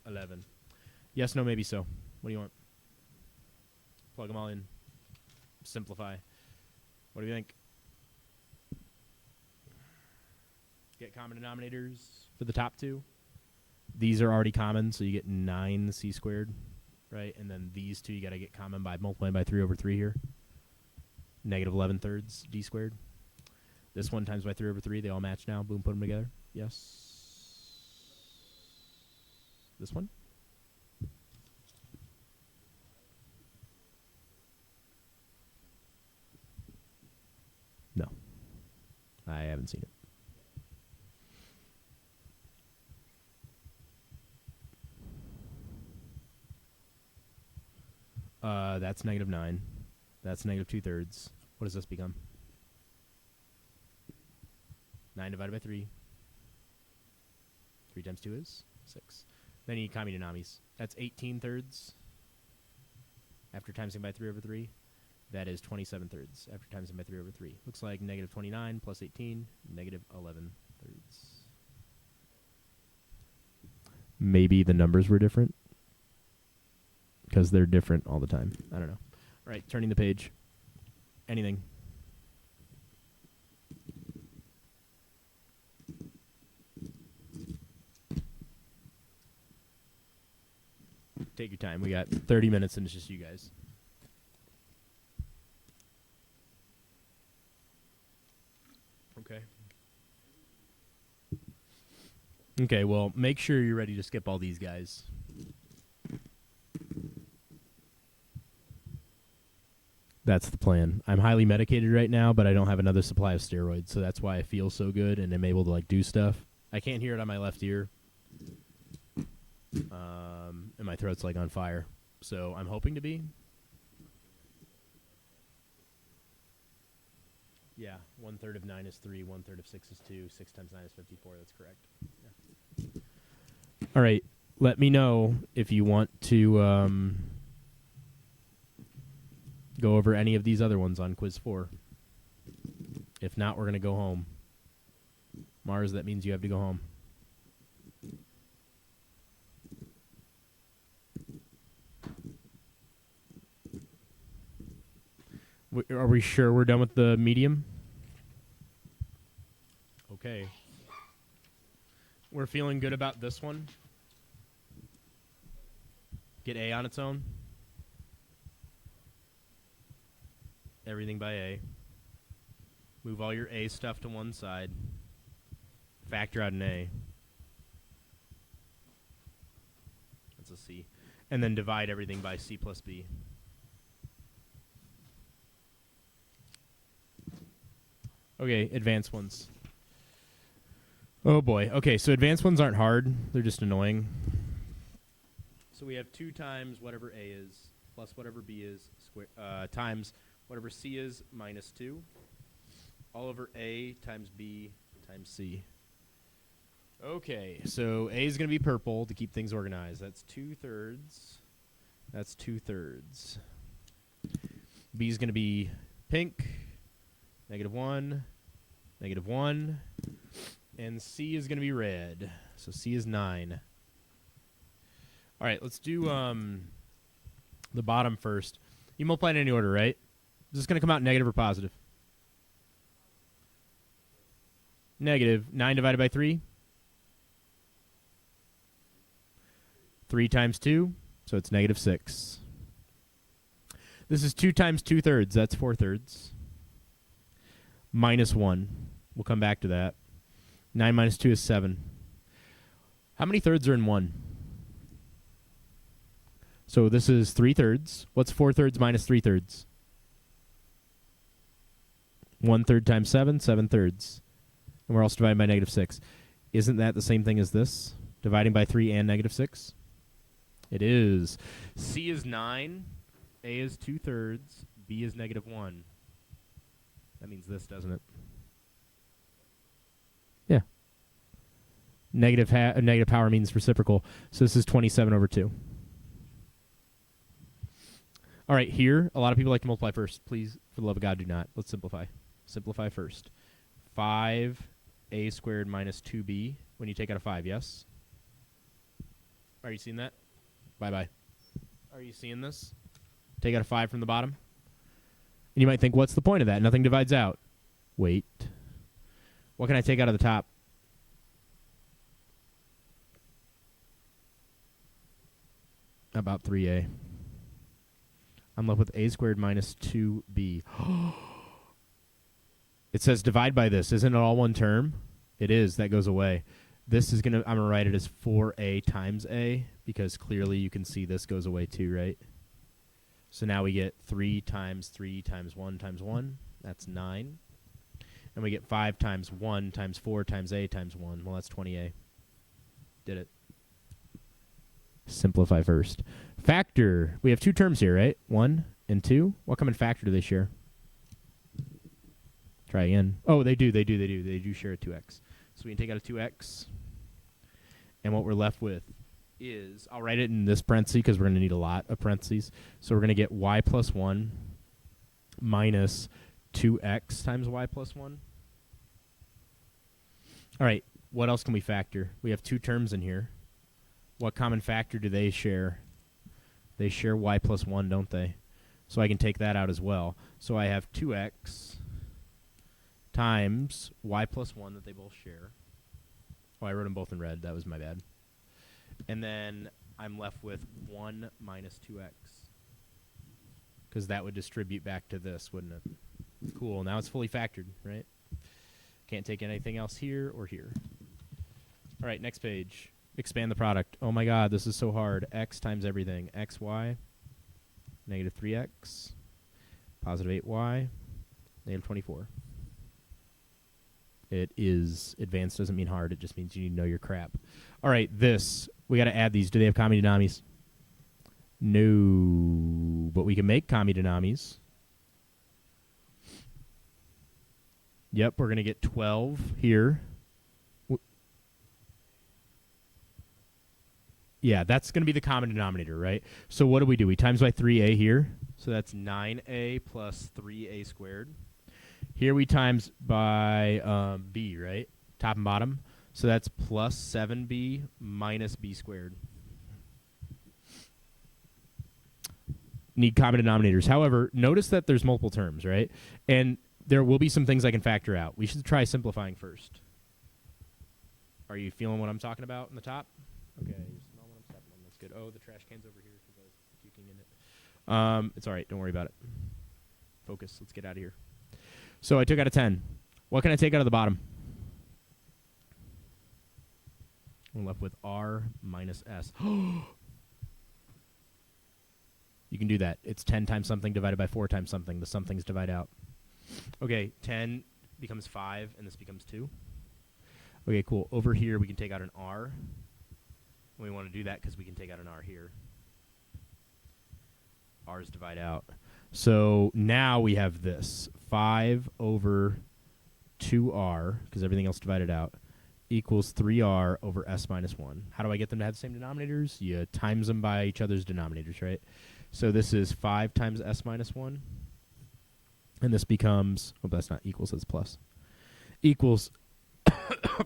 Speaker 1: $11. Yes, no, maybe so. What do you want? Plug them all in. Simplify. What do you think? Get common denominators for the top two. These are already common, so you get 9c squared, right? And then these two you got to get common by multiplying by 3 over 3 here. Negative 11 thirds d squared. This one times by 3 over 3. They all match now. Boom, put them together. Yes. This one? No. I haven't seen it. That's negative 9. That's negative 2 thirds. What does this become? 9 divided by 3. 3 times 2 is 6. Then you need common denomies. That's 18 thirds. After timesing by 3 over 3, that is 27 thirds. After timesing by 3 over 3. Looks like negative 29 plus 18, negative 11 thirds. Maybe the numbers were different. Because they're different all the time. I don't know. All right, turning the page. Anything. Take your time. We got 30 minutes and it's just you guys. Okay. Okay, well, make sure you're ready to skip all these guys. That's the plan. I'm highly medicated right now, but I don't have another supply of steroids, so that's why I feel so good and I'm able to like do stuff. I can't hear it on my left ear, and my throat's like on fire. So I'm hoping to be. Yeah, 1/3 of 9 is 3. 1/3 of 6 is 2. 6 times 9 is 54. That's correct. Yeah. All right. Let me know if you want to go over any of these other ones on quiz 4. If not, we're going to go home. Mars, that means you have to go home. Are we sure we're done with the medium? Okay. We're feeling good about this one. Get A on its own. Everything by A. Move all your A stuff to one side. Factor out an A. That's a C. And then divide everything by C plus B. Okay, advanced ones. Oh boy. Okay, so advanced ones aren't hard. They're just annoying. So we have 2 times whatever A is plus whatever B is times whatever C is minus 2. All over A times B times C. Okay, so A is going to be purple to keep things organized. That's 2/3. That's 2/3. B is going to be pink. -1. -1. And C is going to be red. So C is 9. All right, let's do the bottom first. You multiply in any order, right? Is this going to come out negative or positive? Negative. 9 divided by 3? 3 times 2, so it's -6. This is 2 times 2/3. That's 4/3. -1. We'll come back to that. 9 minus 2 is 7. How many thirds are in 1? So this is 3/3. What's 4/3 minus 3/3? 1/3 times 7, 7/3. And we're also dividing by -6. Isn't that the same thing as this? Dividing by 3 and -6? It is. C is 9. A is 2/3. B is -1. That That means this, doesn't it? Yeah. Negative power means reciprocal. So this is 27 over 2. All right, here, a lot of people like to multiply first. Please, for the love of God, do not. Let's simplify. Simplify first. 5a squared minus 2b when you take out a 5, yes? Are you seeing that? Bye-bye. Are you seeing this? Take out a 5 from the bottom. And you might think, what's the point of that? Nothing divides out. Wait. What can I take out of the top? About 3a. I'm left with a squared minus 2b. It says divide by this. Isn't it all one term? It is. That goes away. This is I'm going to write it as 4a times a, because clearly you can see this goes away too, right? So now we get 3 times 1 times 1. That's 9. And we get 5 times 1 times 4 times a times 1. Well, that's 20a. Did it. Simplify first. Factor. We have two terms here, right? 1 and 2. What common factor do they share? Try again. Oh, they do. They do share a 2x. So we can take out a 2x. And what we're left with is, I'll write it in this parenthesis because we're going to need a lot of parentheses. So we're going to get y plus 1 minus 2x times y plus 1. All right, what else can we factor? We have two terms in here. What common factor do they share? They share y plus 1, don't they? So I can take that out as well. So I have 2x times y plus 1 that they both share. Oh, I wrote them both in red. That was my bad. And then I'm left with 1 minus 2x. Because that would distribute back to this, wouldn't it? Cool. Now it's fully factored, right? Can't take anything else here or here. All right, next page. Expand the product. Oh, my God, this is so hard. X times everything. XY, negative 3x, positive 8y, negative 24. It is advanced, doesn't mean hard. It just means you need to know your crap. All right, this. We got to add these. Do they have common denominators? No, but we can make common denominators. Yep, we're going to get 12 here. Yeah, that's going to be the common denominator, right? So what do? We times by 3a here. So that's 9a plus 3a squared. Here we times by b, right? Top and bottom. So that's plus 7b minus b squared. Need common denominators. However, notice that there's multiple terms, right? And there will be some things I can factor out. We should try simplifying first. Are you feeling what I'm talking about in the top? Okay, you smell what I'm stepping on. That's good. Oh, the trash can's over here because I was puking in it. It's all right. Don't worry about it. Focus. Let's get out of here. So I took out a 10. What can I take out of the bottom? We're left with r minus s. You can do that. It's 10 times something divided by 4 times something. The somethings divide out. Okay, 10 becomes 5, and this becomes 2. Okay, cool. Over here, we can take out an r. And we want to do that because we can take out an r here. R's divide out. So now we have this. 5 over 2r, because everything else divided out, equals 3r over s minus 1. How do I get them to have the same denominators? You times them by each other's denominators, right? So this is 5 times s minus 1. And this becomes, oh, that's not equals, that's plus. Equals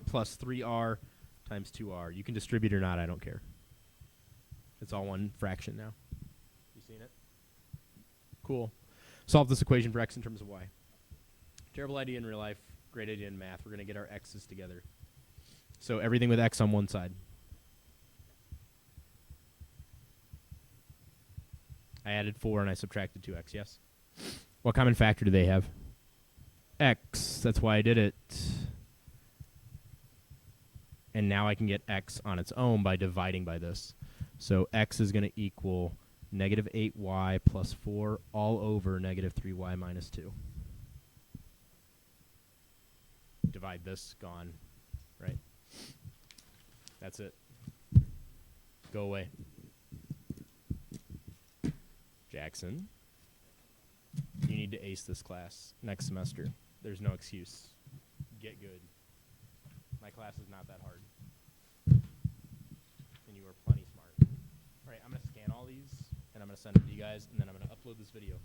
Speaker 1: plus 3r times 2r. You can distribute or not, I don't care. It's all one fraction now. You seen it? Cool. Solve this equation for x in terms of y. Terrible idea in real life, great idea in math. We're going to get our x's together. So everything with x on one side. I added 4 and I subtracted 2x, yes? What common factor do they have? X. That's why I did it. And now I can get x on its own by dividing by this. So x is going to equal negative 8y plus 4 all over negative 3y minus 2. Divide this, gone, right? That's it. Go away. Jackson, you need to ace this class next semester. there's no excuse. Get good. My class is not that hard. And you are plenty smart. All right, I'm going to scan all these, and I'm going to send them to you guys, and then I'm going to upload this video.